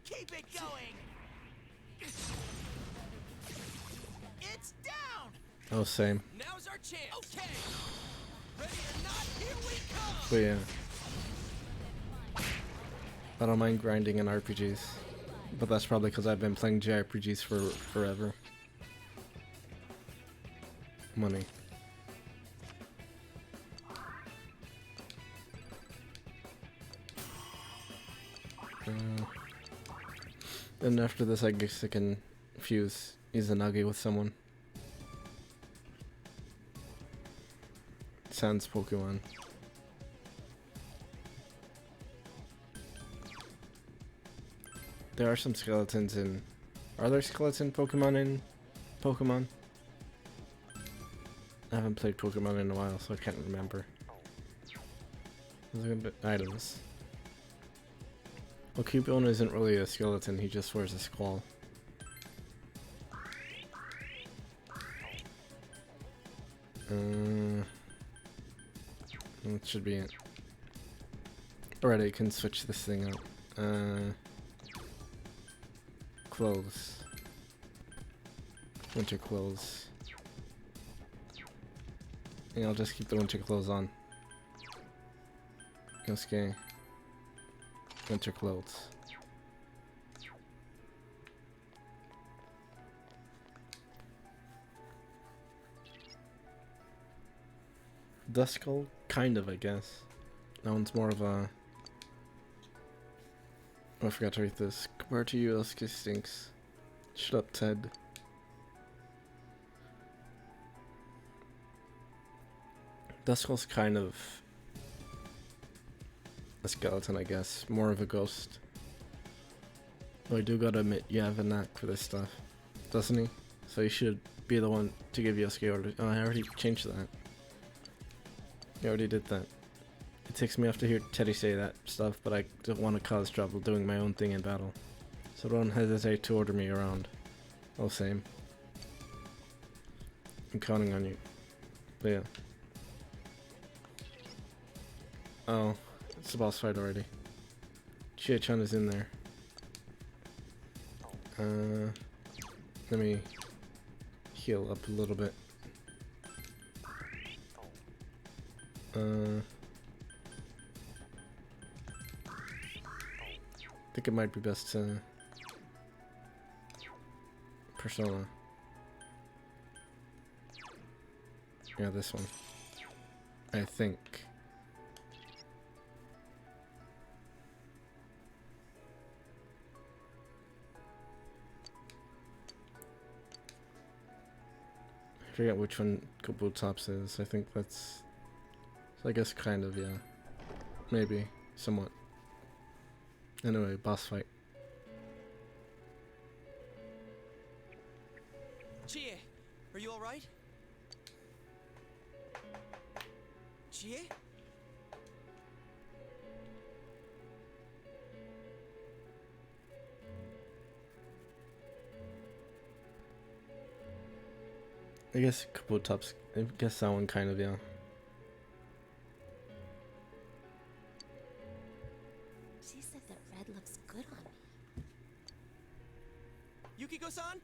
Keep it going. It's down. Oh, same. Now's our chance. Okay. Ready or not, here we come. But yeah. I don't mind grinding in RPGs. But that's probably because I've been playing JRPGs for forever. Money. Then after this, I guess I can fuse Izanagi with someone. Sans Pokemon. There are some skeletons in... Are there skeleton Pokemon in Pokemon? I haven't played Pokemon in a while, so I can't remember. Look at items. Well, Cubone isn't really a skeleton, he just wears a skull. That should be it. Alright, I can switch this thing out. Clothes. Winter clothes. And I'll just keep the winter clothes on. Okay. Winter clothes. Duskull? Kind of, I guess. That one's more of a... Oh, I forgot to read this. Compared to you, Elski stinks. Shut up, Ted. Duskull's kind of a skeleton, I guess. More of a ghost. Though I do gotta admit, you have a knack for this stuff, doesn't he? So you should be the one to give Yosuke orders. Oh, I already changed that. You already did that. It takes me off to hear Teddy say that stuff, but I don't want to cause trouble doing my own thing in battle. So don't hesitate to order me around. Oh, same. I'm counting on you. But yeah. Oh, it's the boss fight already. Chie-chan is in there. Let me heal up a little bit. I think it might be best to Persona. Yeah, this one. I think. I forget which one Couple Tops is. I think that's. So I guess kind of, yeah. Maybe. Somewhat. Anyway, boss fight. Chie, are you alright? Chie? I guess Couple Tops. I guess that one kind of, yeah. She said that red looks good on me. Yukiko-san?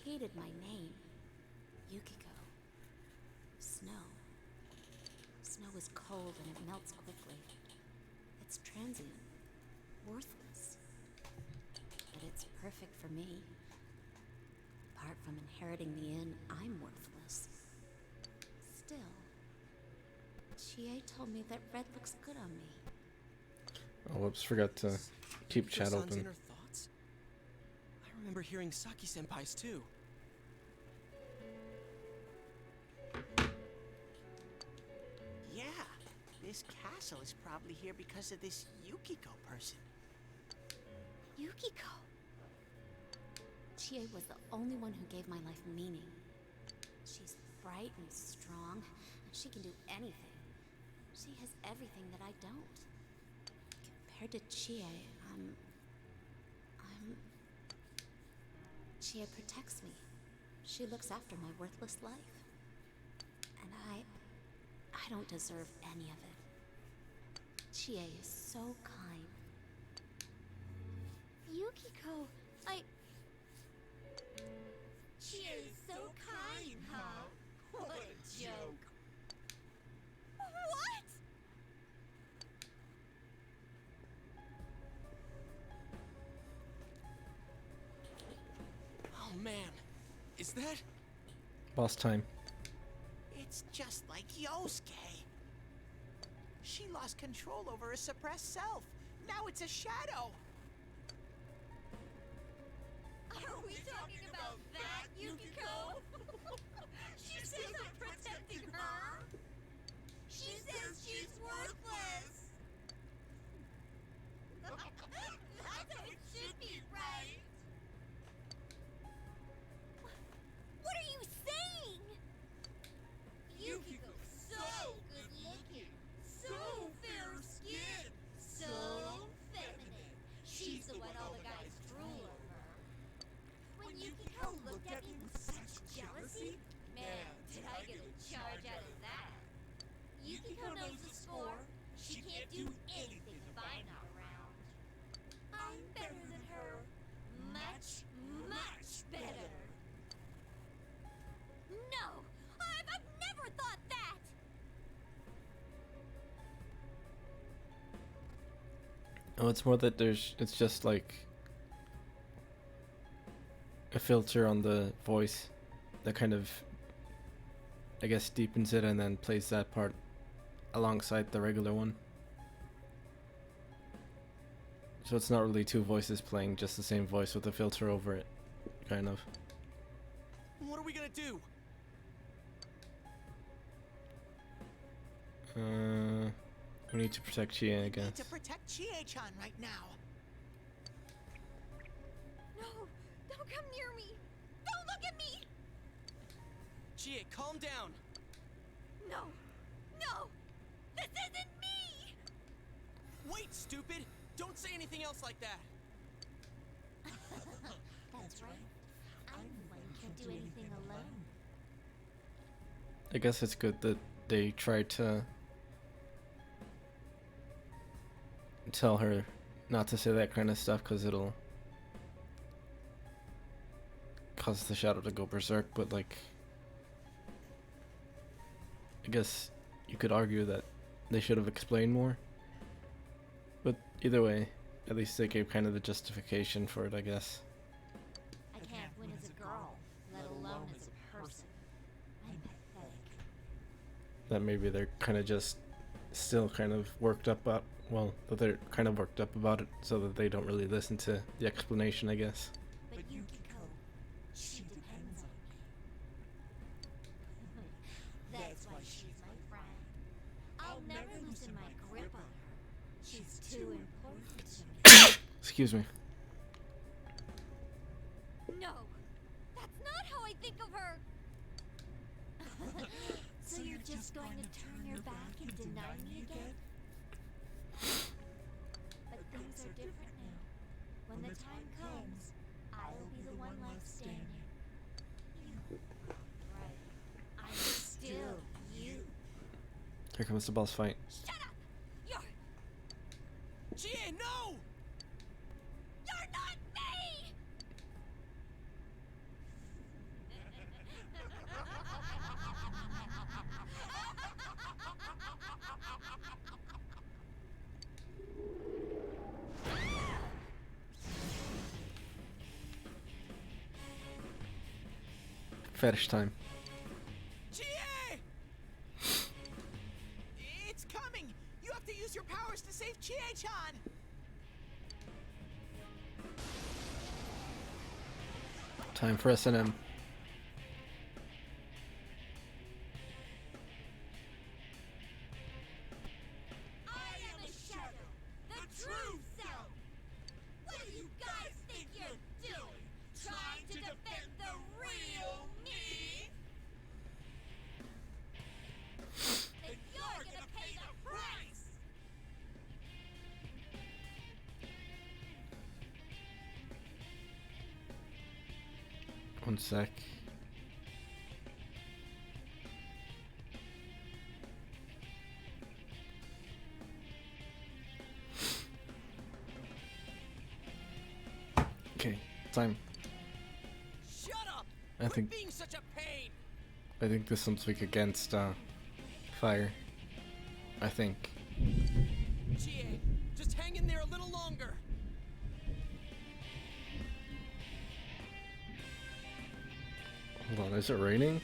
Hated my name. Yukiko. Snow. Snow is cold and it melts quickly. It's transient. Worthless. But it's perfect for me. Apart from inheriting the inn, I'm worthless. Still, Chie told me that red looks good on me. Oh, whoops, forgot to keep chat Yukiko-san's open. inner thoughts? I remember hearing Saki-senpai's too. Yeah, this castle is probably here because of this Yukiko person. Yukiko! Chie was the only one who gave my life meaning. She's bright and strong, and she can do anything. She has everything that I don't. Compared to Chie, Chie protects me. She looks after my worthless life. And I don't deserve any of it. Chie is so kind. Yukiko, Chie is so kind, huh? What a joke. What? Oh man, is that? Boss time. It's just like Yosuke. She lost control over her suppressed self. Now it's a shadow. Are we talking about that, Yukiko? She says I'm protecting her. She says she's worthless. That's how it should be, right? What are you saying? Yukiko's so good looking, so fair skinned, so feminine. She's the one all the guys drool over. When Yukiko looked at me with such jealousy, man, did I get a charge out of that. Yukiko knows the score. She can't do anything if I'm not around. I'm better than her. Much, much better. No! I've never thought that! Oh, it's more that it's just like a filter on the voice that kind of, I guess, deepens it and then plays that part alongside the regular one. So it's not really two voices playing, just the same voice with a filter over it, kind of. What are we gonna do? We need to protect Chie, I guess. Need to protect Chie-chan right now. No! Don't come near me! Don't look at me! Chie, calm down. No! No! This isn't me! Wait, stupid! Don't say anything else like that. That's right. I'm the one who can't do anything alone. I guess it's good that they tried to tell her not to say that kind of stuff, because it'll cause the shadow to go berserk, but like I guess you could argue that they should have explained more. But either way, at least they gave kind of the justification for it, I guess. I can't win as a girl, let alone as a person. I'm pathetic. That maybe they're kind of just still kind of worked up about, well, that they're kind of worked up about it so that they don't really listen to the explanation, I guess. But Yukiko, she depends on me. That's why she's my friend. I'll never loosen my grip on her. She's too important to me. Excuse me. No, that's not how I think of her. So you're just going to turn your back and deny me again? But things are different now. When the time comes, I'll be the one left standing. You are right. I'm still you. Here comes the boss fight. Shut up! You're Chie, no! You're not me! Fetish time. Chie! It's coming! You have to use your powers to save Chie-chan! Time for S&M. I am a shadow, the true self. What do you guys think you're doing? Trying to defend the real me? Then you're gonna pay the price! One sec. Okay, time. Shut up! I think Being such a pain! this one's weak against fire. I think. Chie, just hang in there a little longer. Hold on, is it raining?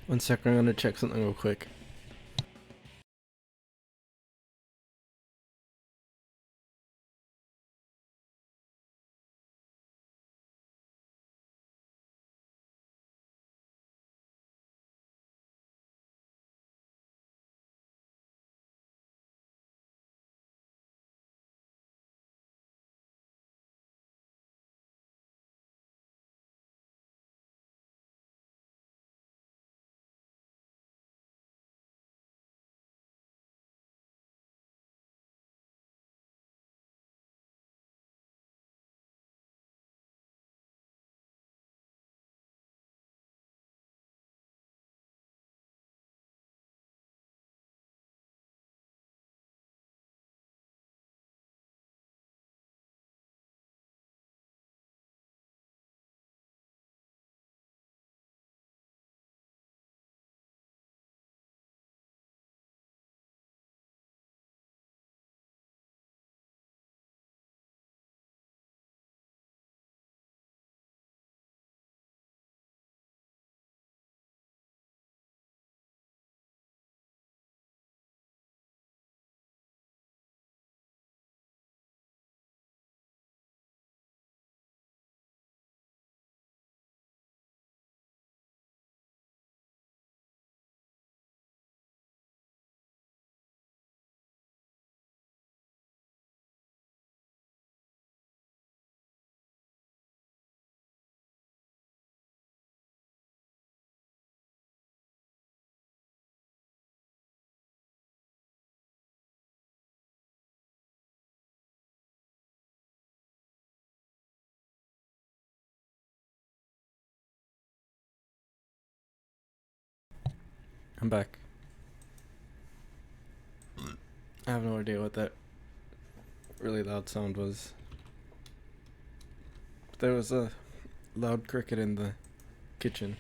One second, I'm gonna check something real quick. I'm back. I have no idea what that really loud sound was. There was a loud cricket in the kitchen.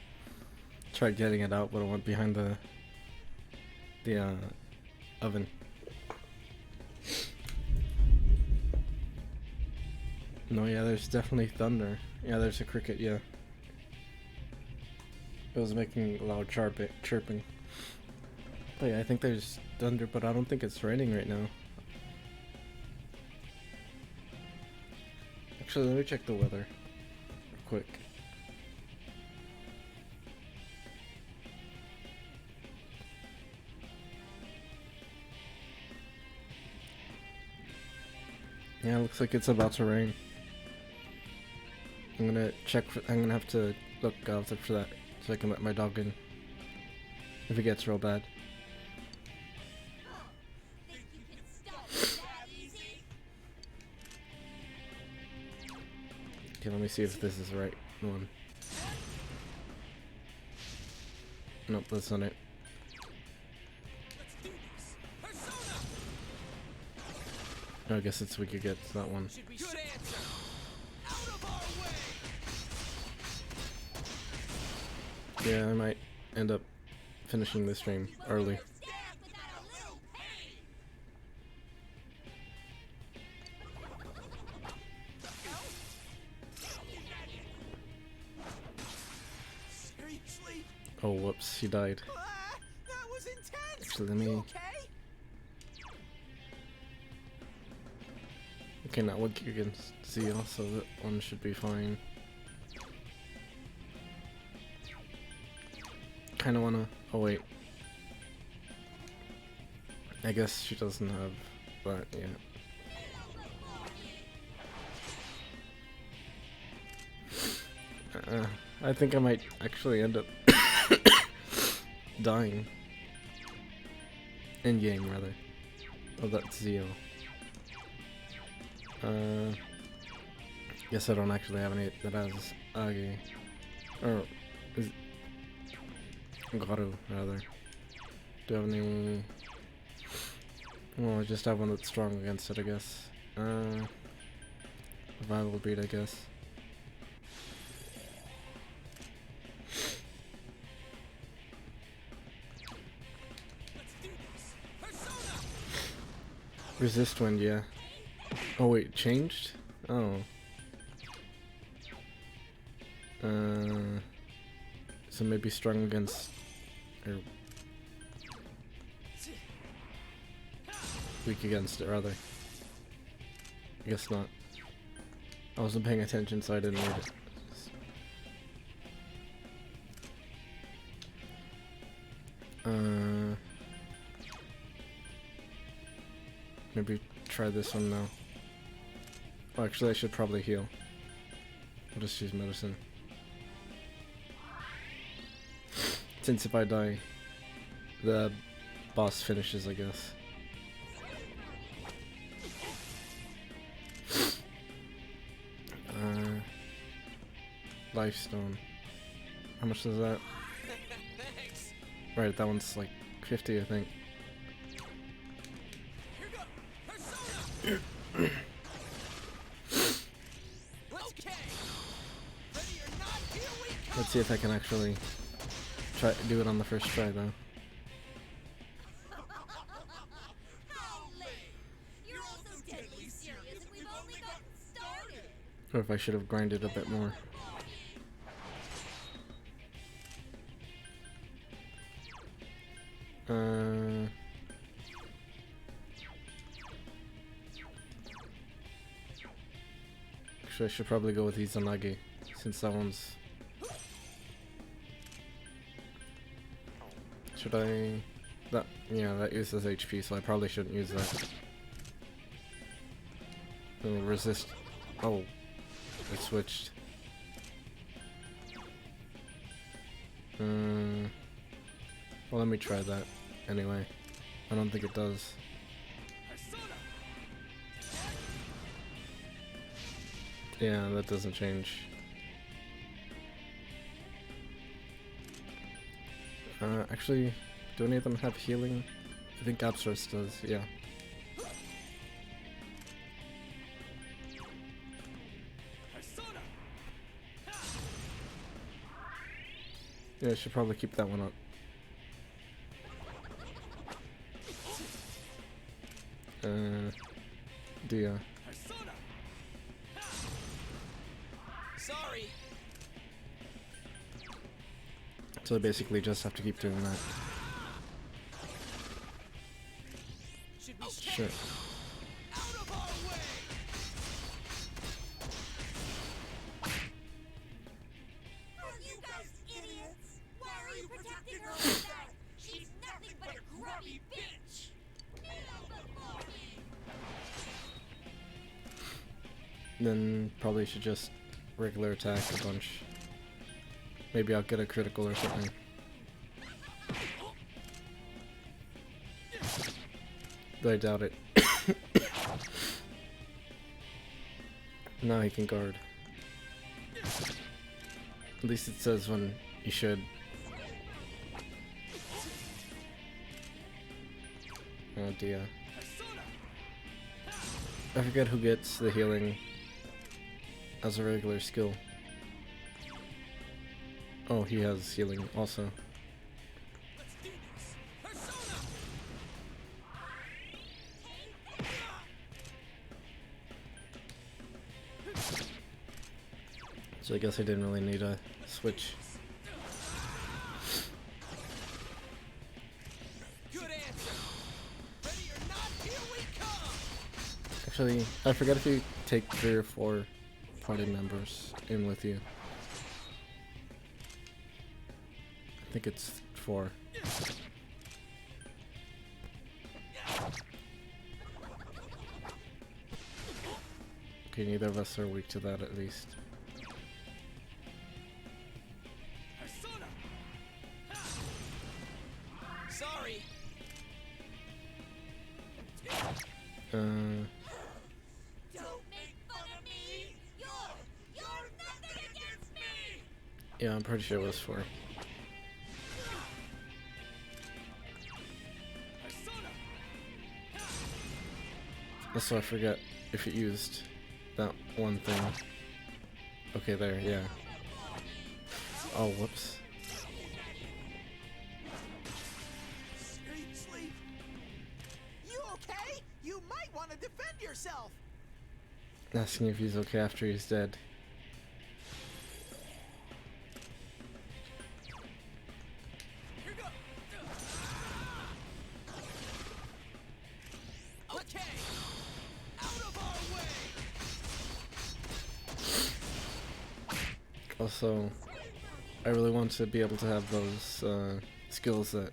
Tried getting it out, but it went behind the oven. No, yeah, there's definitely thunder. Yeah, there's a cricket, yeah. It was making loud chirping. But yeah, I think there's thunder, but I don't think it's raining right now. Actually, let me check the weather real quick. Yeah, it looks like it's about to rain. I'm gonna have to look out for that so I can let my dog in if it gets real bad. Okay, let me see if this is the right one. Nope, that's not it. I guess we could get to that one. Yeah, I might end up finishing this stream early. Seriously? Oh, whoops, she died. That was intense. Actually, let me... Okay, now what you can see also, that one should be fine. Kinda wanna... Oh wait. I guess she doesn't have that yet. I think I might actually end up dying. In game, rather. Oh, that's Zio. Guess I don't actually have any that has Agi. Or is Garu, rather. Do I have any? Well, I just have one that's strong against it, I guess. Survival beat, I guess. Resist wind, yeah. Oh wait, changed? Oh. So maybe strong against... or... weak against it, rather. I guess not. I wasn't paying attention, so I didn't read it. Maybe try this one now. Oh, actually, I should probably heal. I'll just use medicine. Since if I die, the boss finishes, I guess. Lifestone. How much is that? Right, that one's like 50, I think. Let's see if I can actually do it on the first try, though. Or if I should have grinded a bit more. Actually, I should probably go with Izanagi, since that one's... Should I... That, yeah, that uses HP, so I probably shouldn't use that. It'll resist... Oh, it switched. Well, let me try that anyway. I don't think it does. Yeah, that doesn't change. Actually, Do any of them have healing? I think Abstrus does, yeah. Yeah, I should probably keep that one up. Dia. Sorry. So I basically just have to keep doing that. Sure. Out of our way! Are you guys idiots? Why are you protecting her like that? She's nothing but a grubby bitch! Kneel before me! Then probably should just regular attack a bunch. Maybe I'll get a critical or something. Though I doubt it. Now he can guard. At least it says when you should. Oh dear. I forget who gets the healing as a regular skill. Oh, he has healing also. So I guess I didn't really need a switch. Good answer. Ready or not, here we come. Actually, I forget if you take 3 or 4 party members in with you. I think it's 4. Okay, neither of us are weak to that at least. Sorry. Don't make fun of me! You're nothing against me! Yeah, I'm pretty sure it was 4. Also, I forget if it used that one thing. Okay, there, yeah. Oh, whoops. Seriously? You okay? You might want to defend yourself. Asking if he's okay after he's dead. Okay. Out of our way. Also, I really want to be able to have those skills that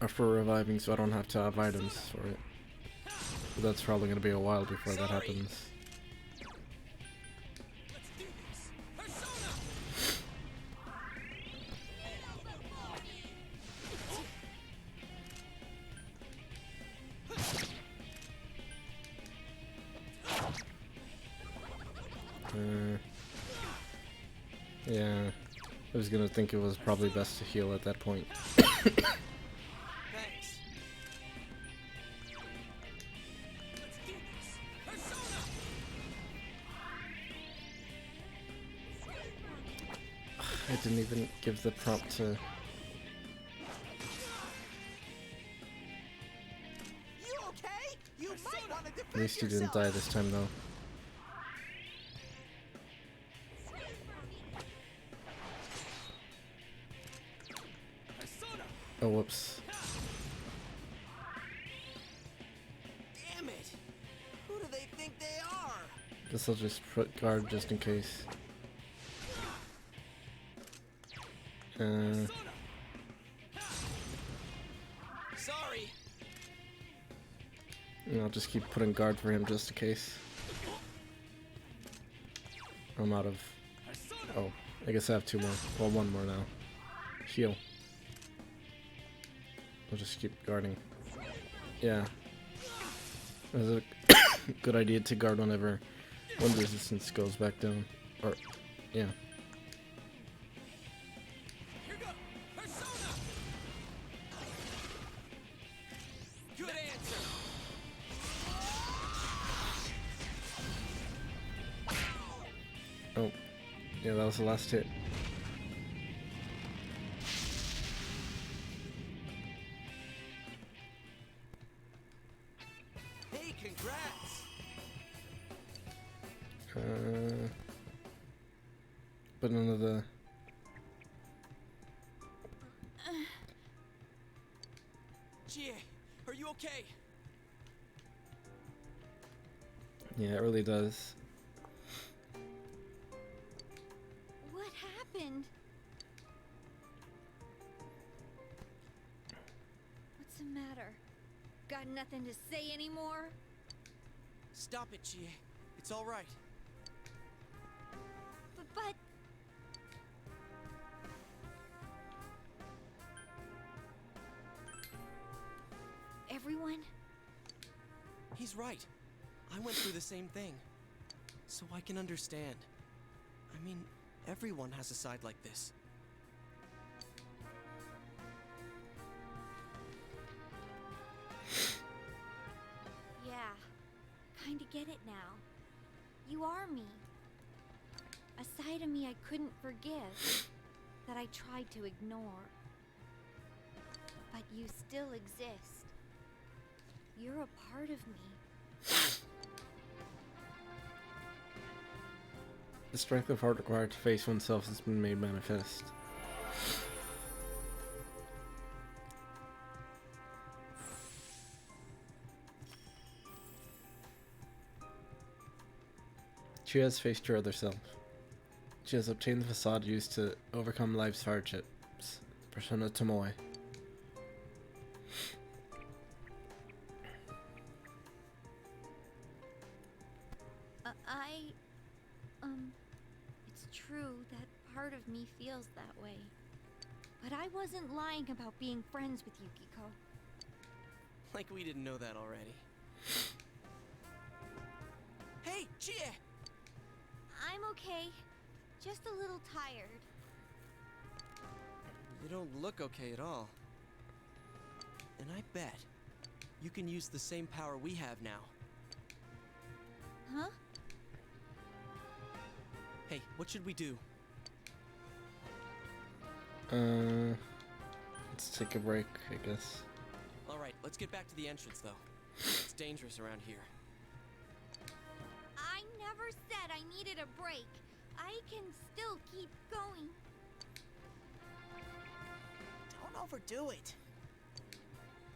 are for reviving, so I don't have to have items for it. But that's probably going to be a while before that happens. Yeah, I was gonna think it was probably best to heal at that point. Thanks. I didn't even give the prompt to... You okay? You might want to defend At least he didn't yourself. die this time though. Oh, whoops. Damn it! Who do they think they are? Guess I'll just put guard just in case. Sorry. And I'll just keep putting guard for him just in case. I'm out of... Oh, I guess I have 2 more. Well, 1 more now. Heal. I'll just keep guarding. Yeah. It was a good idea to guard whenever one resistance goes back down. Or, yeah. Yeah, that was the last hit. Hey, congrats! But none of the... Jie, are you okay? Yeah, it really does. What happened? What's the matter? Got nothing to say anymore? Stop it, Jie. It's all right. But... Everyone? He's right. I went through the same thing. So I can understand. I mean, everyone has a side like this. Yeah, kinda get it now. You are me. A side of me I couldn't forgive, that I tried to ignore. But you still exist. You're a part of me. The strength of heart required to face oneself has been made manifest. She has faced her other self. She has obtained the facade used to overcome life's hardships. Persona Tomoe. It's true that part of me feels that way. But I wasn't lying about being friends with Yukiko. Like we didn't know that already. Hey, Jie! I'm okay. Just a little tired. You don't look okay at all. And I bet you can use the same power we have now. Huh? Hey, what should we do? Let's take a break, I guess. Alright, let's get back to the entrance though. It's dangerous around here. I never said I needed a break. I can still keep going. Don't overdo it.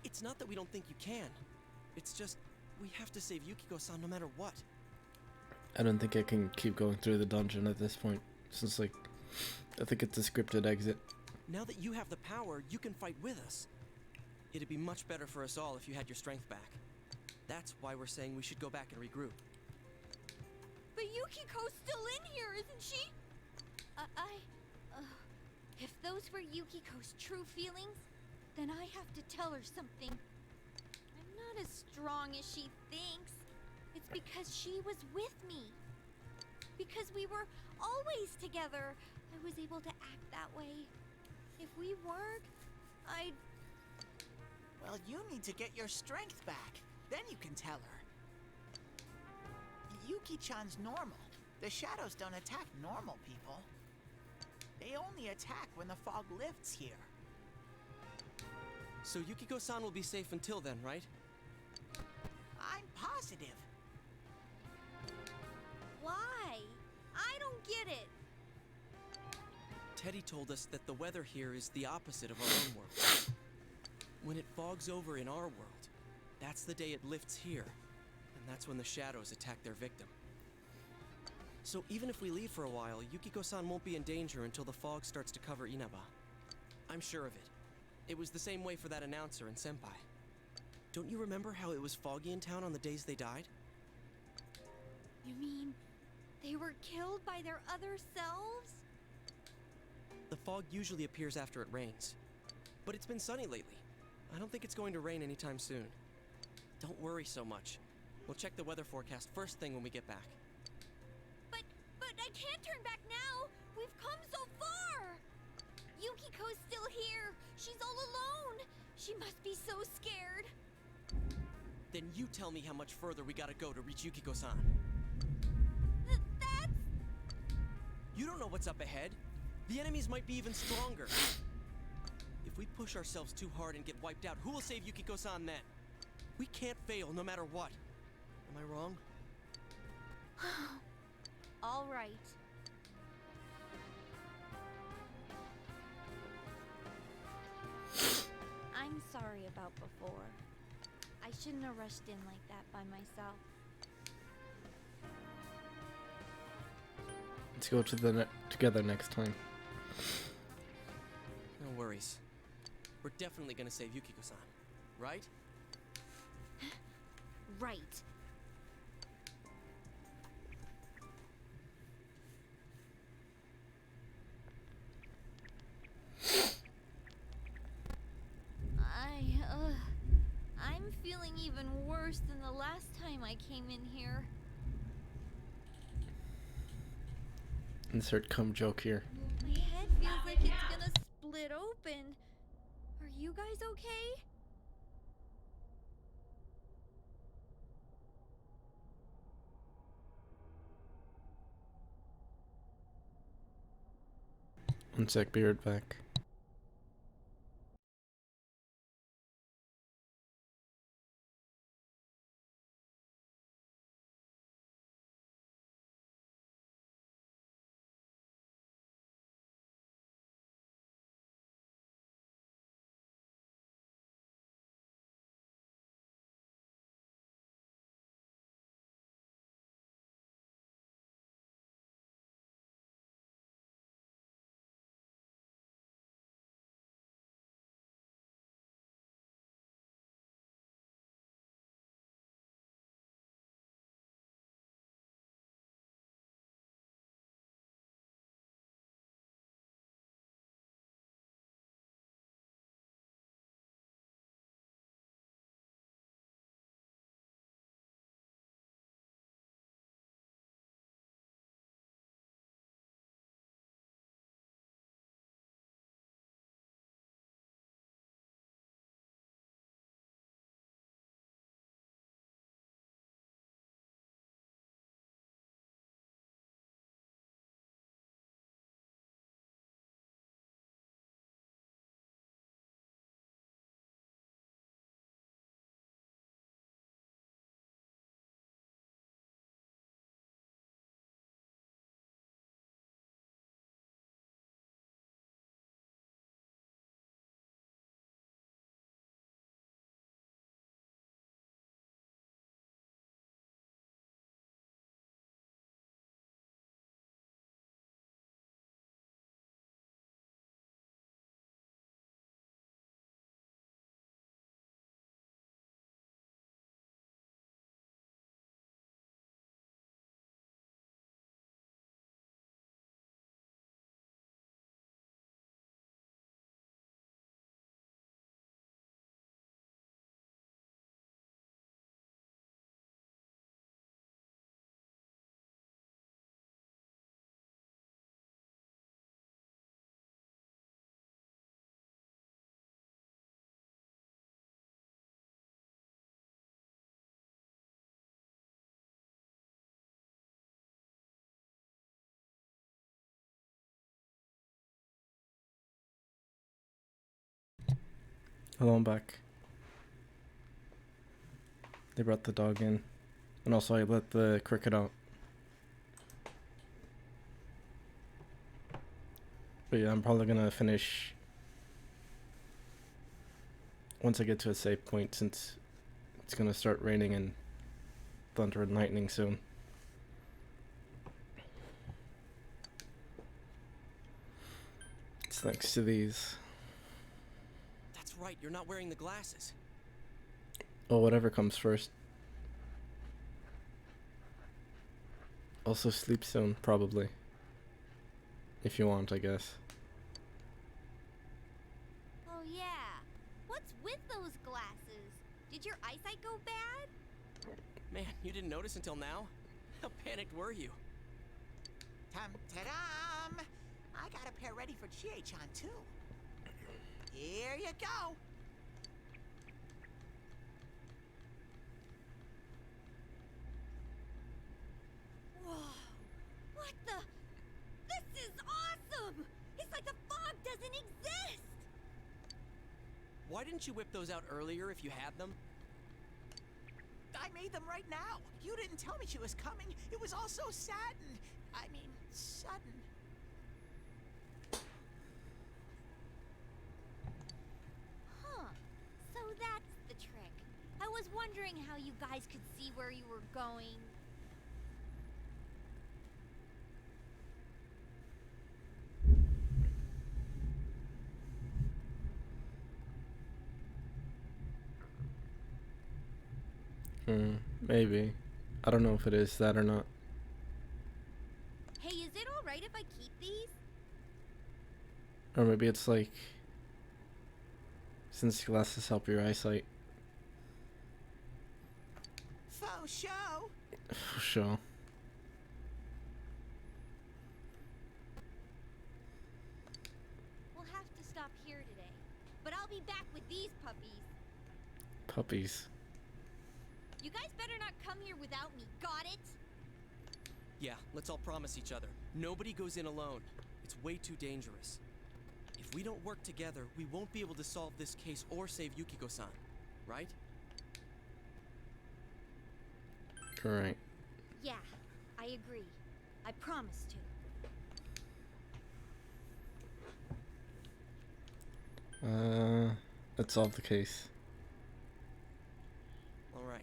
It's not that we don't think you can. It's just, we have to save Yukiko-san no matter what. I don't think I can keep going through the dungeon at this point, since, like, I think it's a scripted exit. Now that you have the power, you can fight with us. It'd be much better for us all if you had your strength back. That's why we're saying we should go back and regroup. But Yukiko's still in here, isn't she? If those were Yukiko's true feelings, then I have to tell her something. I'm not as strong as she thinks. It's because she was with me. Because we were always together, I was able to act that way. If we weren't, I'd... Well, you need to get your strength back. Then you can tell her. Yuki-chan's normal. The shadows don't attack normal people. They only attack when the fog lifts here. So Yukiko-san will be safe until then, right? I'm positive. Why? I don't get it. Teddy told us that the weather here is the opposite of our own world. When it fogs over in our world, that's the day it lifts here. And that's when the shadows attack their victim. So even if we leave for a while, Yukiko-san won't be in danger until the fog starts to cover Inaba. I'm sure of it. It was the same way for that announcer and Senpai. Don't you remember how it was foggy in town on the days they died? You mean they were killed by their other selves? The fog usually appears after it rains. But it's been sunny lately. I don't think it's going to rain anytime soon. Don't worry so much. We'll check the weather forecast first thing when we get back. But I can't turn back now. We've come so far. Yukiko's still here. She's all alone. She must be so scared. Then you tell me how much further we gotta go to reach Yukiko-san. That's... You don't know what's up ahead. The enemies might be even stronger. If we push ourselves too hard and get wiped out, who will save Yukiko-san then? We can't fail no matter what. Am I wrong? All right. I'm sorry about before. I shouldn't have rushed in like that by myself. Let's go to the together next time. No worries. We're definitely gonna save Yukiko-san, right? Right. I'm feeling even worse than the last time I came in here. Insert cum joke here. My head feels like it's gonna split open. Are you guys okay? One sec, be right back. Hello, I'm back. They brought the dog in. And also I let the cricket out. But yeah, I'm probably gonna finish once I get to a safe point, since it's gonna start raining and thunder and lightning soon. It's thanks to these. That's right, you're not wearing the glasses. Well, whatever comes first. Also sleep soon, probably. If you want, I guess. Oh yeah. What's with those glasses? Did your eyesight go bad? Man, you didn't notice until now? How panicked were you? Tum-ta-dum! I got a pair ready for Chie-chan, too. Here you go. Whoa. What the? This Why didn't you whip those out earlier if you had them? I made them right now. You didn't tell me she was coming. It was all so sudden. Sudden. Huh. So that's the trick. I was wondering how you guys could see where you were going. Maybe. I don't know if it is that or not. Hey, is it alright if I keep these? Or maybe it's like, since glasses help your eyesight. Faux show. For sure. We'll have to stop here today. But I'll be back with these puppies. Puppies. You guys better not come here without me, got it? Yeah, let's all promise each other. Nobody goes in alone. It's way too dangerous. If we don't work together, we won't be able to solve this case or save Yukiko-san, right? Alright. Yeah, I agree. I promise to. Let's solve the case. Alright.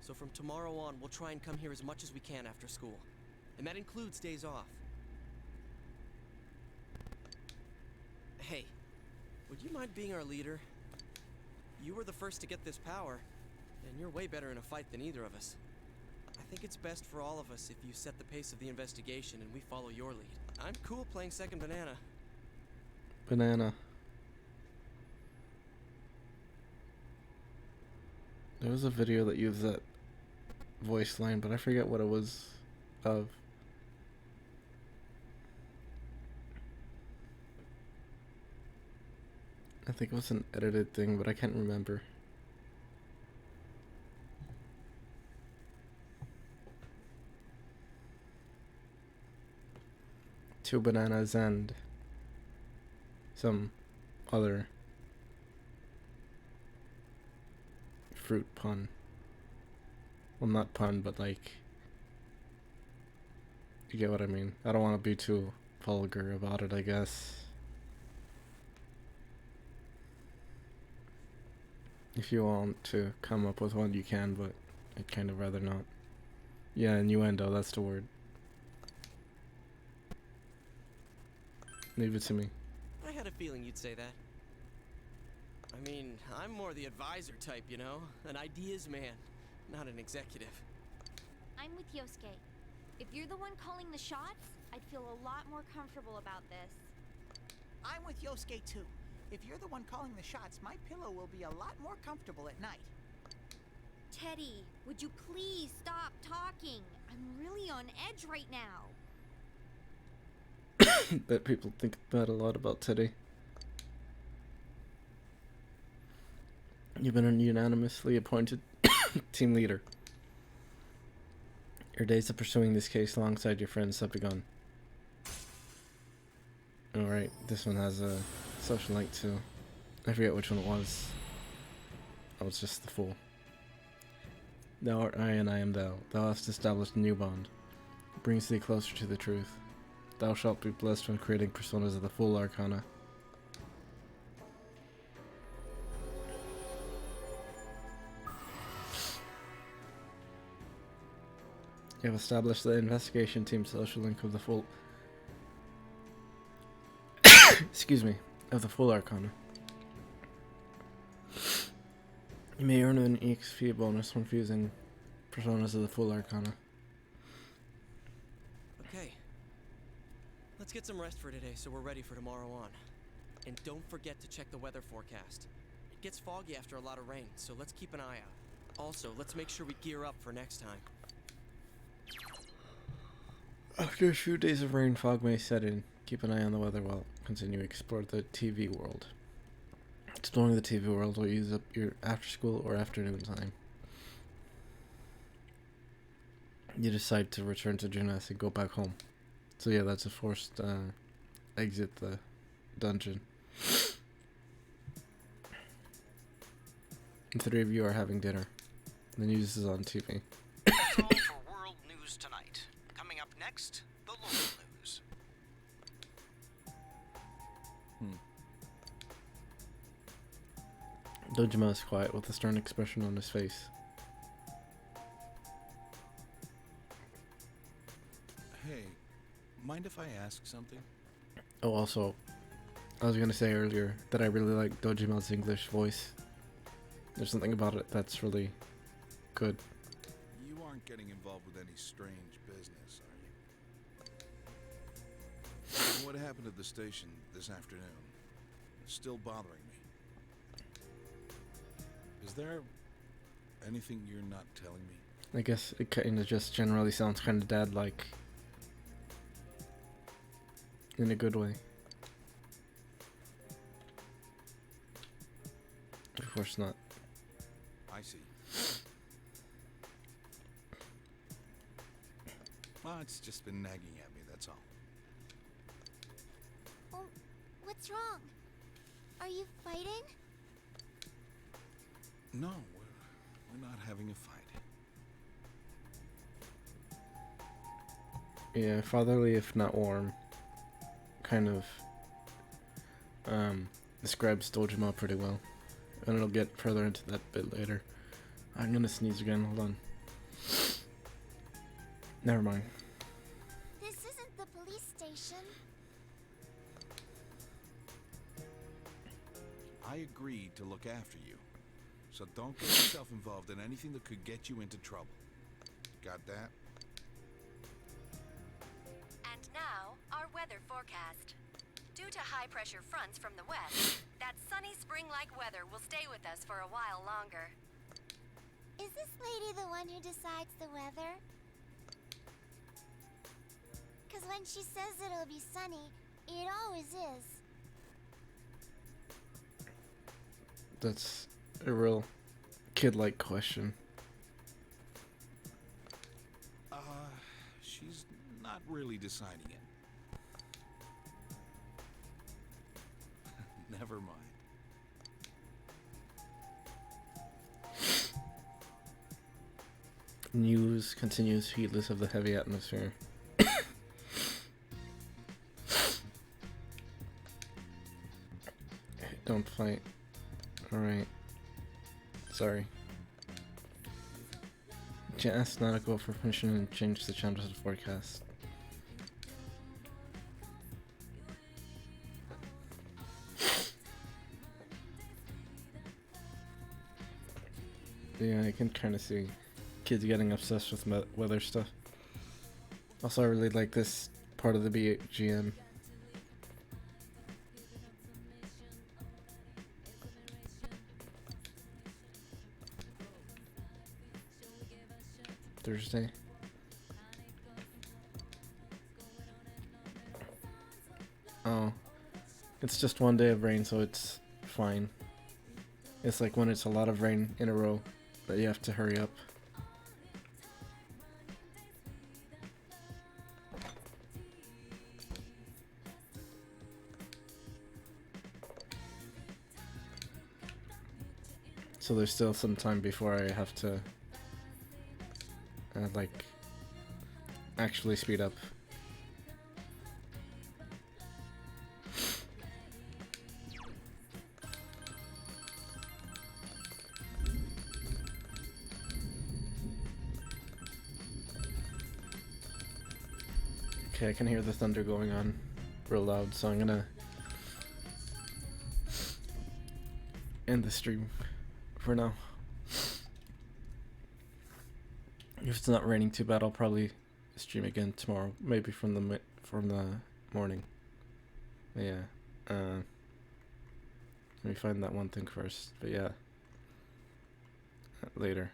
So from tomorrow on, we'll try and come here as much as we can after school. And that includes days off. Hey, would you mind being our leader? You were the first to get this power, and you're way better in a fight than either of us. I think it's best for all of us if you set the pace of the investigation and we follow your lead. I'm cool playing second banana. Banana. There was a video that used that voice line, but I forget what it was of. I think it was an edited thing, but I can't remember. Two bananas and some other fruit pun. Well, not pun, but like, you get what I mean. I don't want to be too vulgar about it, I guess. If you want to come up with one, you can, but I'd kind of rather not. Yeah, innuendo, that's the word. Leave it to me. I had a feeling you'd say that. I mean, I'm more the advisor type, you know? An ideas man, not an executive. I'm with Yosuke. If you're the one calling the shots, I'd feel a lot more comfortable about this. I'm with Yosuke too. If you're the one calling the shots, my pillow will be a lot more comfortable at night. Teddy, would you please stop talking? I'm really on edge right now. Bet people think that a lot about Teddy. You've been unanimously appointed team leader. Your days of pursuing this case alongside your friends have begun. Alright, this one has a social link too. I forget which one it was. I was just the fool. Thou art I and I am thou. Thou hast established a new bond. It brings thee closer to the truth. Thou shalt be blessed when creating personas of the full arcana. You have established the investigation team social link of the full excuse me, of the full arcana. You may earn an EXP bonus when fusing personas of the full arcana. Okay. Let's get some rest for today so we're ready for tomorrow on. And don't forget to check the weather forecast. It gets foggy after a lot of rain, so let's keep an eye out. Also, let's make sure we gear up for next time. After a few days of rain, fog may set in. Keep an eye on the weather while continue to explore the TV world. Exploring the TV world will use up your after school or afternoon time. You decide to return to Juness and go back home. So yeah, that's a forced exit the dungeon. The three of you are having dinner. The news is on TV. That's all for world news tonight. Coming up next, the local news. Dojima is quiet with a stern expression on his face. Hey, mind if I ask something? Oh, also, I was gonna say earlier that I really like Dojima's English voice. There's something about it that's really good. You aren't getting involved with any strange business, are you? What happened at the station this afternoon is still bothering me. Is there anything you're not telling me? I guess it kinda just generally sounds kinda dad-like. In a good way. Of course not. I see. Well, it's just been nagging at me, that's all. Oh, what's wrong? Are you fighting? No, we're not having a fight. Yeah, fatherly if not warm. Kind of describes Dojima pretty well. And it'll get further into that bit later. I'm gonna sneeze again, hold on. Never mind. This isn't the police station. I agreed to look after you. So don't get yourself involved in anything that could get you into trouble. Got that? And now, our weather forecast. Due to high-pressure fronts from the west, that sunny spring-like weather will stay with us for a while longer. Is this lady the one who decides the weather? Because when she says it'll be sunny, it always is. That's a real kid-like question. She's not really deciding it. Never mind. News continues heedless of the heavy atmosphere. Don't fight. Alright. Sorry. Ask Nautical for permission and change the channel to the forecast. Yeah, I can kind of see kids getting obsessed with weather stuff. Also, I really like this part of the BGM. Thursday. Oh, it's just one day of rain, so it's fine. It's like when it's a lot of rain in a row that you have to hurry up. So there's still some time before I have to like actually speed up. Okay, I can hear the thunder going on real loud, so I'm gonna end the stream for now. If it's not raining too bad, I'll probably stream again tomorrow, maybe from the morning. But yeah, let me find that one thing first. But yeah, later.